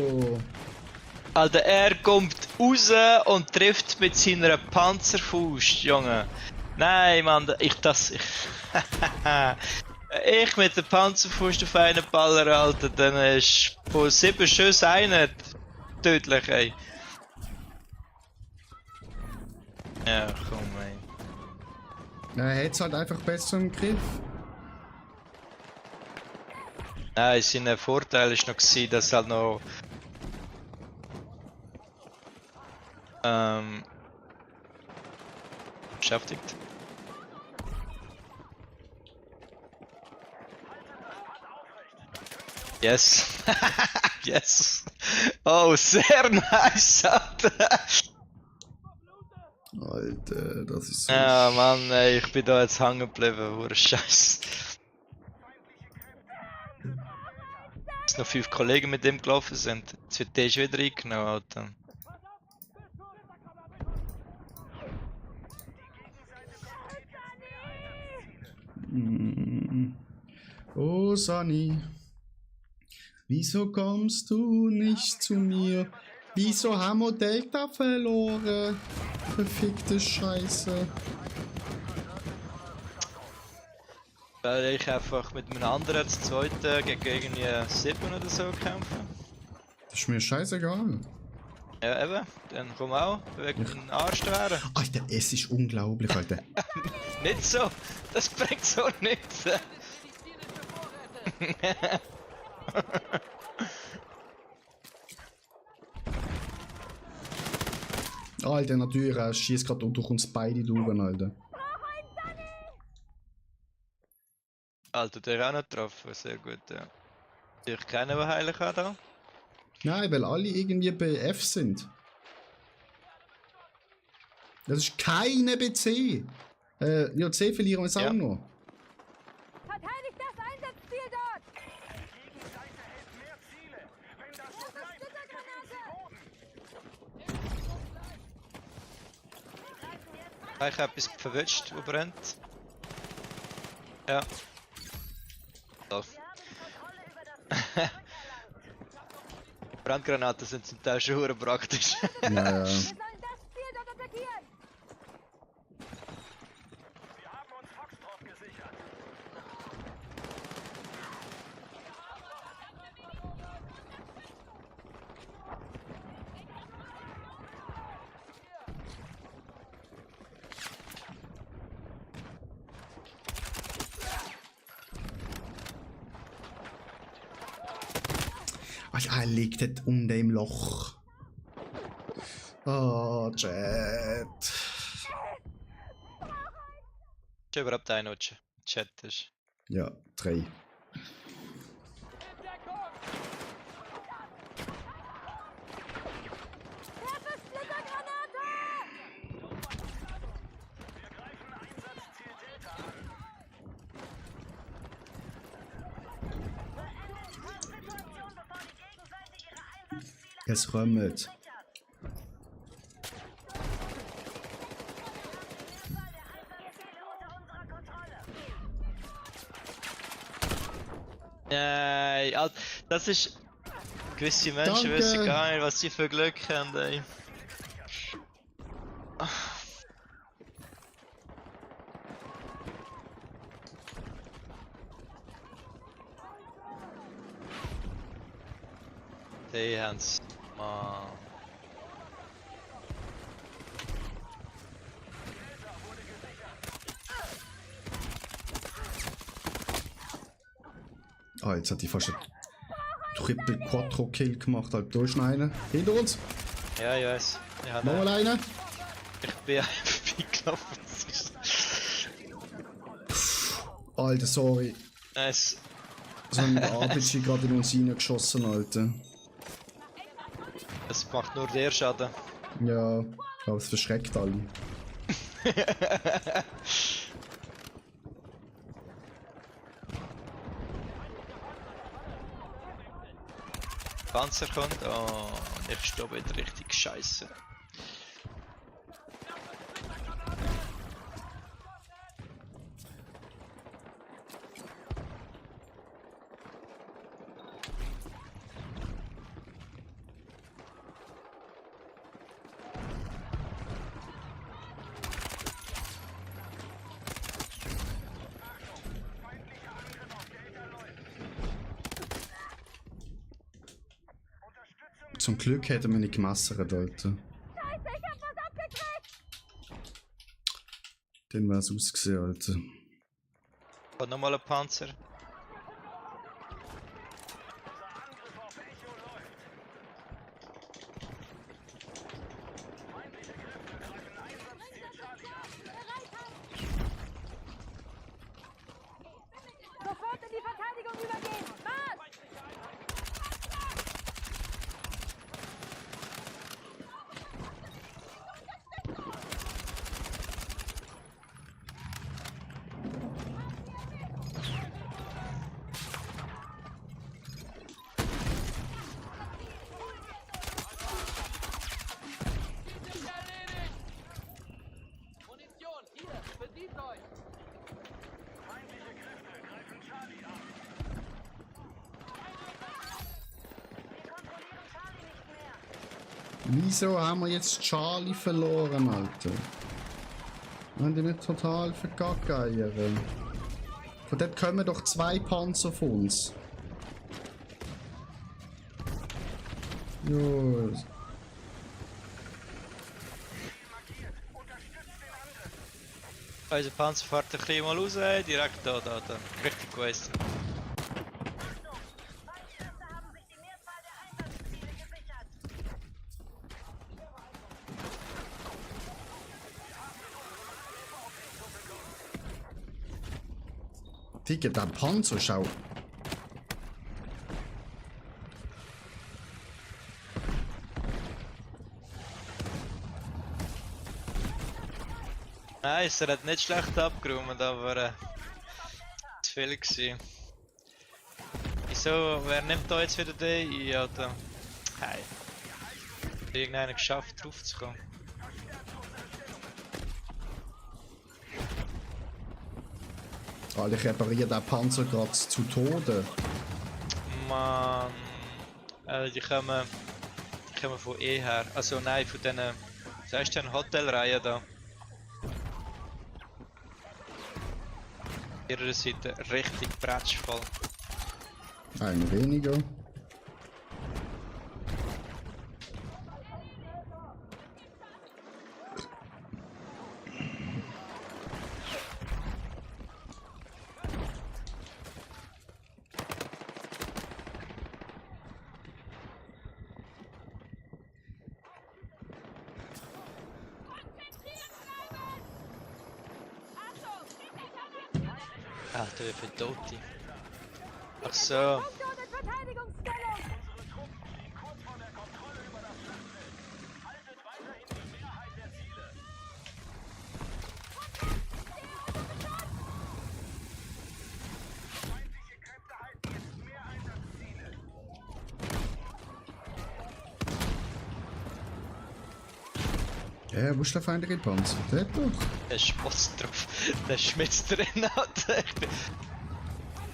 Alter, er kommt raus und trifft mit seiner Panzerfaust, Junge. Nein, Mann, ich mit der Panzerfaust auf einen Baller, Alter, dann ist von 7 Schüssen einer tödlich, ey. Ja, komm, ey. Er hat es halt einfach besser im Griff. Nein, sein Vorteil war noch, dass halt noch beschäftigt. Yes. Yes. Oh, sehr nice, Alter. Alter, das ist so. Ja, Mann, ey, ich bin da jetzt hängen geblieben, wo Scheiß. Dass noch 5 Kollegen mit dem gelaufen sind. Jetzt wird der schon wieder eingenommen, Alter. Oh, Sunny. Wieso kommst du nicht zu mir? Wieso haben wir Delta verloren? Verfickte Scheiße. Weil ich einfach mit einem anderen als Zweiten gegen irgendwie 7 oder so kämpfe. Das ist mir scheißegal. Ja, eben. Dann komm auch, wegen den Arsch werden. Alter, es ist unglaublich, Alter. Nicht so! Das bringt so nichts! Alter, natürlich, er schießt gerade durch uns beide durch, Alter. Alter, der auch nicht getroffen, sehr gut, ja. Ich kennen, der heilen kann da. Nein, weil alle irgendwie bei F sind. Das ist keine BC. Ja, C verlieren wir es Ja. auch noch. Verteidigt das Einsatzziel dort! Die Gegenseite hält mehr Ziele. Wenn das so bleibt, gewinnen sie Boden. Ich habe etwas verwünscht, wo brennt. Ja. So. Brandgranaten sind zum Teil schon hure praktisch. Naja. Wir sollen das Ziel dort attackieren! Wir haben uns Foxtrot gesichert. Er liegt dort unten im Loch. Oh, Chat. Ist überhaupt ein Chat ist. Ja, 3. In Deckung! Werfe Splittergranate! Wir greifen Einsatzziel Delta an. Beendet Kampfsituation, bevor die Gegenseite ihre Einsatzziele Es kommt. sichert. Die Mehrzahl der Einsatzziele unter unserer Kontrolle. Nein, Alter, das ist. Gewisse Menschen Danke. wissen gar nicht, was sie für Glück haben, ey. Die haben's. Mann. Ah, jetzt hat die fast einen Triple-Quattro-Kill gemacht. Halt, da ist noch einer. Hinter uns. Ja, ich weiß. Ich, hab Nochmal einer. ich bin einfach gelaufen. Alter, sorry. Es. So ein RPG gerade in uns reingeschossen, Alter. Es macht nur der Schaden. Ja, aber es verschreckt alle. Panzer kommt. Oh, ich stehe wieder richtig scheiße. Feindlicher Angriff auf Delta läuft. Unterstützung Zum Glück hätten wir nicht gemessert, Alter. Scheiße, ich hab was abgekriegt! Dann wär's ausgesehen, Alter. Kommt nochmal ein Panzer. Unser Angriff auf Echo läuft. Feindliche Kräfte greifen Einsatzziel Charlie an. Sofort in die Verteidigung übergehen! Marsch! Ziel ist erledigt! Munition, hier, bedient euch! Feindliche Kräfte greifen Charlie an. Wir kontrollieren Charlie nicht mehr. Wieso haben wir jetzt Charlie verloren, Alter? Haben die nicht total vergackeiern? Von dort kommen doch 2 Panzer von uns. Jo. Unser Panzer fährt ein bisschen mal raus, direkt da. Richtig gewesen. Achtung! Feindkräfte haben sich die Mehrzahl der Einsatzziele gesichert. Digga, der Panzer, schau. Nice, er hat nicht schlecht abgeräumt, aber zu viel gewesen. Wieso, wer nimmt da jetzt wieder den? Alter. Hey. Irgendeiner geschafft drauf zu kommen. Alter, ich repariere den Panzer gerade zu Tode. Mann. Die kommen von E her. Also nein, von diesen. Was heißt denn Hotelreihen da? Ihrer Seite richtig bretschvoll. Ein weniger. Alter, wie viele Tote. Ach so. Unsere Truppen stehen kurz vor der Kontrolle über das Schlachtfeld. Haltet weiterhin die Mehrheit der Ziele. Feindliche Kräfte halten jetzt mehr Einsatzziele. Wo ist der feindliche Panzer? Der doch. Der Spotz drauf. Der schmitzt drin, Alter.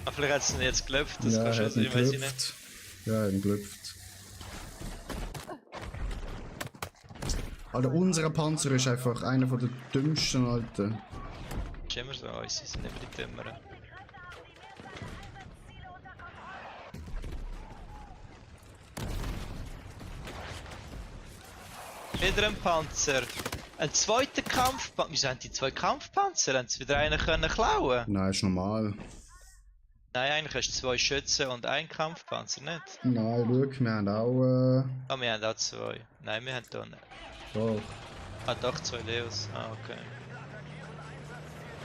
Aber vielleicht hat es ihn jetzt gelöpft, das kann schon sein, weiß ich nicht. Ja, er hat ihn gelöpft. Alter, unser Panzer ist einfach einer von den dümmsten, Alter. Ist immer so, unsere sind immer die Dümmeren. Wieder ein Panzer. Ein zweiter Kampfpanzer. Wieso haben die zwei Kampfpanzer? Haben sie wieder einen können klauen? Nein, ist normal. Nein, eigentlich hast du zwei Schützen und einen Kampfpanzer, nicht? Nein, schau, wir haben auch, Ah, wir haben auch zwei. Nein, wir haben da nicht. doch. Ah, doch, zwei Leos. Ah, okay.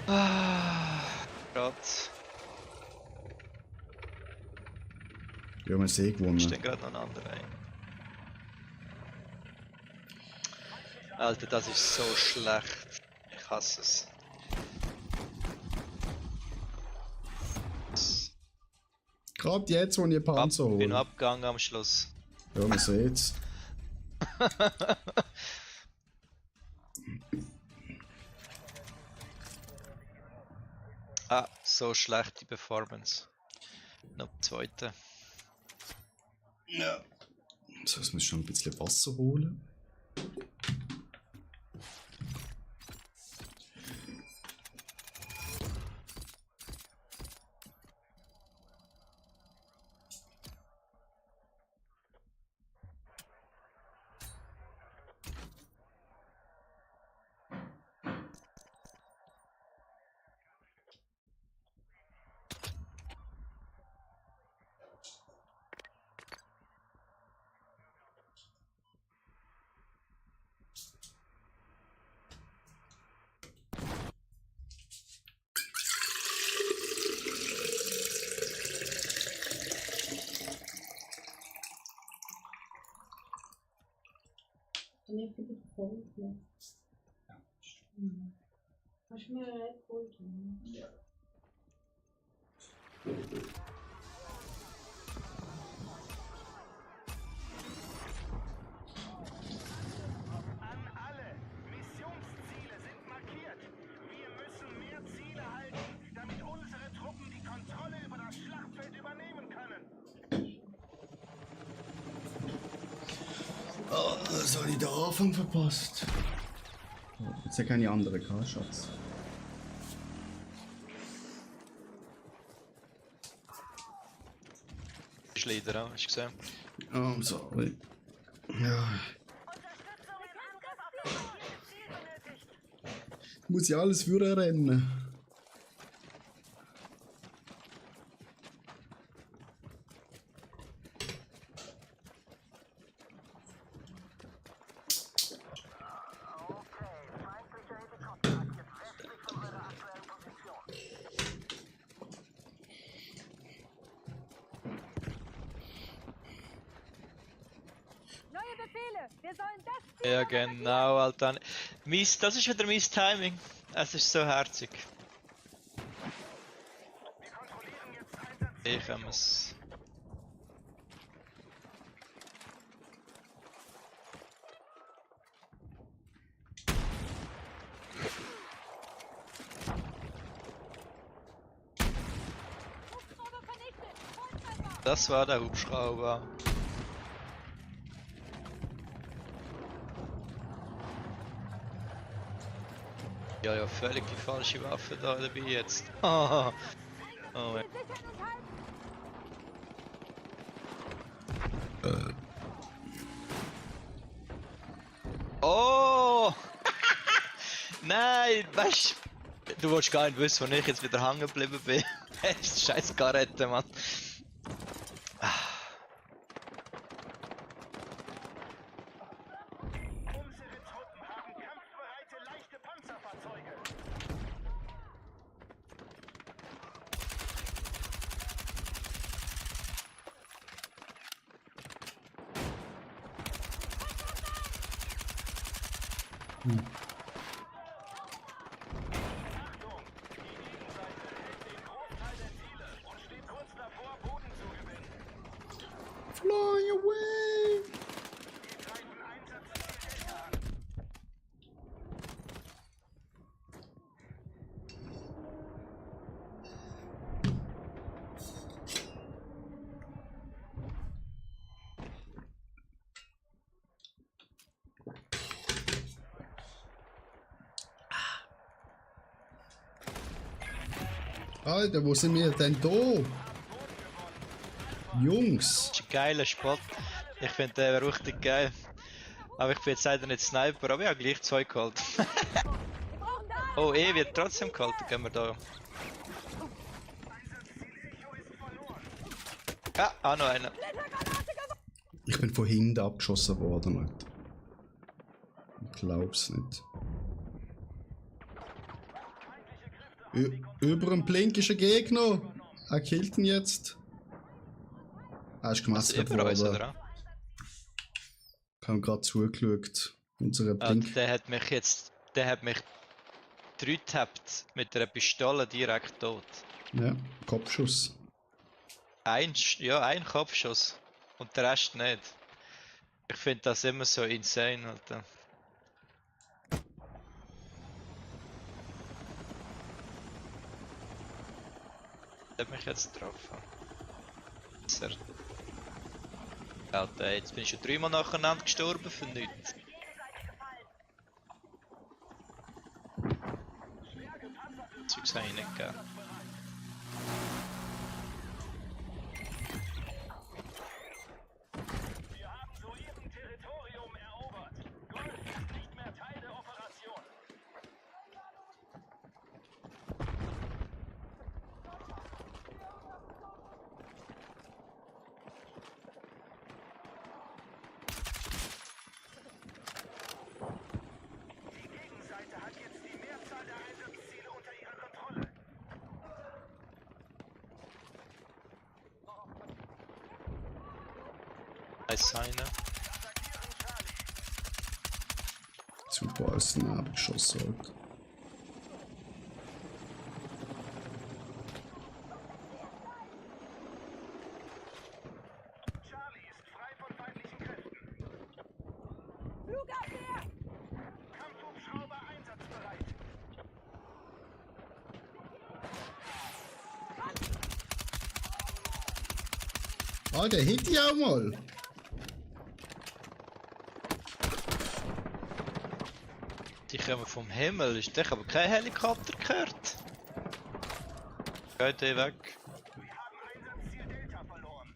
Ah, Gott. Ja, wir haben See Ich gewonnen. stehe gerade noch ein anderer ein. Alter, das ist so schlecht. Ich hasse es. Gerade jetzt, wo ich Panzer Bin hole. abgegangen am Schluss. Ja, man sieht's. Ah, so schlechte Performance. Noch zweite. Ja. So, jetzt muss ich schon ein bisschen Wasser holen. Dann ist es voll. Ja. Hast du mir Red Bull tun? Ja. An alle. Missionsziele sind markiert. Wir müssen mehr Ziele halten, damit unsere Truppen die Kontrolle über das Schlachtfeld übernehmen können. Oh, was habe ich den Anfang verpasst? Oh, jetzt ja keine andere gehabt, Schatz. Ist leider, hast du gesehen? Oh, sorry. Ja, Unterstützung im Angriff auf das markierte Ziel benötigt. muss ich alles für rennen. Befehle. Wir sollen das Ja, genau, Alter. Das ist wieder mein Timing. Es ist so herzig. Ich habe es. Hubschrauber vernichtet. Volltreffer. Das war der Hubschrauber. Ja, ja, völlig die falsche Waffe da dabei jetzt. Oh, oh, Wir sichern und halten. oh! Nein, weißt du, willst gar nicht wissen, wo ich jetzt wieder hängen geblieben bin. Scheiß Garette, Mann. Unsere Truppen haben kampfbereite leichte Panzerfahrzeuge. Achtung! Die Gegenseite hält den Großteil der Ziele und steht kurz davor, Boden zu gewinnen. Fly away! Wir greifen Einsatzziel Delta an. Alter, wo sind wir denn da? Jungs! Das ist ein geiler Spot. Ich finde den richtig geil. Aber ich bin jetzt leider nicht Sniper, aber ich habe gleich 2 geholt. Wir brauchen da. Oh, wird trotzdem geholt, dann gehen wir da. Ja, auch noch einer. Ich bin von hinten abgeschossen worden, Alter. Ich glaub's nicht. Über dem Blink ist ein Gegner. Er killt ihn jetzt. Er ist gemessert Über uns, worden. oder? Ich habe gerade zugeschaut. Unser Blink. Der hat mich 3 tappt mit einer Pistole direkt tot. Ja, Kopfschuss. Ein Kopfschuss. Und der Rest nicht. Ich finde das immer so insane, Alter. Der hat mich jetzt getroffen. Sehr. Alter, jetzt bin ich schon 3-mal nacheinander gestorben für nichts. Zeugs habe ich nicht gegeben. Wir haben soeben Territorium erobert. Golf ist nicht mehr Teil der Operation. Die Gegenseite hat jetzt die Mehrzahl der Einsatzziele unter ihrer Kontrolle. Da ist einer. Attackieren Charlie. Super, als ein abgeschossen, Alter. Charlie ist frei von feindlichen Kräften. Flugabwehr. Kampfhubschrauber einsatzbereit. Alter, hit die auch mal! Die kommen vom Himmel. Ich habe kein Helikopter gehört. Geht weg. Wir haben Einsatzziel Delta verloren.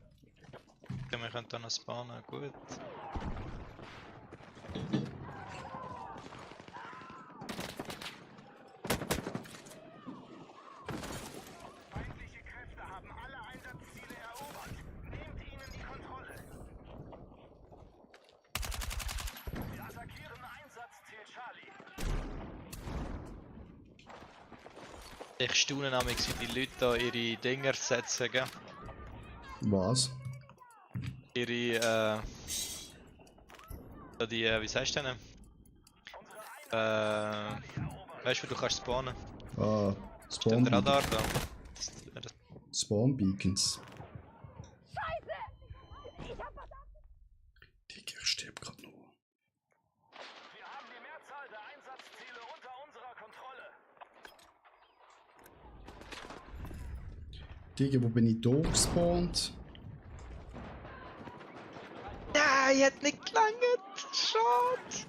Okay, wir können da noch spawnen. Gut. Feindliche Kräfte haben alle Einsatzziele erobert. Nehmt ihnen die Kontrolle. Wir attackieren Einsatzziel Charlie. Ich staune nämlich, wie die Leute da ihre Dinger setzen, gell? Was? Ihre So die, wie sagst du denn? Weißt du, wo du kannst spawnen? Ah, Ist Spawn ein Radar Beacons. da? Das, Spawn Beacons. Digga, ich sterb grad noch. Wir haben die Mehrzahl der Einsatzziele unter unserer Kontrolle. Digga, wo bin ich da gespawnt? Nein, hat nicht gelangt! Schade!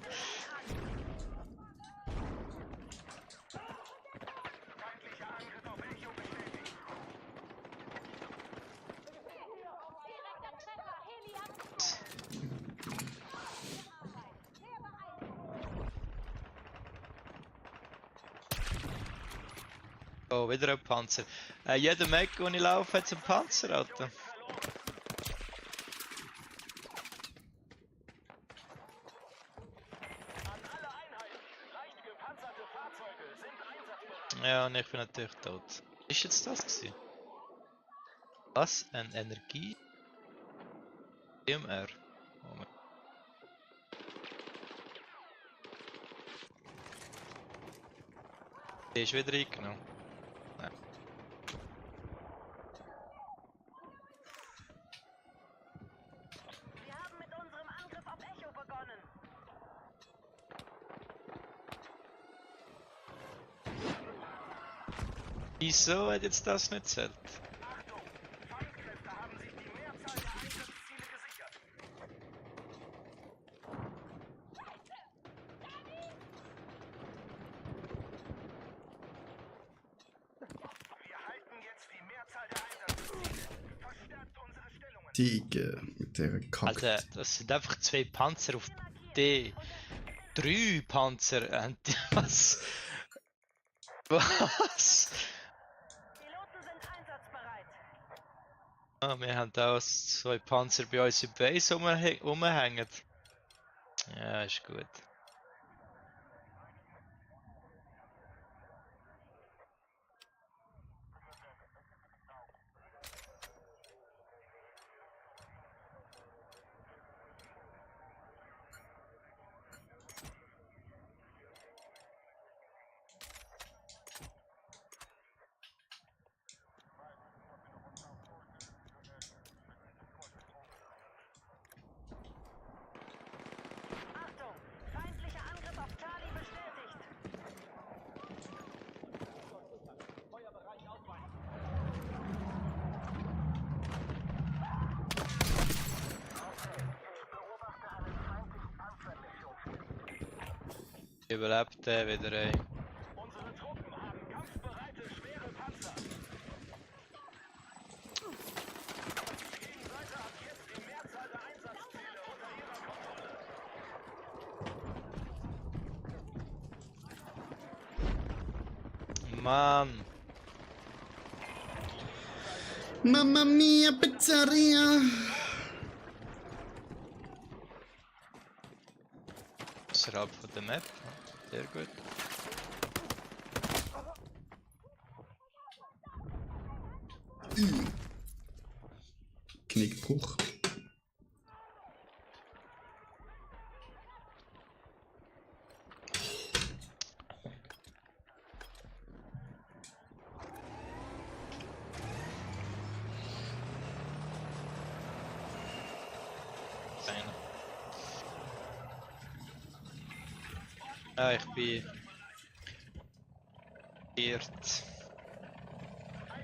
Feindlicher Angriff auf Echo bestätigt. Direkter Treffer, Heli ab. Oh, wieder ein Panzer. Jeder Mac, wo ich laufe, hat einen Panzer, Alter. An alle Einheiten. Leicht gepanzerte Fahrzeuge sind einsatzbereit. Ja, und ich bin natürlich tot. Ist jetzt das gewesen? Was? Ein Energie? EMR. Moment. Die ist wieder eingenommen. Nein. Wir haben mit unserem Angriff auf Echo begonnen. Wieso hat jetzt das nicht zählt? Achtung! Feindkräfte haben sich die Mehrzahl der Einsatzziele gesichert. Wir halten jetzt die Mehrzahl der Einsatzziele. Verstärkt unsere Stellungen. Digga, mit der Kacke. Alter, das sind einfach 2 Panzer auf D. 3 Panzer. Was? Was? Piloten sind einsatzbereit. Ah, wir haben da auch 2 Panzer bei uns im Base rumhängen. Ja, ist gut. Achtung! Feindlicher Angriff auf Charlie bestätigt. Überlebt der wieder, ey. Unsere Truppen haben kampfbereite schwere Panzer. Die Gegenseite hat jetzt die Mehrzahl der Einsatzziele unter ihrer Kontrolle. Mann! Mamma mia, Pizzeria! Außerhalb von der Map. Sehr gut. Knickbruch. Fein. Ah, ich bin... irrt.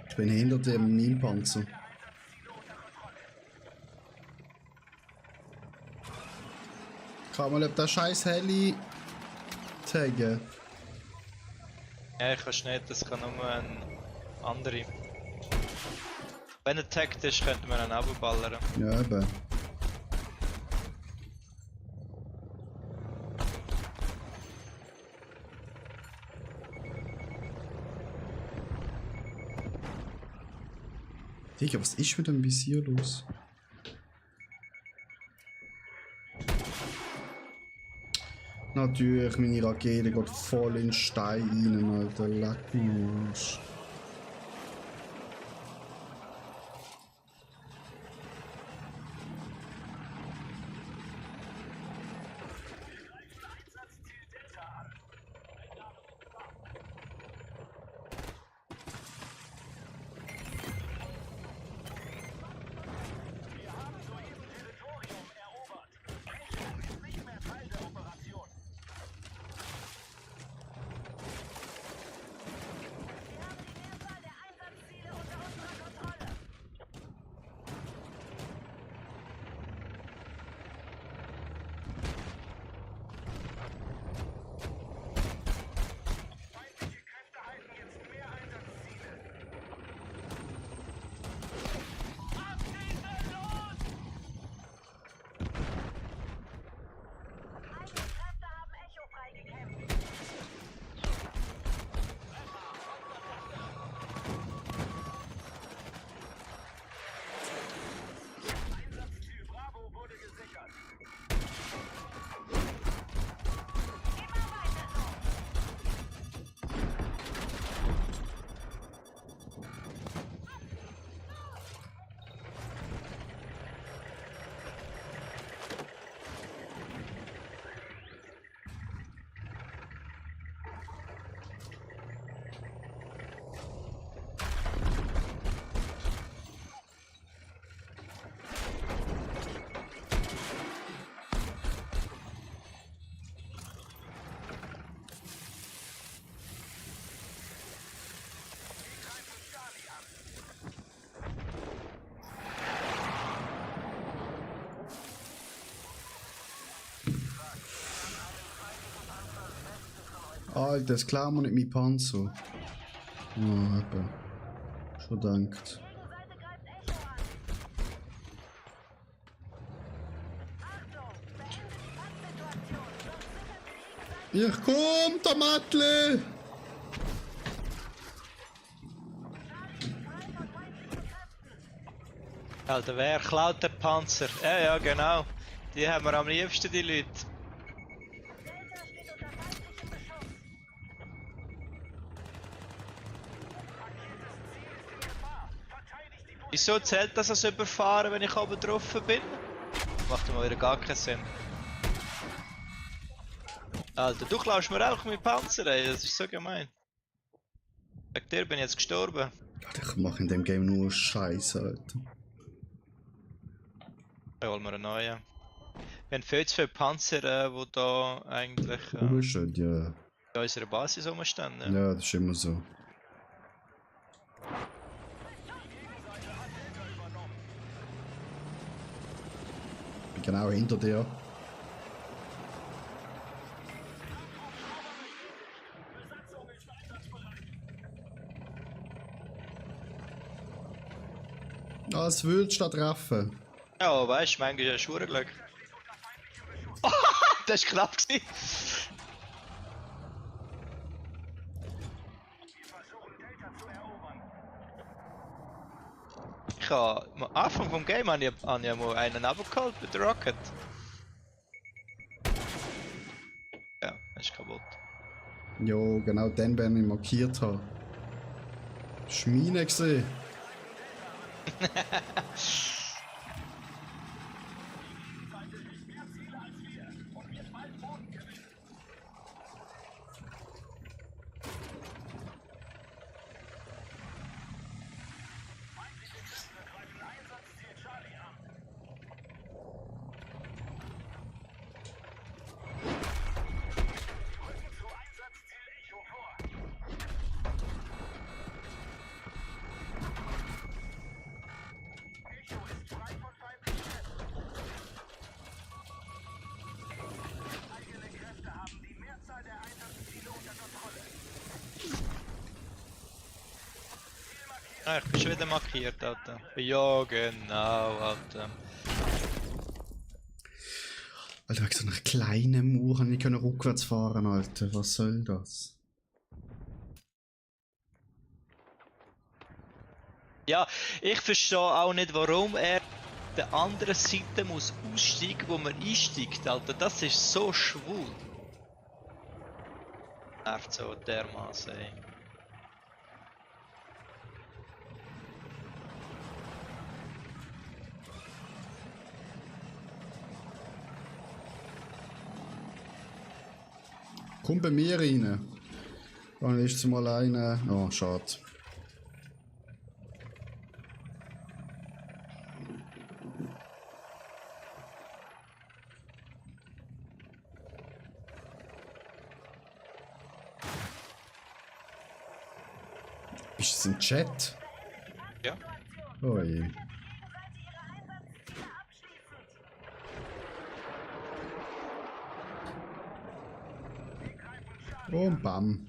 Ich bin hinter dem Minenpanzer. Kann mal ob der scheiß Heli taggen. Ja, ich weiß nicht, das kann nur ein andere. Wenn er tagged ist, könnte man ihn abballern. Ja, eben. Digga, was ist mit dem Visier los? Natürlich, meine Rakete geht voll in den Stein rein, Alter. Leck mich am Arsch. Alter, das klauen wir nicht mein Panzer. Oh, eben. Schon denkt. Gegenseite greift Echo an. Achtung, beende die Pattsituation, sonst sichern die Gegenseite Ich komm, der Mattle! frei von feindlichen Kräften. Alter, wer klaut den Panzer? Ja, genau. Die haben wir am liebsten, die Leute. Delta steht unter feindlichem Beschuss. Wieso zählt das als Überfahren, wenn ich oben drauf bin? Macht mal wieder gar keinen Sinn. Alter, du klaust mir auch meinen Panzer, ey. Das ist so gemein. Wegen dir bin ich jetzt gestorben. Ich mache in dem Game nur Scheiße, Alter. Da holen wir einen neuen. Wir haben viel zu viele Panzer, die da eigentlich Bullshit, ja. in unserer Basis rumstehen. Ja. Ja, das ist immer so. Ich bin genau hinter dir. Ah, es willst du da treffen. Ja, weißt du, manchmal ist ja Glück. Das war knapp gewesen. Ich habe am Anfang vom Game habe ich mal einen abgeholt mit der Rocket. Ja, ist kaputt. Jo, genau den, den ich markiert habe. Das war meine gesehen. Ah, ich bin schon wieder markiert, Alter. Ja, genau, Alter. Alter, wegen so einer kleinen Mauer kann ich rückwärts fahren, Alter. Was soll das? Ja, ich verstehe auch nicht, warum er der anderen Seite muss aussteigen, wo man einsteigt, Alter. Das ist so schwul. Nervt so dermaßen, ey. Komm bei mir rein. Dann ist es mal eine. Oh, schade. Ist das ein Chat? Ja. Oh je. Gegenseite ihre Einsatzziele abschließend. Und bam.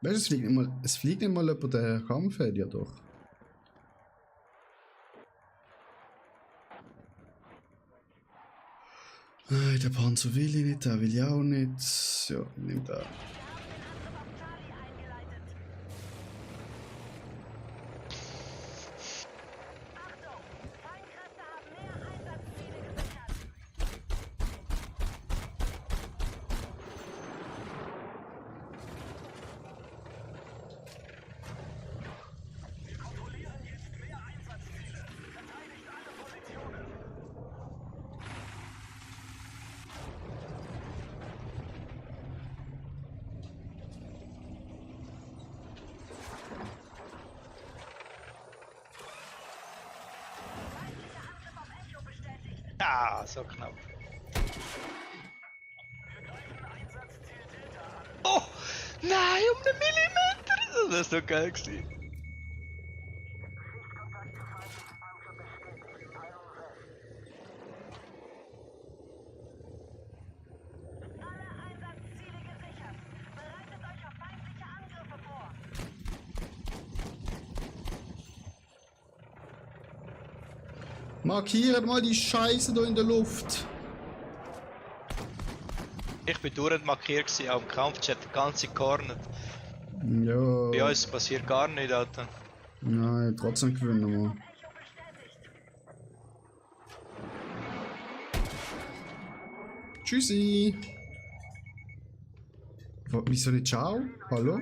Weißt du, es fliegt nicht mal über den Kampffeld, ja doch. Der Panzer will ich nicht, der will ich auch nicht. Ja, nimm da. Charlie eingeleitet. Achtung! Feinkräfte haben mehr Einsatzziele gesichert. Ah, so knapp. Oh! Nein, um einen Millimeter! Das ist doch geil gewesen. Alle Einsatzziele gesichert. Bereitet euch auf feindliche Angriffe vor. Markiert mal die Scheiße da in der Luft. Ich bin durchgehend markiert gewesen, auch im Kampfchat, der ganze Corner. Bei Ja. uns passiert gar nichts, Alter. Nein, trotzdem gewinnen wir. Echo bestätigt. Tschüssi. Wieso nicht ciao? Hallo?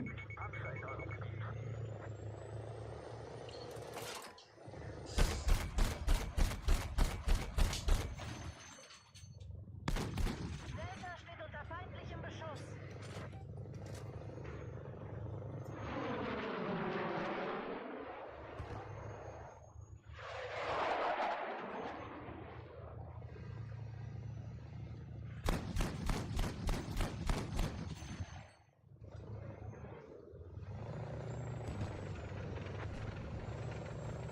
Delta steht unter feindlichem Beschuss.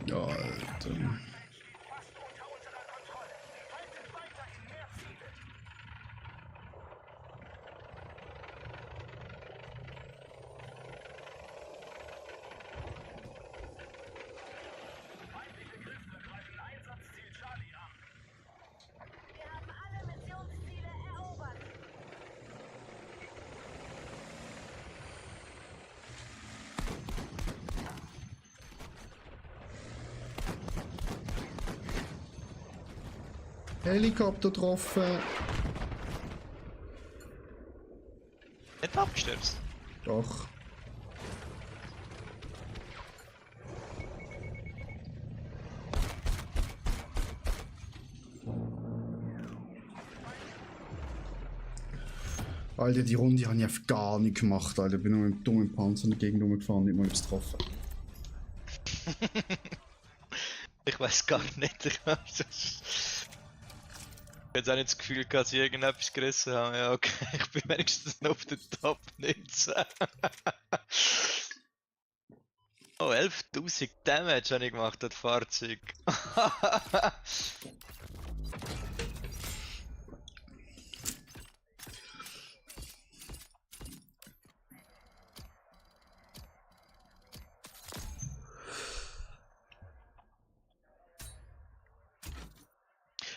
Ja, Alter. Fast unter unserer Kontrolle. Haltet weiterhin mehr Ziele. Feindliche Kräfte greifen Einsatzziel Charlie an. Wir haben alle Missionsziele erobert. Helikopter getroffen. Nicht abgestürzt. Doch. Alter, die Runde habe ich einfach gar nicht gemacht, Alter. Ich bin nur mit dem dummen Panzer dagegen rumgefahren, nicht mal etwas getroffen. Ich weiß gar nicht. Ich habe jetzt auch nicht das Gefühl, dass ich irgendetwas gerissen habe. Ja, okay, ich bin wenigstens noch auf der Top 19. Oh, 11.000 Damage habe ich gemacht, das Fahrzeug.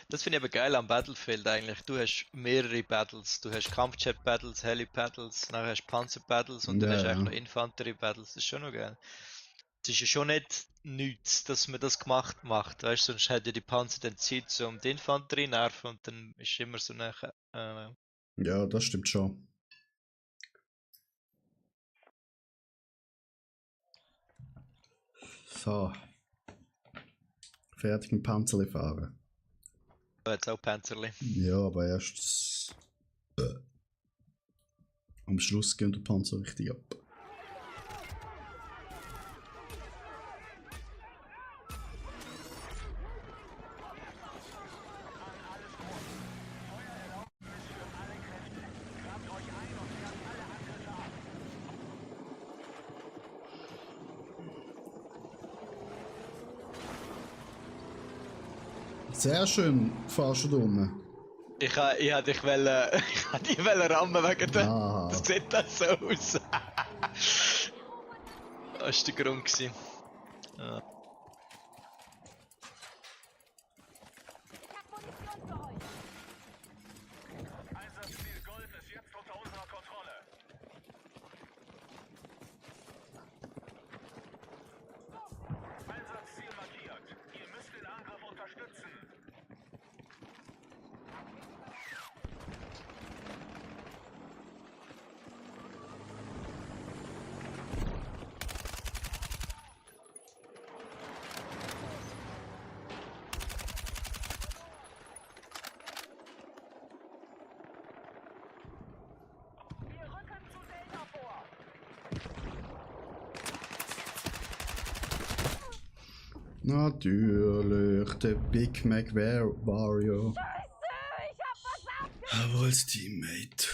Das finde ich aber geil am Battlefield eigentlich. Du hast mehrere Battles. Du hast Kampfjet-Battles, Heli-Battles, dann hast du Panzer-Battles und dann Ja, hast du ja. eigentlich noch Infanterie-Battles. Das ist schon noch geil. Es ist ja schon nicht nichts, dass man das gemacht macht. Weißt du, sonst hätte die Panzer dann Zeit, um die Infanterie zu nerven und dann ist immer so eine. Ja, das stimmt schon. So. Fertig mit Panzerli fahren. Jetzt auch Panzerli. Ja, aber erst am Schluss gehen die Panzer richtig ab. Sehr schön, fahrst du da rum. Ich wollte dich rammen wegen der. Ah, Das sieht das so aus. Das war der Grund gewesen. Ja. Ich hab Munition für euch. Einsatzziel Gold ist jetzt unter unserer Kontrolle. Einsatzziel markiert. Ihr müsst den Angriff unterstützen. Wir rücken zu Delta vor. natürlich, der Big Mac Wario. Scheiße! Aber als Teammate.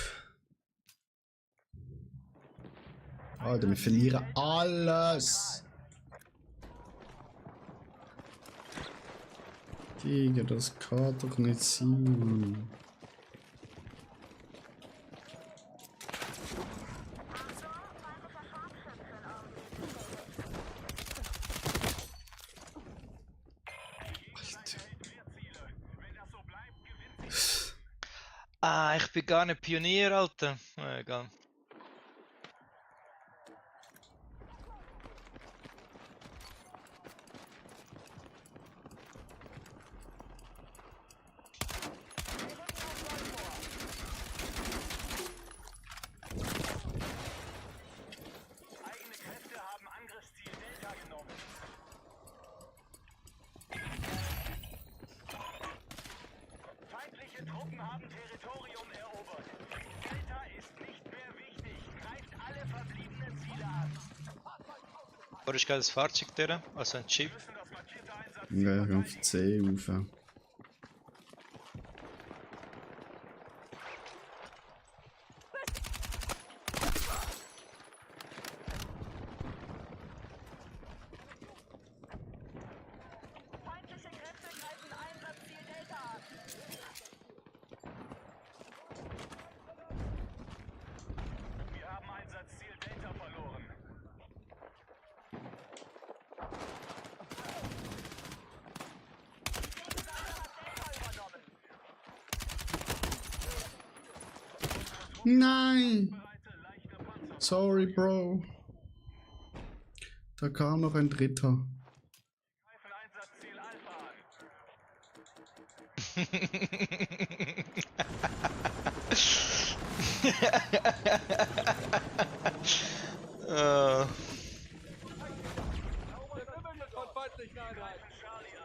Alter, wir verlieren alles. Digga, das kann doch nicht sein, Mann. Ah, ich bin gar nicht Pionier, Alter. Egal. Eigene Kräfte haben Angriffsziel Delta genommen. Feindliche Truppen haben Territorium erobert. Delta ist nicht mehr wichtig. Greift alle verbliebenen Ziele an. Wo ist gerade das Fahrzeug durch? Also ein Chip. Müssen das markierte Einsatz Ja, ich auf C rauf. Feindliche Kräfte greifen Einsatzziel Delta an. Wir haben Einsatzziel Delta verloren. Nein! Bereite leichte Panzer. Sorry, Bro. Da kam noch ein dritter. Greifen Einsatzziel Alpha an. Äh, Von feindlichen Einheiten. Charlie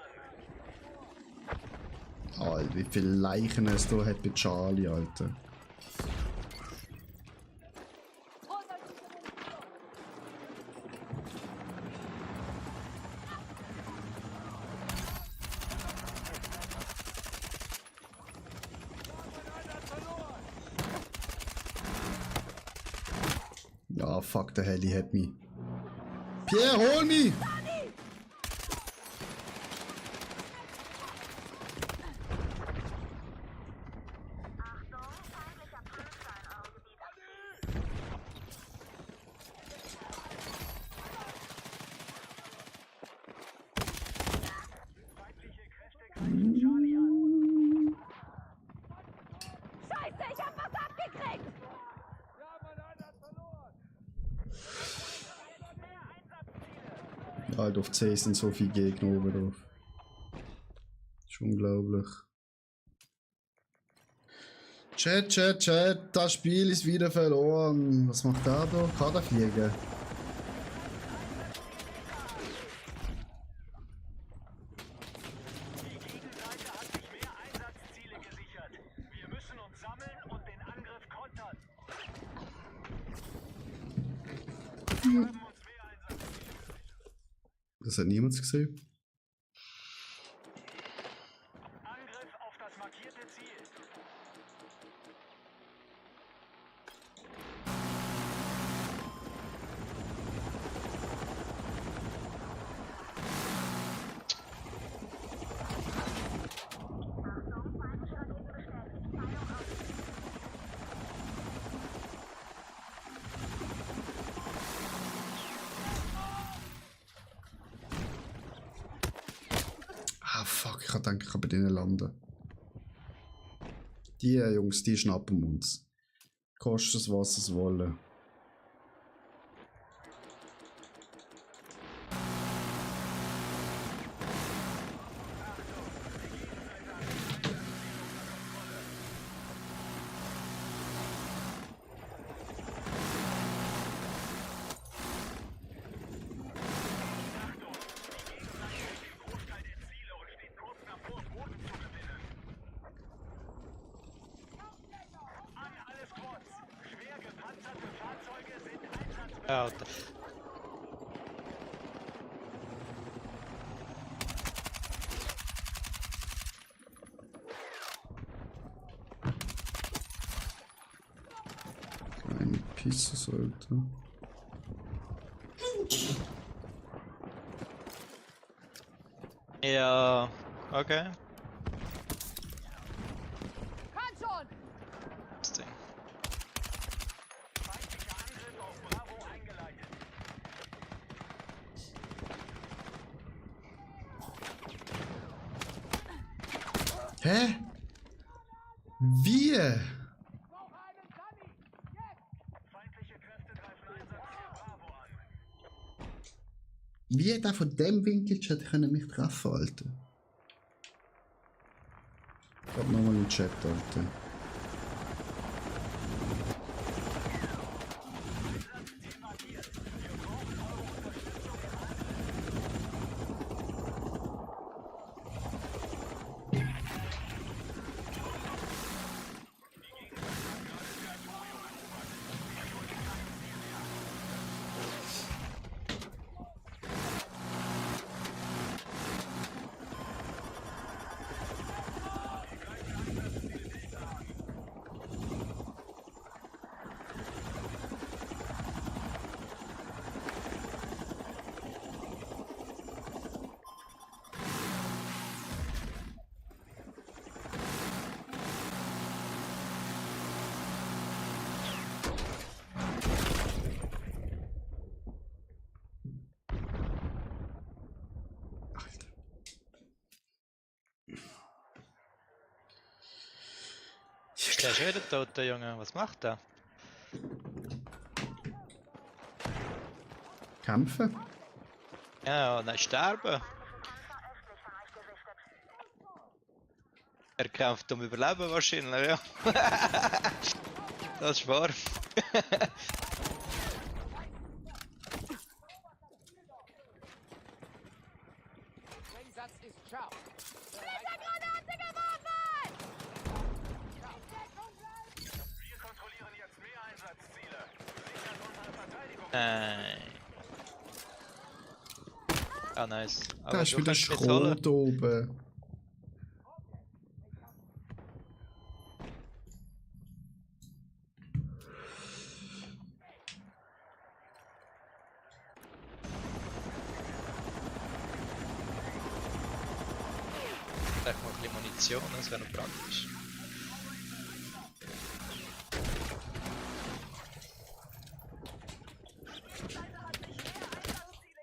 an. Alter, wie viele Leichen es da hat bei Charlie, Alter. Ja, fuck, der Heli hat mich. Pierre, hol mich! Achtung, feindlicher Panzer in eurem Gebiet. Feindliche Kräfte greifen Charlie an. Scheiße, ich hab was abgekriegt! Wir haben einen Einsatz verloren. Mehr Einsatzziele. Alter, auf C sind so viele Gegner oben drauf. Das ist unglaublich. Chat, das Spiel ist wieder verloren. Was macht der da? Kann der fliegen? Die Gegenseite hat sich mehr Einsatzziele gesichert. Wir müssen uns sammeln und den Angriff kontern. Wir haben uns mehr Einsatzziele gesichert. Das hat niemand gesehen. Angriff auf das markierte Ziel. Achtung, feindliche Rakete bestätigt. Teilung aus. Ah, fuck, ich denke, ich kann bei denen landen. Die Jungs, die schnappen uns. Kostet es, was es wolle. Großteil der Ziele und steht kurz davor, Boden zu gewinnen. An alle Squads. Schwer gepanzerte Fahrzeuge sind einsatzbereit. ja, Alter. schießen sollte. Ja, okay. Kann schon! Das Ding. Feindlicher Angriff auf Bravo eingeleitet. Hä? Wie? Feindliche Kräfte greifen Einsatzziel Bravo an. Wie hat er von dem Winkel schon können mich treffen, Alter? Ich hab nochmal im Chat, Alter. Ist der schon wieder tot, der Junge? Was macht der? Kämpfen? Ja, nein, sterben. Er kämpft um Überleben wahrscheinlich, ja. Das ist wahr. Einsatz ist scharf. Wir kontrollieren jetzt mehr Einsatzziele. Sichert unsere Verteidigung. Ah, nice. Da ist du wieder kannst jetzt holen. Schrot oben. Vielleicht mal ein bisschen Munition, das wäre noch praktisch.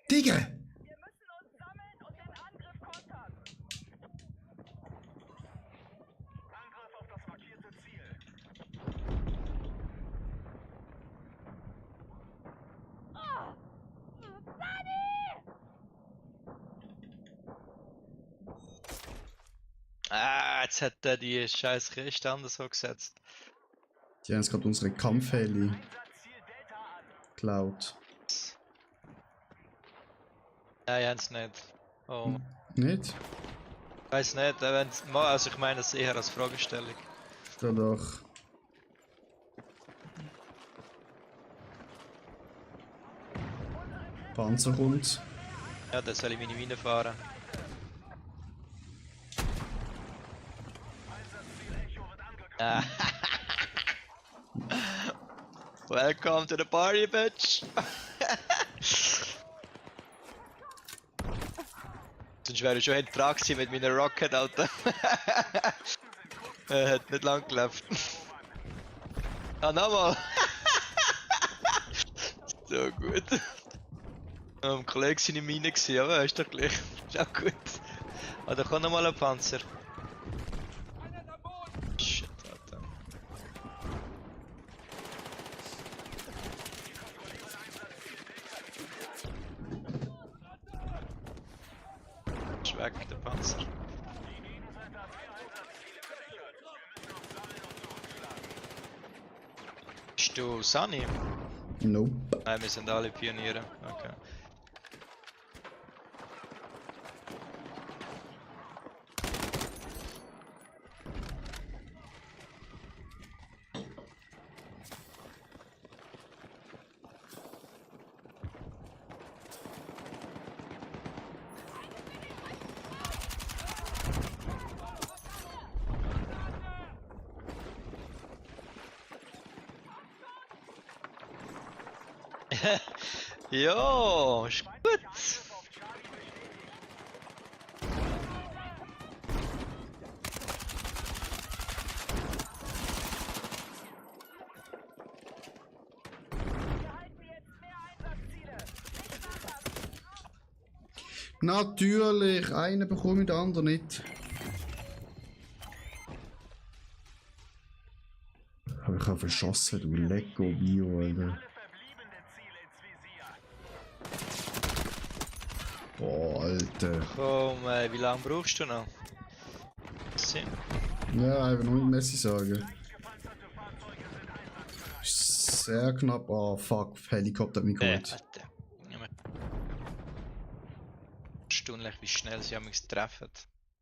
Digga! Wir müssen uns sammeln und den Angriff kontern. Angriff auf das markierte Ziel. Ah, jetzt hat er die scheiß Kiste anders so gesetzt. Die haben jetzt gerade unsere Kampfheli Einsatzziel Delta an. geklaut. Nein, Jens nicht. Oh. Nicht? Weiß nicht, also ich meine es eher als Fragestellung. Da doch. Panzer kommt. Ja, dann soll ich meine Mine fahren. Ah. Welcome to the party, bitch! Sonst wäre ich schon hinten dran gewesen mit meiner Rocket, Alter. Hat nicht lang gelebt. Ah, nochmal! So gut. Ein Kollege seine Mine gewesen, aber ist doch gleich. Ist auch gut. Ah, da kommt nochmal ein Panzer. Einer ist am Boden! Shit, Alter. Ist weg, der Panzer. Bist du Sunny? Nope. Nein, wir sind alle Pioniere. Okay. Ja, ist gut. Wir halten jetzt mehr Einsatzziele. Nicht nachlassen. Natürlich, einen bekomme ich, den anderen nicht. Aber ich habe verschossen, du Lego Bio, Alter. Verbliebene Ziele ins Visier. Boah, Alter. Komm, wie lange brauchst du noch? Ja, einfach nur nicht Messi sagen. Sehr knapp. Oh fuck, Helikopter hat mich geholt. Alter. Erstaunlich, wie schnell sie mich treffen.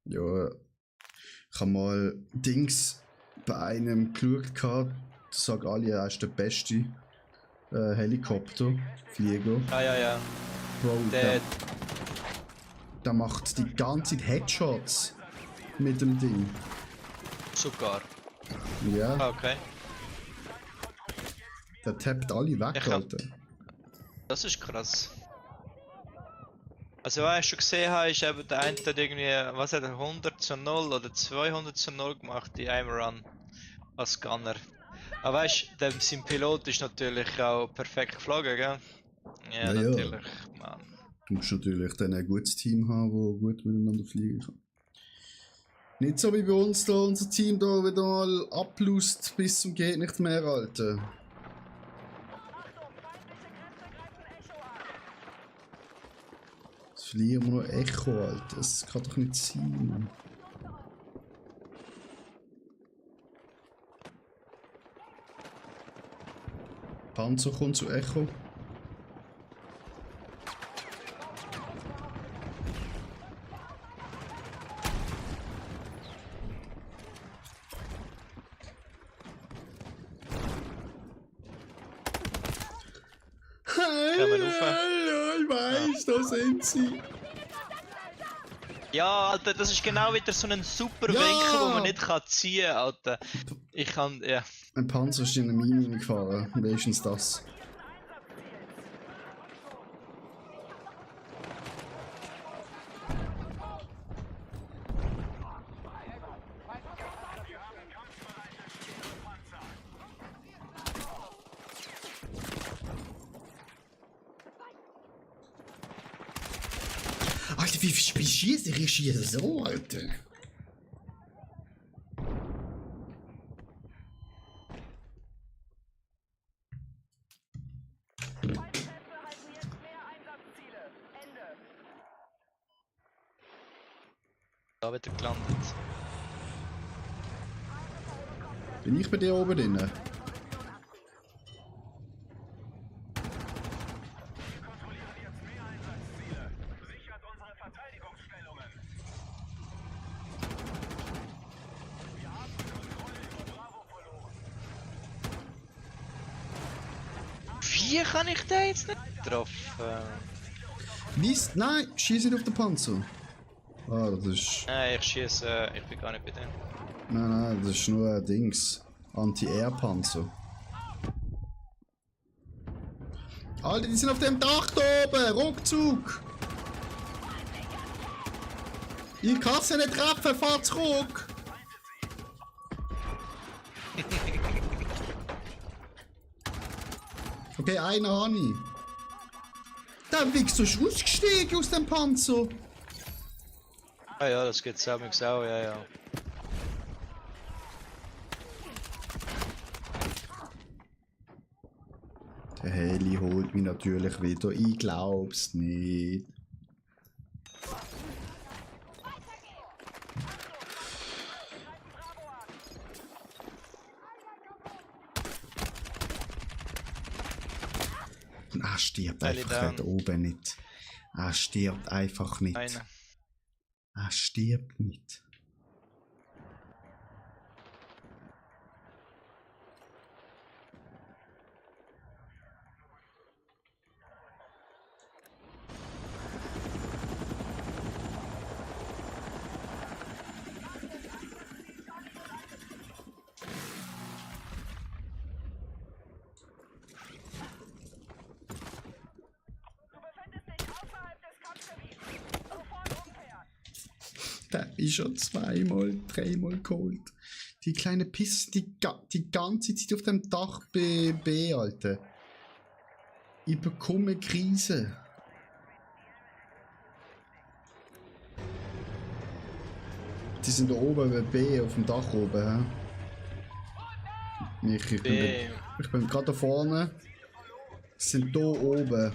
Ja, ich habe mal Dings bei einem geschaut, gehabt, da sagen alle, er ist der beste Helikopterflieger. Ah ja, ja. Bro, Der, der macht die ganze Zeit Headshots mit dem Ding. sogar. Ja, Ah, okay. der tappt alle weg, Ich hab- Alter. Das ist krass. Also was ich schon gesehen habe, ist eben der eine hat irgendwie, was hat er, 100:0 oder 200:0 gemacht in einem Run als Gunner. Aber weißt du, sein Pilot ist natürlich auch perfekt geflogen, gell? Ja, Ja, ja. natürlich, Mann. Du musst natürlich dann ein gutes Team haben, das gut miteinander fliegen kann. Nicht so wie bei uns da, unser Team da wieder mal ablust bis zum geht nicht mehr, Alter. Achtung, feindliche Kräfte greifen Echo an. Jetzt verlieren wir noch Echo, Alter. Das kann doch nicht sein. Panzer kommt zu Echo. Kommen rauf. Ja, ich weiß, da sind sie. Ja, Alter, das ist genau wieder so ein super Ja! Winkel, wo man nicht kann ziehen kann, Alter. Ich kann, ja. Ein Panzer ist in eine Mine gefahren. Wenigstens das. Alter, wie schießt ich hier so, Alter? Feindkräfte halten jetzt mehr Einsatzziele. Ende. Da wird er gelandet. Bin ich bei dir oben drin? Kontrolliert jetzt mehr Einsatzziele. Sichert unsere Verteidigungsstellungen. Wir haben die Kontrolle über Bravo verloren. Wie kann ich den jetzt nicht treffen? Lies, nein, schieß nicht auf den Panzer. Ah, das ist. Nein, ich schieße, ich bin gar nicht bei denen. Nein, das ist nur ein Dings. Anti-Air-Panzer. Alter, die sind auf dem Dach da oben! Ruckzug! Ich kann sie nicht treffen, fahr zurück! Okay, einer habe ich. Der Wichser ist ausgestiegen aus dem Panzer! Ah ja, das geht selbst auch, ja, ja. Der Heli holt mich natürlich wieder. Ich glaub's nicht. Er stirbt Heli einfach down. da oben nicht. Er stirbt einfach nicht. Einer. Er stirbt nicht. Der ist schon zweimal, dreimal geholt. Die kleine Pisse, die ganze Zeit auf dem Dach B, Alter. Ich bekomme Krise. Die sind da oben bei B auf dem Dach oben. Hä? Ich bin gerade da vorne. Sie sind da oben.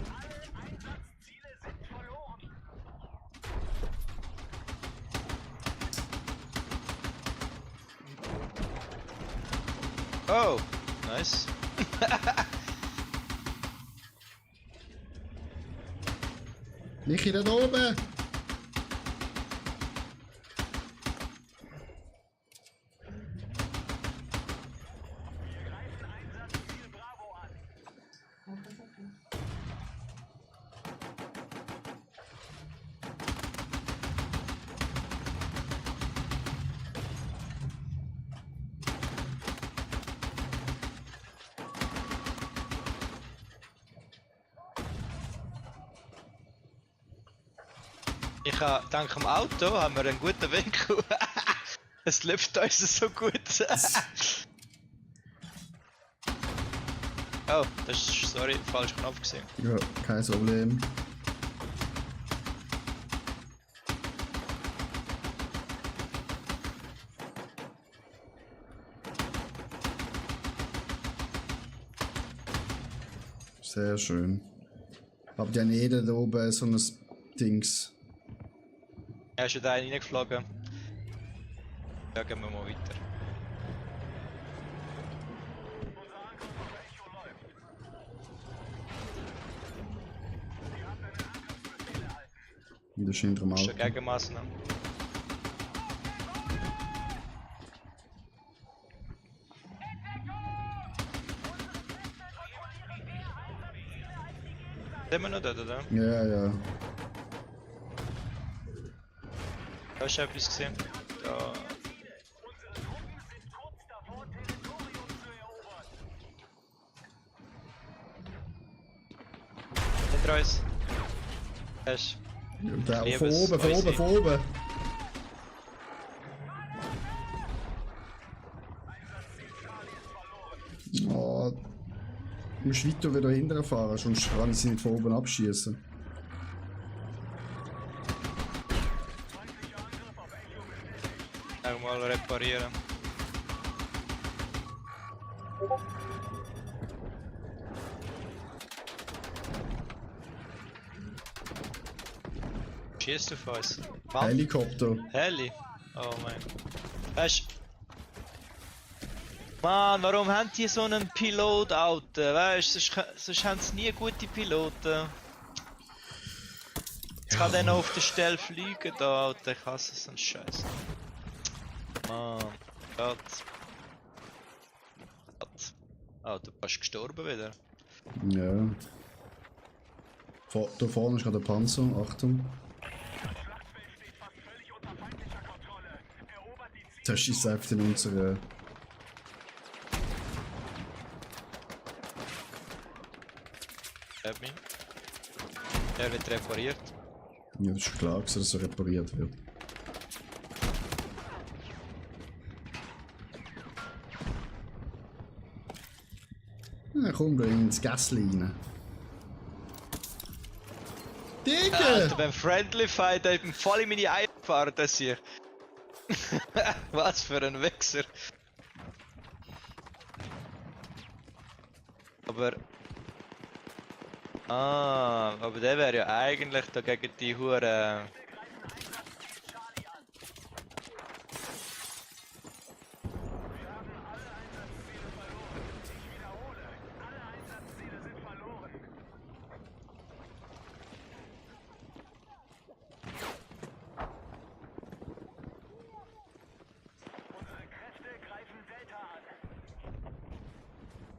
Oh, nice. Michi, da oben! Ich habe, dank dem Auto haben wir einen guten Winkel. Es läuft uns so gut. Oh, das ist, sorry, falsch Knopf gesehen. Ja, kein Problem. Sehr schön. Habt ihr nicht da oben so ein Dings? Er ist schon da reingeflogen. Ja, gehen wir mal weiter. Wieder schön drum Schon Auto. Gegenmaßnahmen. Sind wir noch dort, oder? Ja, ja. Hast du etwas gesehen? Da. Hinter uns. Hast Da, von Liebes- oben, von oben, von oben. Oh, du musst weiter wieder hinterher fahren, sonst kann ich sie nicht von oben abschießen. mal reparieren. Schießt auf uns? Mann. Helikopter. Heli? Oh mein. Weißt Mann, warum haben die so einen Pilot, Alter? Weißt du, sonst haben sie nie gute Piloten. Jetzt kann der noch auf der Stelle fliegen, da, Alter. Ich hasse so einen Scheiß. Mann, Gott. Gott. Oh, du bist gestorben wieder. Ja. Da vorne ist gerade der Panzer, Achtung. Das ist einfach in unsere. Hört mich. Der wird repariert. Ja, das ist klar, dass er repariert wird. Na komm, da ins Gässli rein. Alter, Digga! beim Friendly Fight, ich bin voll in meine Eier gefahren, das hier. Was für ein Wichser. Aber... Ah, aber der wäre ja eigentlich da gegen die Hure.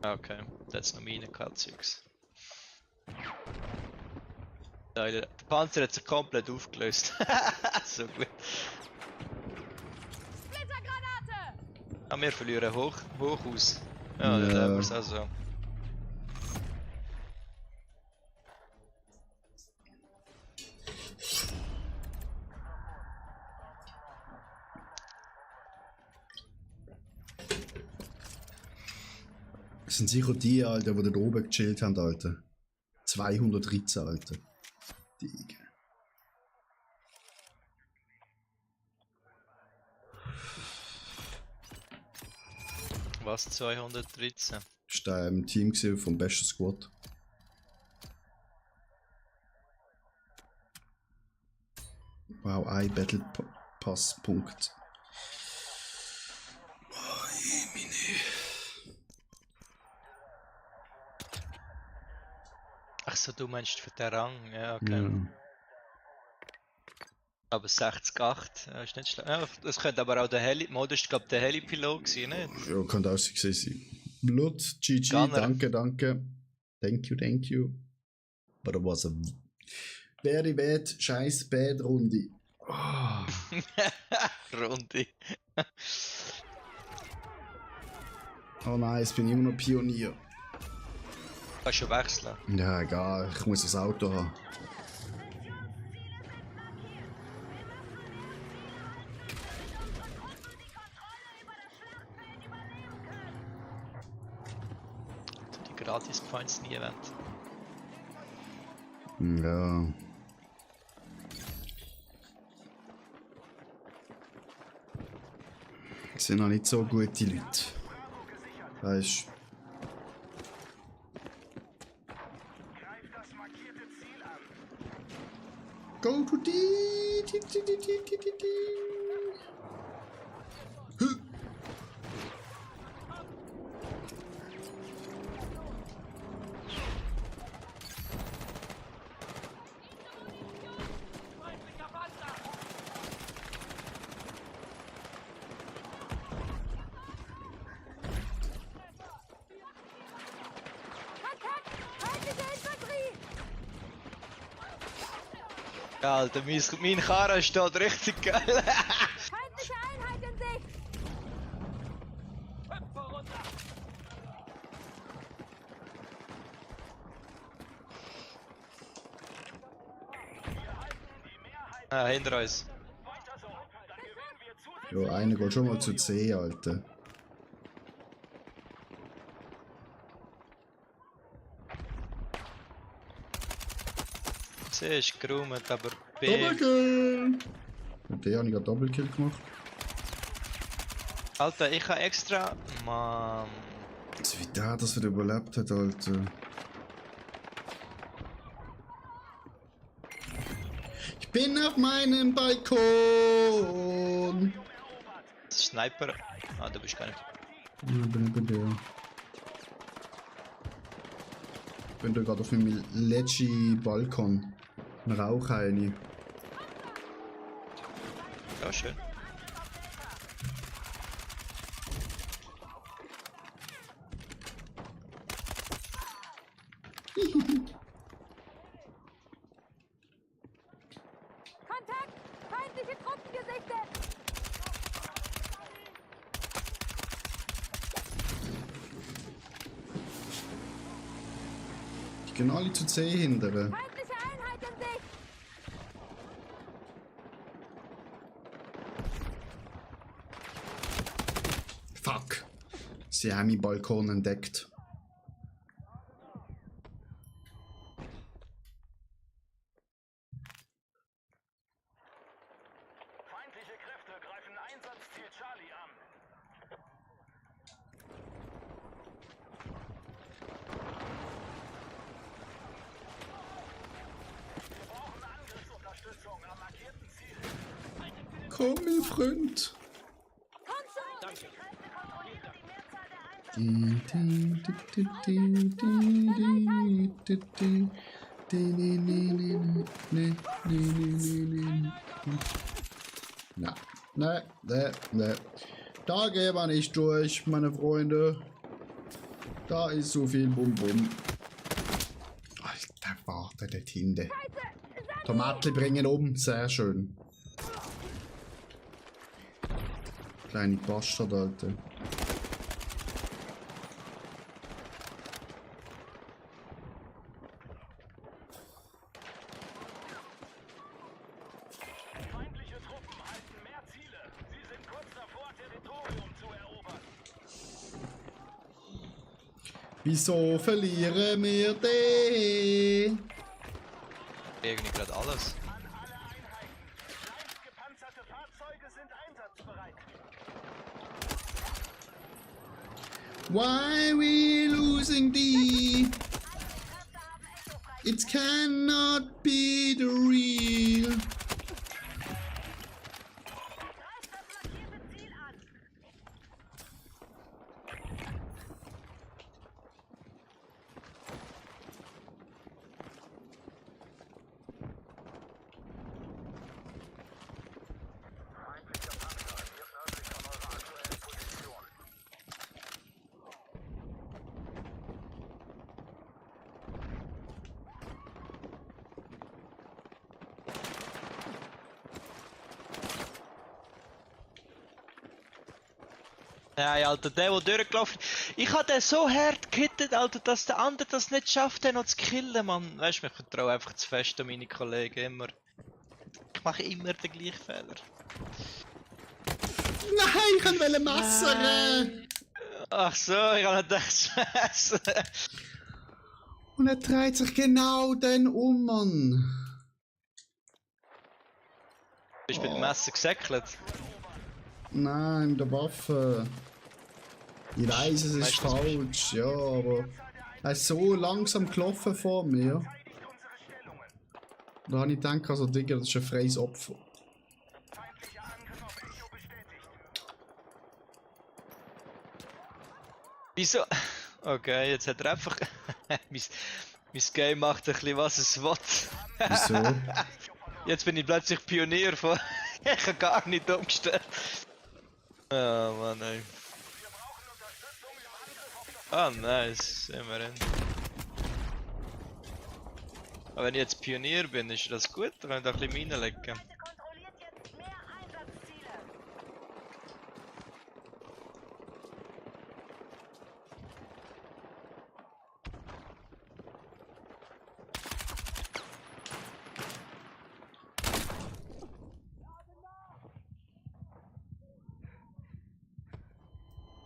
Okay, that's noch meine Cutscenes. Der Panzer hat sich komplett aufgelöst. So gut. Splittergranate! Ah, wir verlieren hoch aus. Ja, Ja. dann haben wir es also. Das sind sicher die, Alter, die da oben gechillt haben, Alter. 213, Alter. Digga. Was 213? Das war im Team vom besten Squad. Wow, ein Battle Pass Punkt. Achso, du meinst für den Rang, ja, okay. Ja. Aber 60,8, ja, ist nicht schlecht. Ja, das könnte aber auch der Modus, glaube der Heli-Pilot sein, nicht? Ja, kann auch so gewesen sein. Blut, GG, Gunner. danke. Thank you. But it was a very bad, scheiß bad Runde. Oh. Runde. Oh nein, jetzt bin ich immer noch Pionier. Kannst schon wechseln. Ja, egal, ich muss das Auto haben. Die Gratis-Points nie erwähnt. Ja. Das sind noch nicht so gute Leute. Weißt du? Greift das markierte Ziel an. Go to D. Feindlicher Panzer! Kontakt! Feindliche Infanterie! Ja, Alter, mein Karren steht richtig geil. Feindliche Einheit in Sicht! Köpfe runter! Ah, hinter uns. Weiter so. Dann gewinnen wir zusätzlich. Ja, einer geht schon mal zu C, Alter. C ist geräumt, aber B. Doppelkill! Mit der habe ich gerade Doppelkill gemacht. Alter, ich habe extra. Mann. Also wie der das wieder überlebt hat, Alter. Ich bin auf meinem Balkon! Sniper. Ah, du bist gar nicht. Ja, bin der. Ich bin da gerade auf meinem letzten Balkon. Ein Rauch rein. Ja, schön. Kontakt! Feindliche Truppen gesichtet! Die gehen alle zu C hindern. Feindliche Einheit in Sicht! Fuck! Sie haben meinen Balkon entdeckt. Feindliche Kräfte greifen Einsatzziel Charlie an. Wir brauchen Angriffsunterstützung am markierten Ziel. Komm, mein Freund! Komm schon! Danke. Kräfte kontrollieren die Mehrzahl der Einsatzziele. Ne. Da gehen wir nicht durch, meine Freunde. Da ist so viel Bum-Bum. Alter, warte, dort hinten. Tomaten bringen um, sehr schön. Kleine Bastard, Alter. Feindliche Truppen halten mehr Ziele. Sie sind kurz davor, Territorium zu erobern. Wieso verlieren wir den? Irgendwie gerade alles. An alle Einheiten. Leicht gepanzerte Fahrzeuge sind einsatzbereit. Why we losing the? It cannot be the real. Greift das markierte Ziel an. Nein, Alter, der durchgelaufen ist. Ich hab den so hart gehittet, Alter, dass der andere das nicht schafft, den noch zu killen, Mann. Weißt du, ich vertraue einfach zu fest an meine Kollegen immer. Ich mache immer den gleichen Fehler. Nein, ich wollte messern. Ach so, ich hab nicht gedacht, Scheiße. Und er dreht sich genau dann um, Mann. Bist du mit dem Messer gesäckelt? Nein, mit der Waffe. Ich weiß, es ist Weißt du, was falsch, ja, aber er ist so langsam gelaufen vor mir. Verteidigt unsere Stellungen. Da habe ich gedacht, also Digga, das ist ein freies Opfer. Feindlicher Angriff auf Echo bestätigt. Wieso? Okay, jetzt hat er einfach. mein Game macht ein bisschen was es will. Wieso? Jetzt bin ich plötzlich Pionier von. Ich habe gar nicht umgestellt. Oh Mann, ey. Ah, nice, immerhin. Aber wenn ich jetzt Pionier bin, ist das gut? Dann kann ich da ein bisschen Minen legen. Seite kontrolliert jetzt mehr Einsatzziele.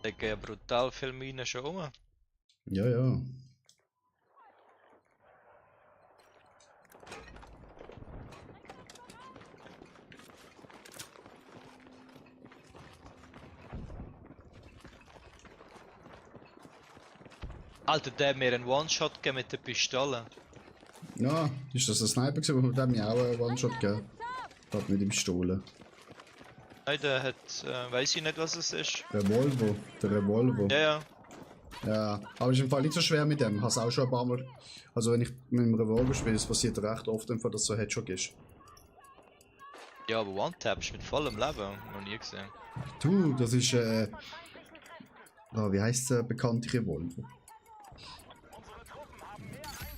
Legen ja brutal viel Minen schon um. Ja, ja. Alter, der hat mir einen One-Shot gegeben mit der Pistole. Ja, ist das ein Sniper gewesen? Der hat mir auch einen One-Shot gegeben. Hat mit ihm gestohlen. Nein, der hat. Weiß ich nicht, was es ist. Revolver, der Revolver. Ja, ja. Ja, aber ist im Fall nicht so schwer mit dem. Ich habe es auch schon ein paar Mal. Also, wenn ich mit dem Revolver spiele, das passiert recht oft, dass es so Headshot ist. Ja, aber One-Taps mit vollem Leben. Noch nie gesehen. Du, das ist. Wie heisst der bekannte Revolver?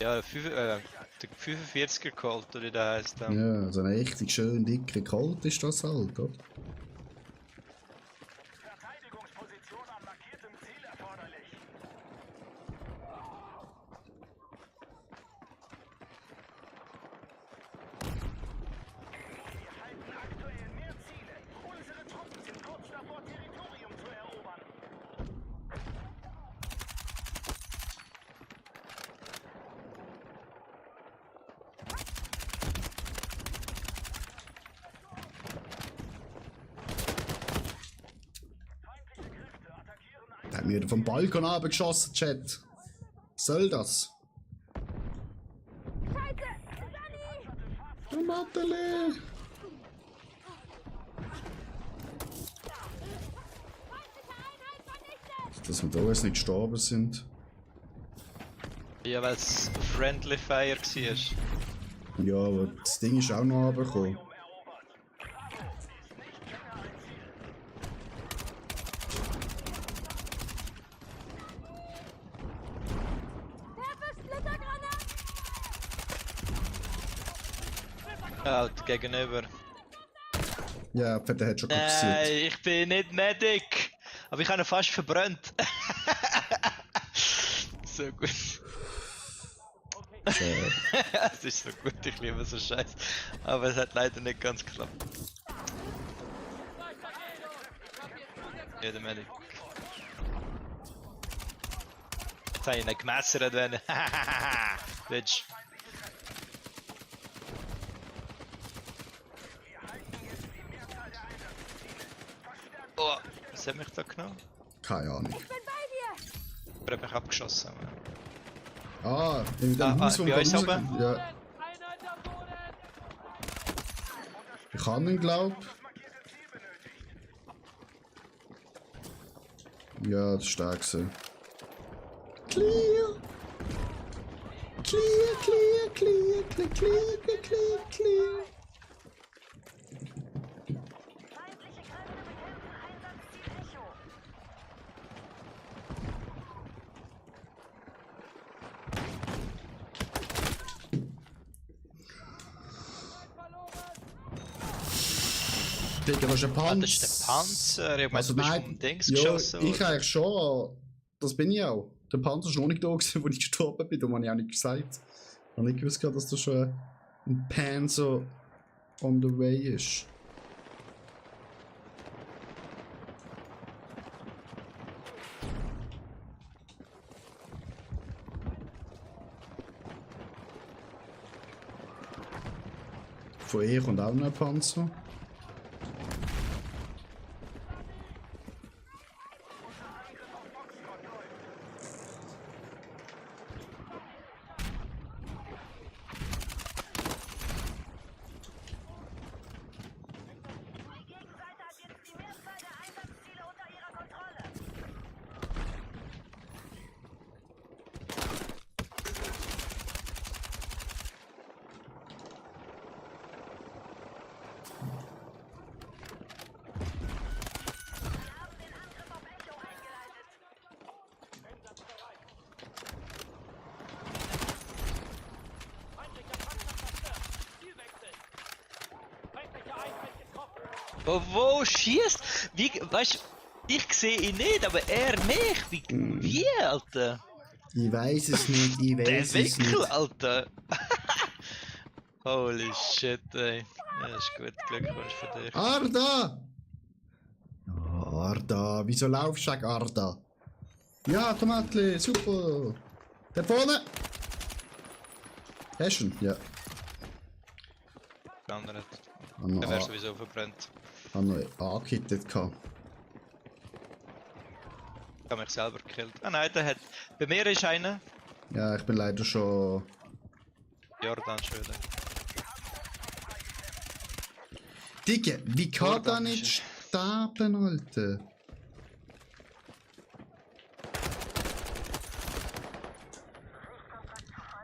Ja, der 45er Colt, oder wie der heisst. Ja, so eine richtig schön dicke Colt ist das halt, oder? Verteidigungsposition am markierten Ziel erforderlich. Wir halten aktuell mehr Ziele. Unsere Truppen sind kurz davor, Territorium zu erobern. Feindliche Kräfte attackieren ein. Der hat mir wieder vom Balkon abgeschossen, Chat. Was soll das? Der Matele! Dass wir da jetzt nicht gestorben sind. Ja, weil es Friendly Fire war. Ja, aber das Ding ist auch noch runtergekommen. Halt, gegenüber. Ja, der hat schon kassiert. Nein, ich bin nicht Medic! Aber ich habe ihn fast verbrannt. So gut. Schade. Es ist so gut, ich liebe so Scheiß. Aber es hat leider nicht ganz geklappt. Ja, der Medic. Jetzt habe ich ihn gemessert, wenn... Bitch. Oh, was hat mich da genommen? Keine Ahnung. Er hat mich abgeschossen. Ah, in dem Ah, Haus, wo bei wir uns raus... oben? Ja, Einer hinter Boden! ich kann ihn, glaub. Ja, das ist stark gewesen. Clear! Clear, clear, clear, clear, clear, clear, clear, clear. Feindliche Kräfte bekämpfen Einsatzziel Echo. Digga, das ist ein Ah, Panzer. das ist der Panzer. Ich meine, Also du bist nein, vom Dings ja, geschossen. ich oder? eigentlich schon. Das bin ich auch. Der Panzer ist noch nicht da gewesen, wo ich gestorben bin. Darum habe ich auch nicht gesagt. Ich habe nicht gewusst, dass da schon ein Panzer on the way ist. Von ihr kommt auch noch ein Panzer. Die Gegenseite hat jetzt die Mehrzahl der Einsatzziele unter ihrer Kontrolle. Wir haben den Angriff auf Echo eingeleitet. Feindlicher Panzer zerstört! Zielwechsel! Feindliche Einheit getroffen! Wo schießt? Wie, weißt ich sehe ihn nicht, aber er mich. Wie Alter? Ich weiß es nicht, ich Der weiß es Winkel, nicht. Alter. Holy shit, ey. Ja, ist gut, Glückwunsch für dich. Arda! Oh, Arda, wieso laufst du, Arda? Ja, Tomatli, super! Da vorne! Hast du ihn? Ja. Der andere, Han der wäre noch sowieso verbrannt. angekittet gehabt. Ich habe mich selber gekillt. Ah nein, der hat... Bei mir ist einer. Ja, ich bin leider schon... Jordan Schöne. Digga, wie kann Jordan da nicht ist sterben, Alter?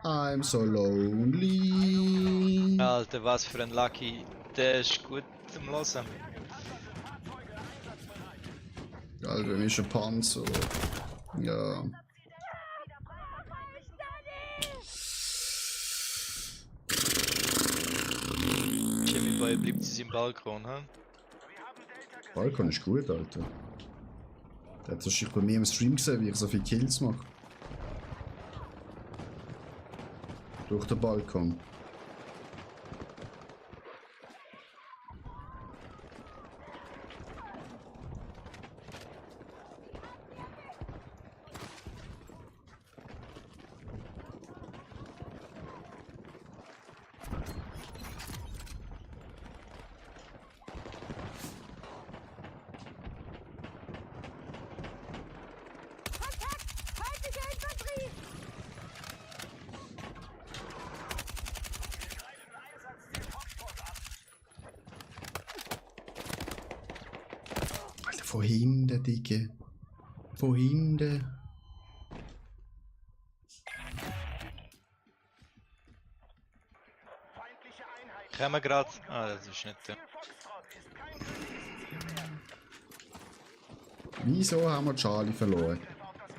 I'm so lonely. Alter, was für ein Lucky. Der ist gut zum Hören. Alter, bei mir ist ein Panzer. Ja. Jimmy Boy bleibt in seinem Balkon, hä? Balkon ist gut, Alter. Der hat wahrscheinlich bei mir im Stream gesehen, wie ich so viele Kills mache. Durch den Balkon. Feindliche Infanterie! Alter, von hinten, Digga. Von hinten. Feindliche Einheit. Kommen wir gerade. Ah, das ist nicht der. Foxtrot ist kein gültiges Ziel mehr. Wieso haben wir Charlie verloren?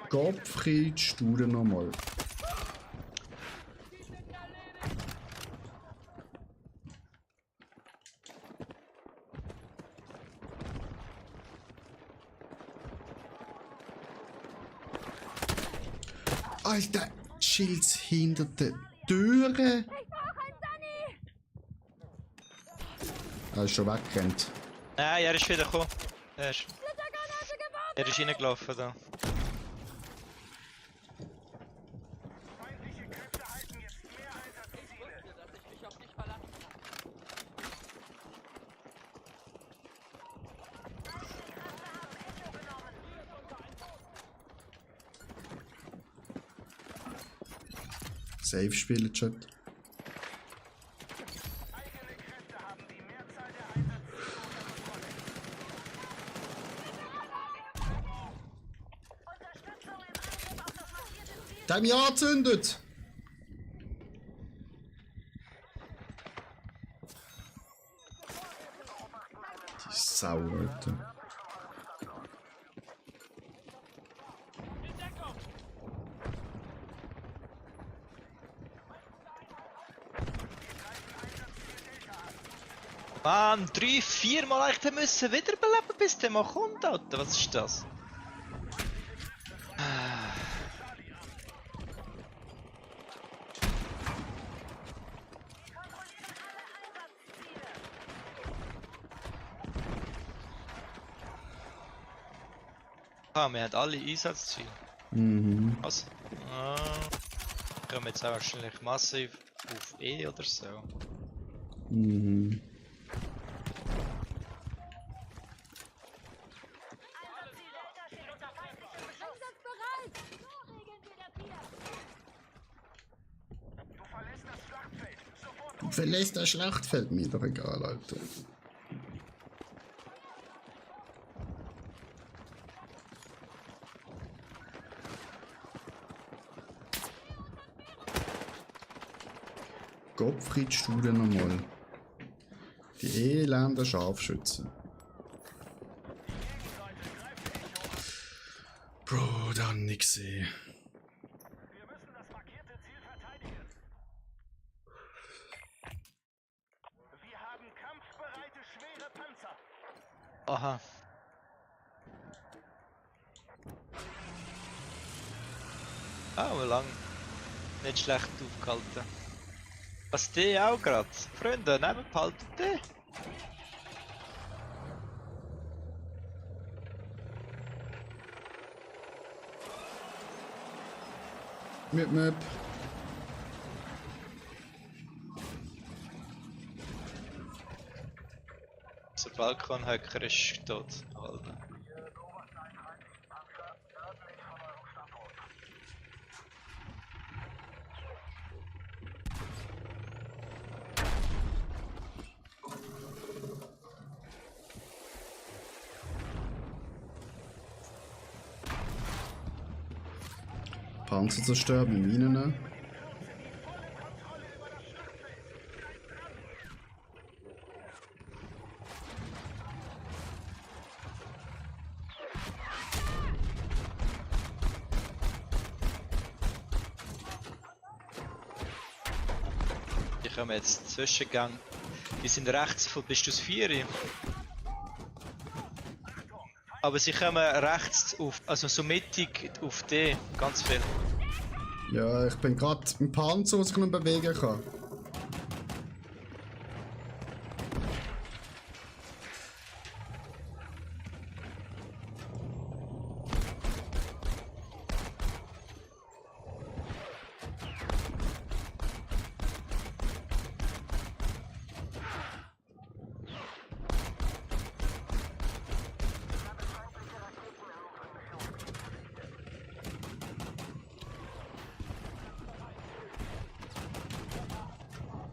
Gottfried Studer nochmal. Alter, Schilds hinter der Türe. Ich brauche einen Sunny! Er ist schon weggerannt. Nein, er ist wieder gekommen. Splittergranate geworfen! Er ist reingelaufen da. Safe spielen, Chat. Eigene Kräfte haben die Mehrzahl der Einsatzziele unter Kontrolle. Unterstützung im Angriff auf das markierte Ziel. Der hat mich angezündet! Die Sau, Alter. In Deckung! Mann, 3, 4 Mal echt müssen wiederbeleben, bis der mal kommt, Alter. Was ist das? Ah, wir haben alle Einsatzziele. Mhm. Was? Ah, kommen wir jetzt auch wahrscheinlich massiv auf E oder so. Mhm. Einsatzziel Delta steht unter feindlichem Beschuss. Einsatzbereit! So regeln wir das hier. Du verlässt das Schlachtfeld. Sofort Du verlässt das Schlachtfeld, mir doch egal, Alter. Gottfried-Studie nochmal. Die elenden Scharfschützen. Bro, da hab ich nicht gesehen. Wir müssen das markierte Ziel verteidigen. Wir haben kampfbereite schwere Panzer. Aha. Ah, wie lang? Nicht schlecht aufgehalten. Was die auch grad? Freunde, nebenbehalten die? Möp. Der Balkonhacker ist tot. Alter. Panzer zerstören mit Minen. Die kommen jetzt Zwischengang. Die sind rechts von bis das 4. Aber sie kommen rechts auf, also so mittig auf D, ganz viel. Ja, ich bin gerade im Panzer, was ich noch bewegen kann.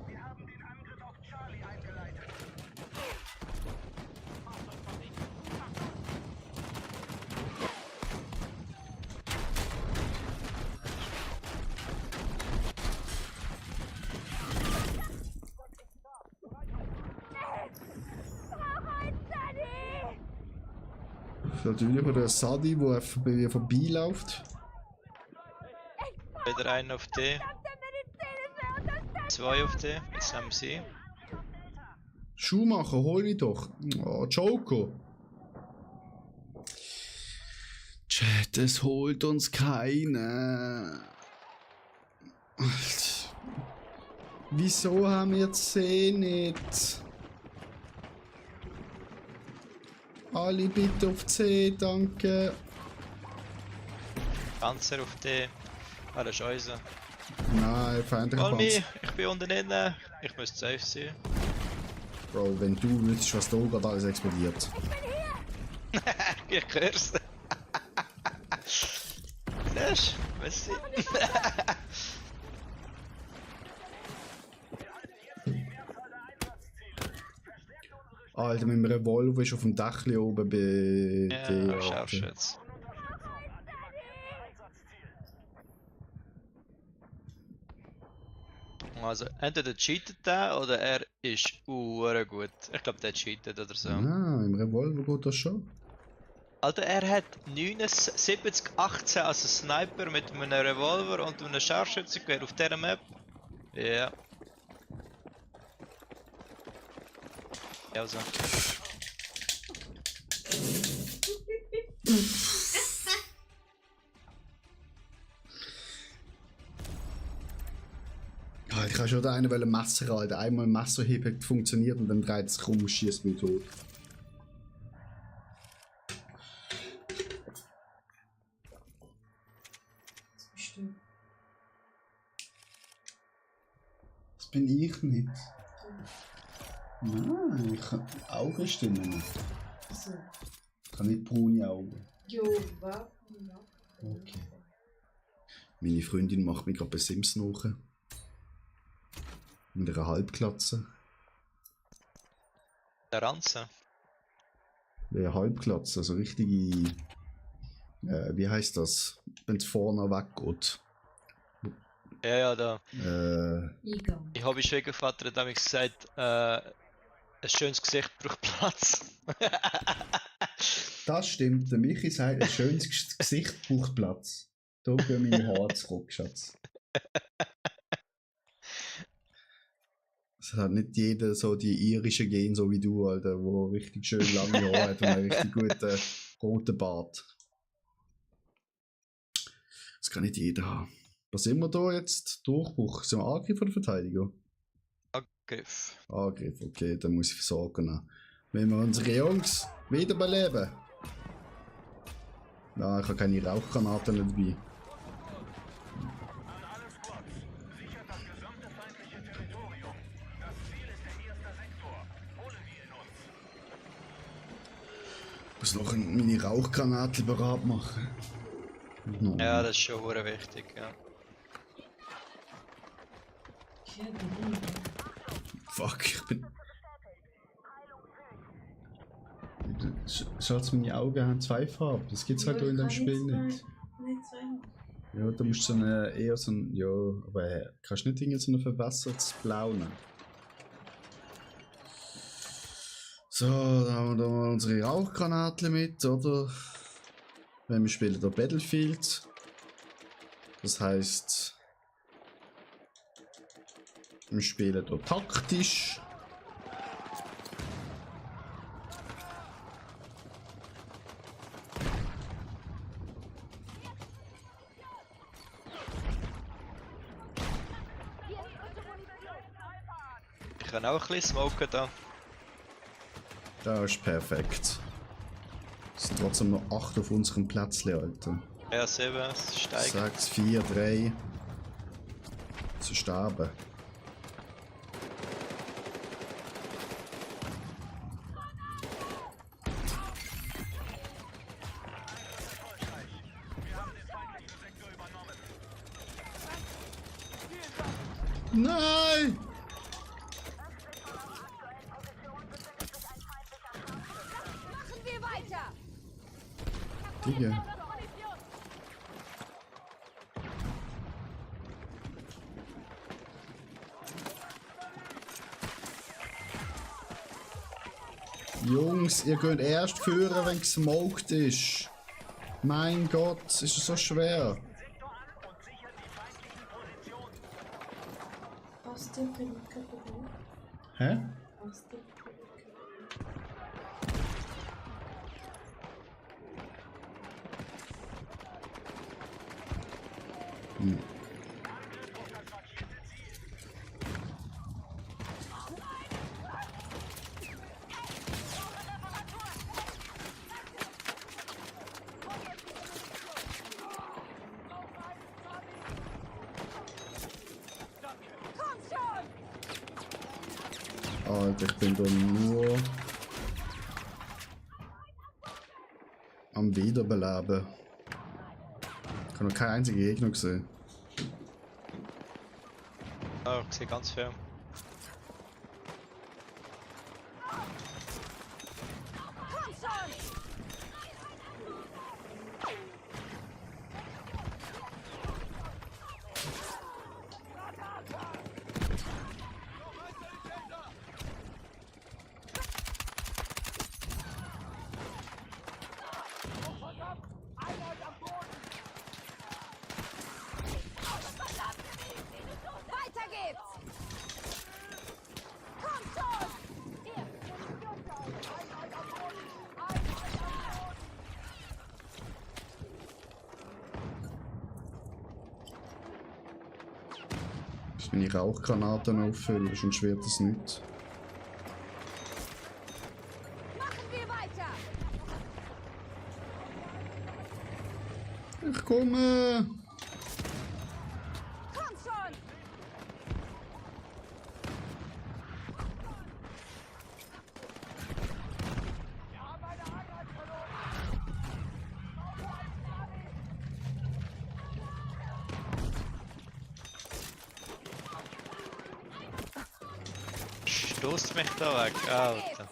Wir haben den Angriff auf Charlie eingeleitet. Natürlich bei der Sadi, der einfach bei mir vorbeiläuft. Wieder einen auf D. 2 auf D. Jetzt nehmen sie. Schuhmacher, hol mich doch. Oh, Joko. Chat, es holt uns keiner. Wieso haben wir C nicht? Alle bitte auf C, danke. Panzer auf D. Ah, das ist unser. Nein, feindlicher Hol mich, Panzer. ich bin unten innen. Ich müsste safe sein. Bro, wenn du wüsstest, was da gerade alles explodiert. Ich hör's. Siehst du? Was Alter, mit dem Revolver ist auf dem Dachli oben bei Ja, dir. Scharfschütze. Also, entweder cheatet der oder er ist gut. Ich glaube, der cheatet oder so. Ah, im Revolver geht das schon. Alter, er hat 79, 18 als Sniper mit einem Revolver und einem Scharfschützengewehr auf dieser Map. Ja. Ja, also. Ah, ich kann schon da einen Messer halten. Einmal ein Messer heben, hat funktioniert und dann dreht es sich um und schießt mich tot. Das bist du. Das bin ich nicht. Nein, ich kann Augen stimmen nicht. So. Ich habe nicht braune Augen. Jo, warte. Okay. Meine Freundin macht mich gerade bei Sims nach. Mit einer Halbglatze. Der Ranzen. Eine Halbglatze, also richtige. Wie heißt das? Wenn es vorne weggeht. Ja, ja, da. Eingang. Ich habe Schwiegervater hat damals gesagt, ein schönes Gesicht braucht Platz. Das stimmt. Der Michi sagt, ein schönes Gesicht braucht Platz. Da gehen meine Haare zurück, Schatz. Es hat nicht jeder so die irische Gen, so wie du, Alter, wo richtig schön lange Haare hat und einen richtig guten roten Bart. Das kann nicht jeder haben. Was sind wir da jetzt? Durchbruch. Sind wir Angriff oder Verteidigung? Angriff. Angriff, okay, dann muss ich versorgen. Wenn wir unsere Jungs wiederbeleben. Nein, ich habe keine Rauchgranaten dabei. An alle Squads. Sichert das gesamte feindliche Territorium. Das Ziel ist der erste Sektor. Holen wir ihn uns. Ich muss noch meine Rauchgranate bereit machen. No. Ja, das ist schon sehr wichtig, ja. Ja, genau. Fuck, ich bin. Schatz, meine Augen haben zwei Farben. Das gibt's halt in dem Spiel nicht. Nicht sein. Ja, da musst du so eine, eher so ein. Ja, aber kannst du nicht irgendwie so ein verbessertes Blau nehmen? So, da haben wir da mal unsere Rauchgranate mit, oder? Wenn wir spielen da Battlefield. Das heisst. Wir spielen hier taktisch. Ich kann auch ein bisschen smoken da. Das ist perfekt. Es sind trotzdem noch 8 auf unserem Plätzchen, Alter. Ja, 7, es steigt. 6, 4, 3. Sie sterben. Nein! Machen wir weiter! Digga. Jungs, ihr könnt erst führen, wenn gesmoked ist. Mein Gott, ist es so schwer. Sektor an und sichert die feindlichen Positionen. Was denn für ein Kapitel? Hä? Was denn für ein Kapitel? Alter, ich bin da nur am Wiederbeleben. Ich habe noch keinen einzigen Gegner gesehen. Oh, ich sehe ganz viel. Meine Rauchgranaten auffüllen, sonst wird das nicht. Machen wir weiter! Ich komme! Komm schon! Stoßt mich da weg, Alter.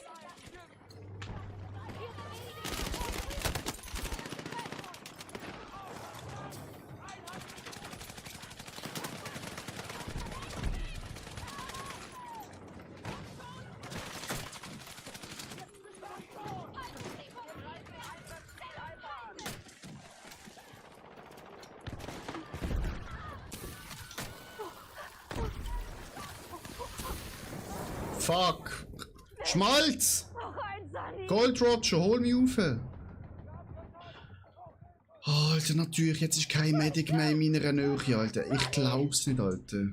Fuck! Schmalz! Noch ein Sani! Gold Roger, hol mich rauf! Alter, natürlich, jetzt ist kein Medic mehr in meiner Nähe, Alter. Ich glaub's nicht, Alter.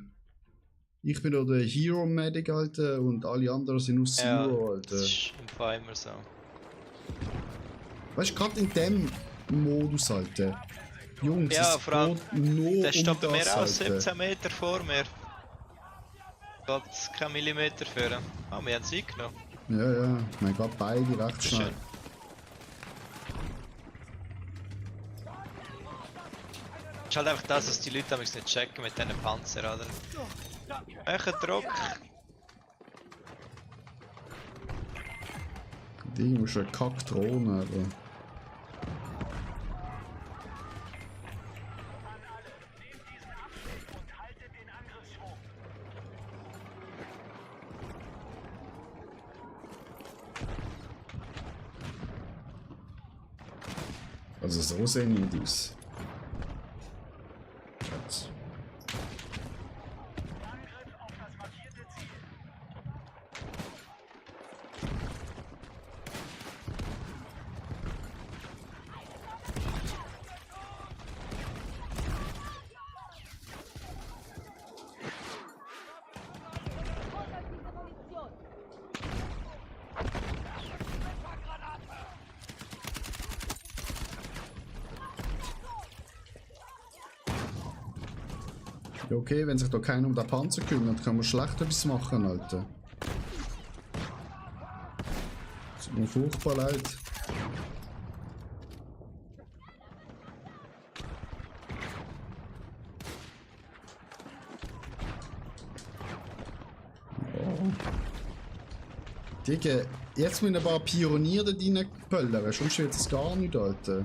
Ich bin da der Hero Medic, Alter, und alle anderen sind aus Zero, Das Alter. ist im Fall immer so. Weißt du, gerade in dem Modus, Alter. Jungs, Ja, es vor allem, geht nur Der steht bei um mir das, auch Alter. 17 Meter vor mir. Geht kein Millimeter führen. Ah, wir haben es eingenommen. Ja, ja, wir haben gerade beide recht Schön. schnell. Es ist halt einfach das, was die Leute damals nicht checken mit diesen Panzern, oder? Welcher Druck? Ding ist eine Kackdrohne, aber. Und haltet den Angriffsschwung. Also so sehen die aus. Jetzt. Angriff auf das markierte Ziel. Ja, okay, wenn sich da keiner um den Panzer kümmert, kann man schlecht etwas machen, Alter. Es tut mir furchtbar leid. Digga, jetzt müssen ein paar Pioniere da reinpöllern, sonst wird es gar nicht, Alter.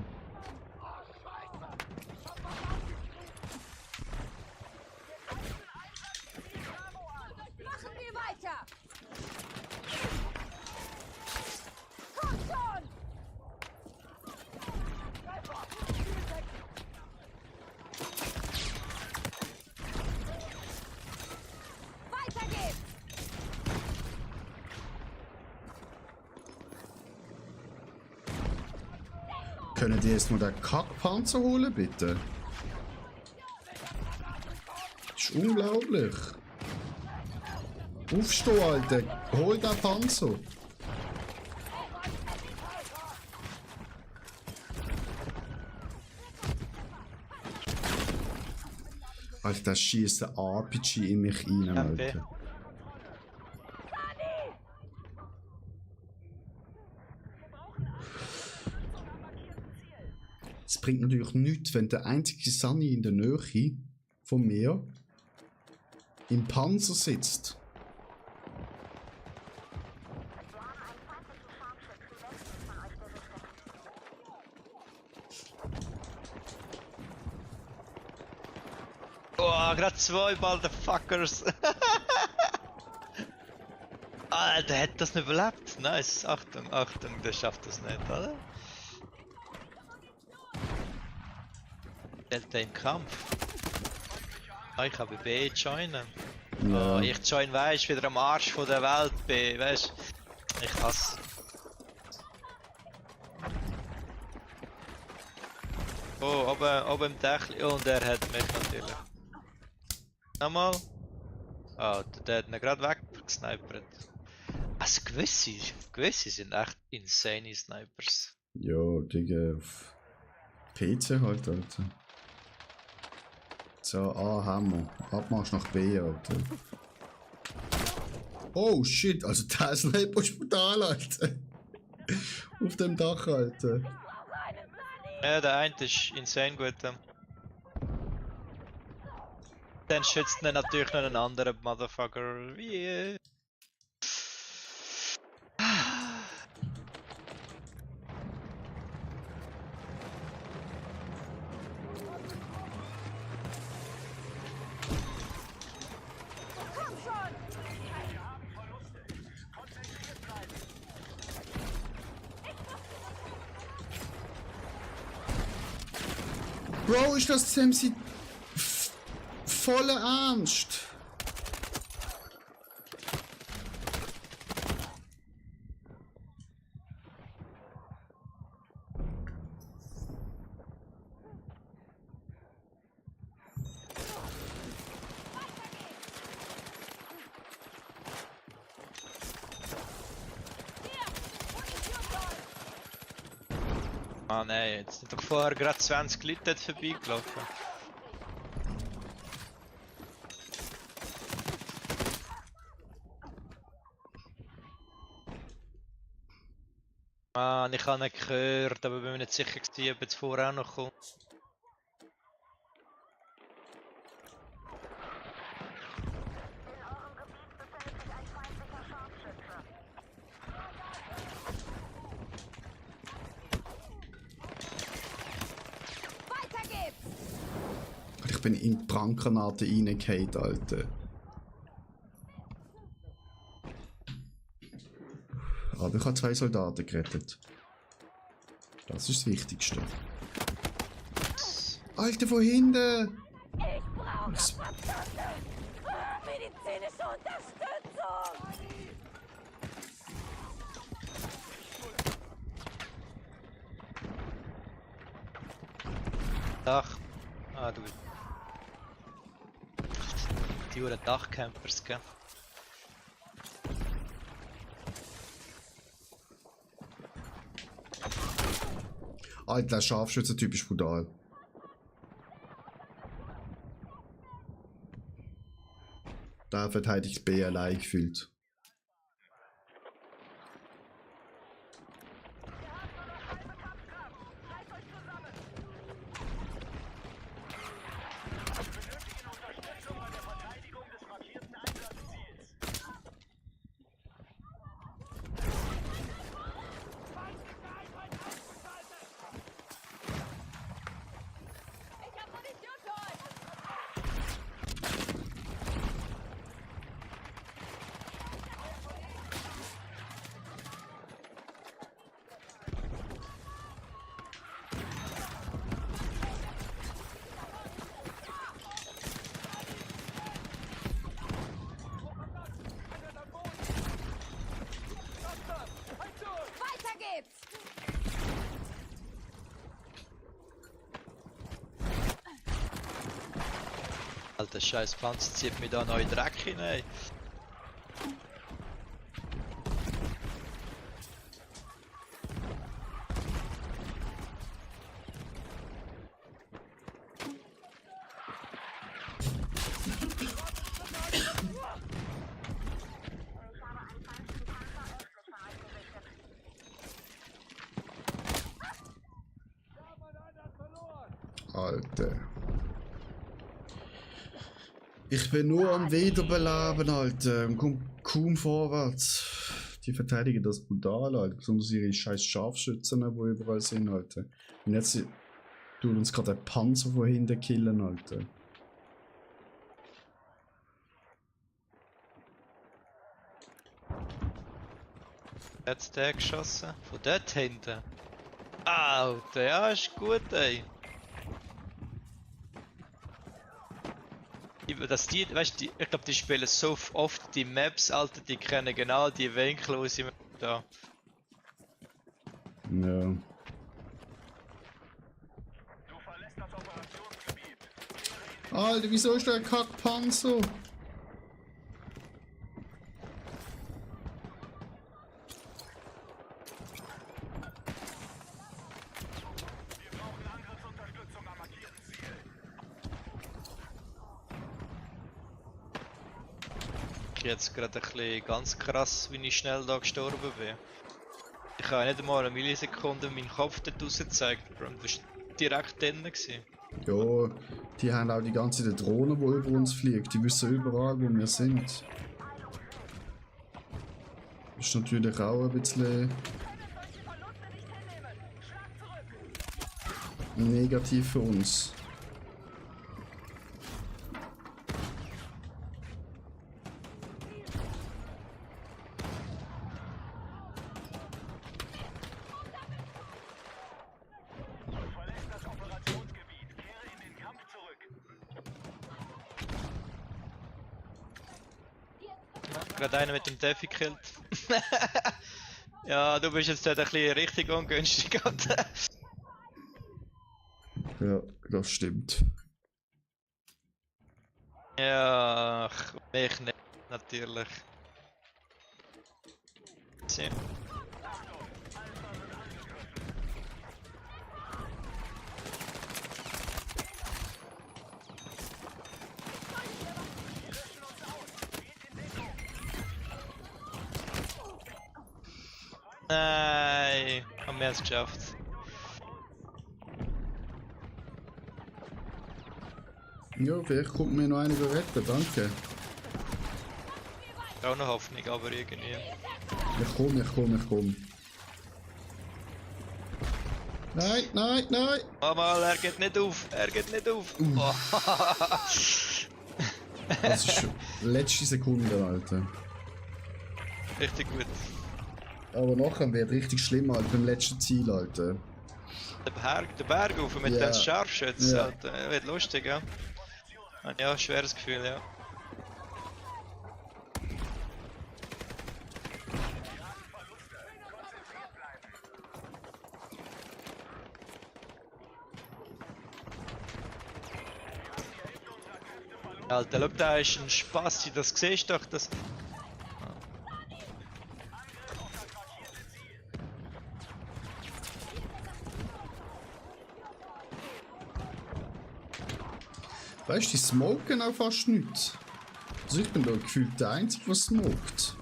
Machen wir weiter! Komm schon! Weiter geht's! Können die jetzt nur den Kackpanzer holen, bitte? Das ist unglaublich. Aufstehen, Alter. Hol den Panzer. Alter, das schießt ein RPG in mich rein, Alter. Es bringt natürlich nichts, wenn der einzige Sunny in der Nähe von mir im Panzer sitzt. Oh, gerade zwei Motherfuckers. Ah, der hat das nicht überlebt. Nice. Achtung, Achtung, der schafft das nicht, oder? Stellt er im Kampf. Ah, ich habe B joinen. Ja. Oh, ich join, weißt wieder am Arsch von der Welt B, weißt. Ich hasse. Oh, oben im Dächli. Und er hat mich natürlich. Nochmal. Ah, der hat ihn gerade weggesnipert. Also gewisse sind echt insane Snipers. Ja, Digga, auf PC halt, Alter. So, A haben wir. Abmarsch nach B, Alter. Oh shit, also der Sniper ist brutal, Alter. Auf dem Dach, Alter. Ja, der eine ist insane gut. Dann schützt ihn natürlich noch einen anderen Motherfucker. Wie. Bro, ist das MC voller Ernst? Ah nein, jetzt sind doch vorher gerade 20 Leute dort vorbeigelaufen. Mann, ich habe ihn gehört, aber bin mir nicht sicher gewesen, ob jetzt vorher auch noch kommt. Weiter geht's! Ich bin in die Brandgranate reingefallen, Alter. Aber ich habe 2 Soldaten gerettet. Das ist das Wichtigste. Alter, von hinten! Ich brauche verdammte medizinische Unterstützung! Dach. Ah, du. Die Uhren Dachcampers, gell? Alter, der Scharfschützentyp ist brutal. Der verteidigt B allein gefühlt. Ich hab Munition für euch! Weiter geht's! Alter scheiß Panzer zieht mich da neu Dreck hinein. Alter. Ich bin nur am Wiederbeleben, Alter. Und komm kaum vorwärts. Die verteidigen das brutal, Alter. Besonders ihre scheiß Scharfschützen, die überall sind, Alter. Und jetzt tut uns gerade der Panzer von hinten killen, Alter. Jetzt der geschossen. Von dort hinten. Alter, ja, ist gut, ey. Dass die, weißt du, ich glaube, die spielen so oft die Maps, Alter, die kennen genau die Winkel aus da. Ja. Du verlässt das Operationsgebiet. Alter, wieso ist der Kackpanzer? mich jetzt gerade ein bisschen ganz krass, wie ich schnell da gestorben bin. Ich habe nicht einmal eine Millisekunde meinen Kopf dort raus gezeigt, Bro. Du warst direkt drin gewesen. Ja, die haben auch die ganze Drohne, die über uns fliegt. Die wissen überall, wo wir sind. Das ist natürlich auch ein bisschen negativ für uns. Verlässt das Operationsgebiet. Kehre in den Kampf zurück. Gerade einer mit dem Defi gekillt. Ja, du bist jetzt dort ein bisschen richtig ungünstig. Ja, das stimmt. Ja, mich nicht, natürlich. So. Nein, haben wir es geschafft. Ja, vielleicht kommt mir noch einer retten, danke. Auch noch Hoffnung, aber irgendwie. Ich komm. Nein, nein, nein! Mama, er geht nicht auf, Oh. Das ist letzte Sekunde, Alter. Richtig gut. Aber nachher wird richtig schlimm, Alter, beim letzten Ziel, Alter. Der Berg auf mit Ja. dem Scharfschützen, Ja. Alter. Wird lustig, ja. Ja, schweres Gefühl, ja. Alter, schau, da ist ein Spasti, das siehst du doch, das... Weißt du, die smoken auch fast nichts. Also ich bin da gefühlt der Einzige, der smoked.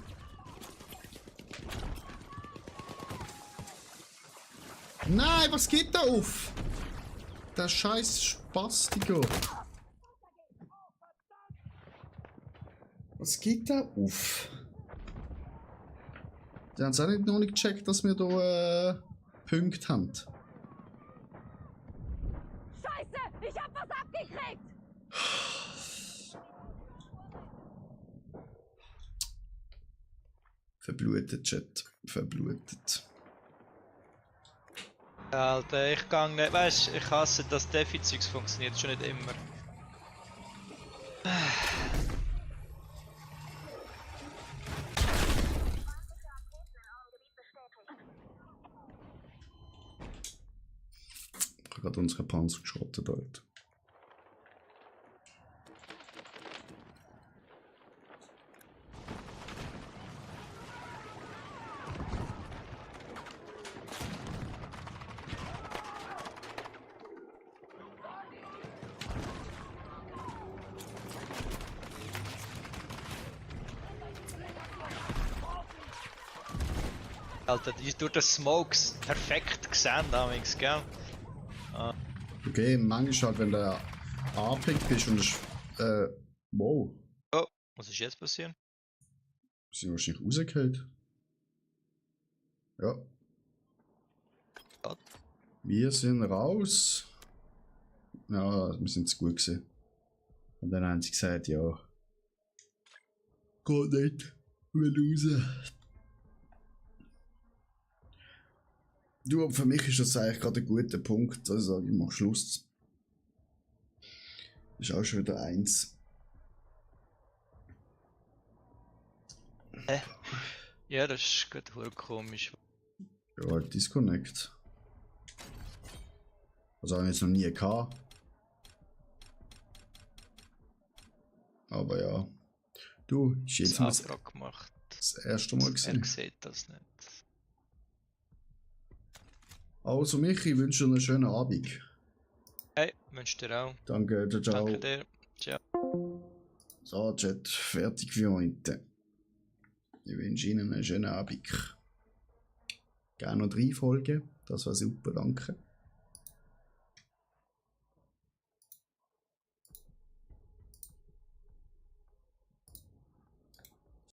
Nein, was geht da auf? Der scheiß Spastiker. Was geht da auf? Die haben es auch noch nicht gecheckt, dass wir da Punkte haben. Scheiße, ich hab was abgekriegt! Verblutet, Chat. Verblutet. Alter, ich gang nicht... Weißt du, ich hasse, dass Defizits funktioniert schon nicht immer. Ich habe gerade unsere Panzer geschrottet, Alter. Alter, die ist durch den Smokes perfekt gesehen damals, gell? Okay, manchmal halt, wenn du anpickt bist und es wow. Oh, was ist jetzt passiert? Sind wahrscheinlich rausgefallen. Ja. Gott. Wir sind raus. Ja, wir sind zu gut gewesen. Und dann haben sie gesagt, ja. Geht nicht. Wir raus. Du, aber für mich ist das eigentlich gerade ein guter Punkt. Also sage ich, mach Schluss. Ist auch schon wieder 1. Ja, das ist gerade verdammt komisch. Ja, Disconnect. Also habe ich jetzt noch nie gehabt. Aber ja. Du, ist jetzt mal Das Antrag gemacht. das erste Mal Er gesehen. sieht das nicht. Also Michi, ich wünsche dir einen schönen Abend. Hey, wünsch dir auch. Danke, ciao, ciao. Danke dir. Ciao. So, Chat, fertig für heute. Ich wünsche Ihnen einen schönen Abend. Gerne noch 3 Folgen. Das war super, danke.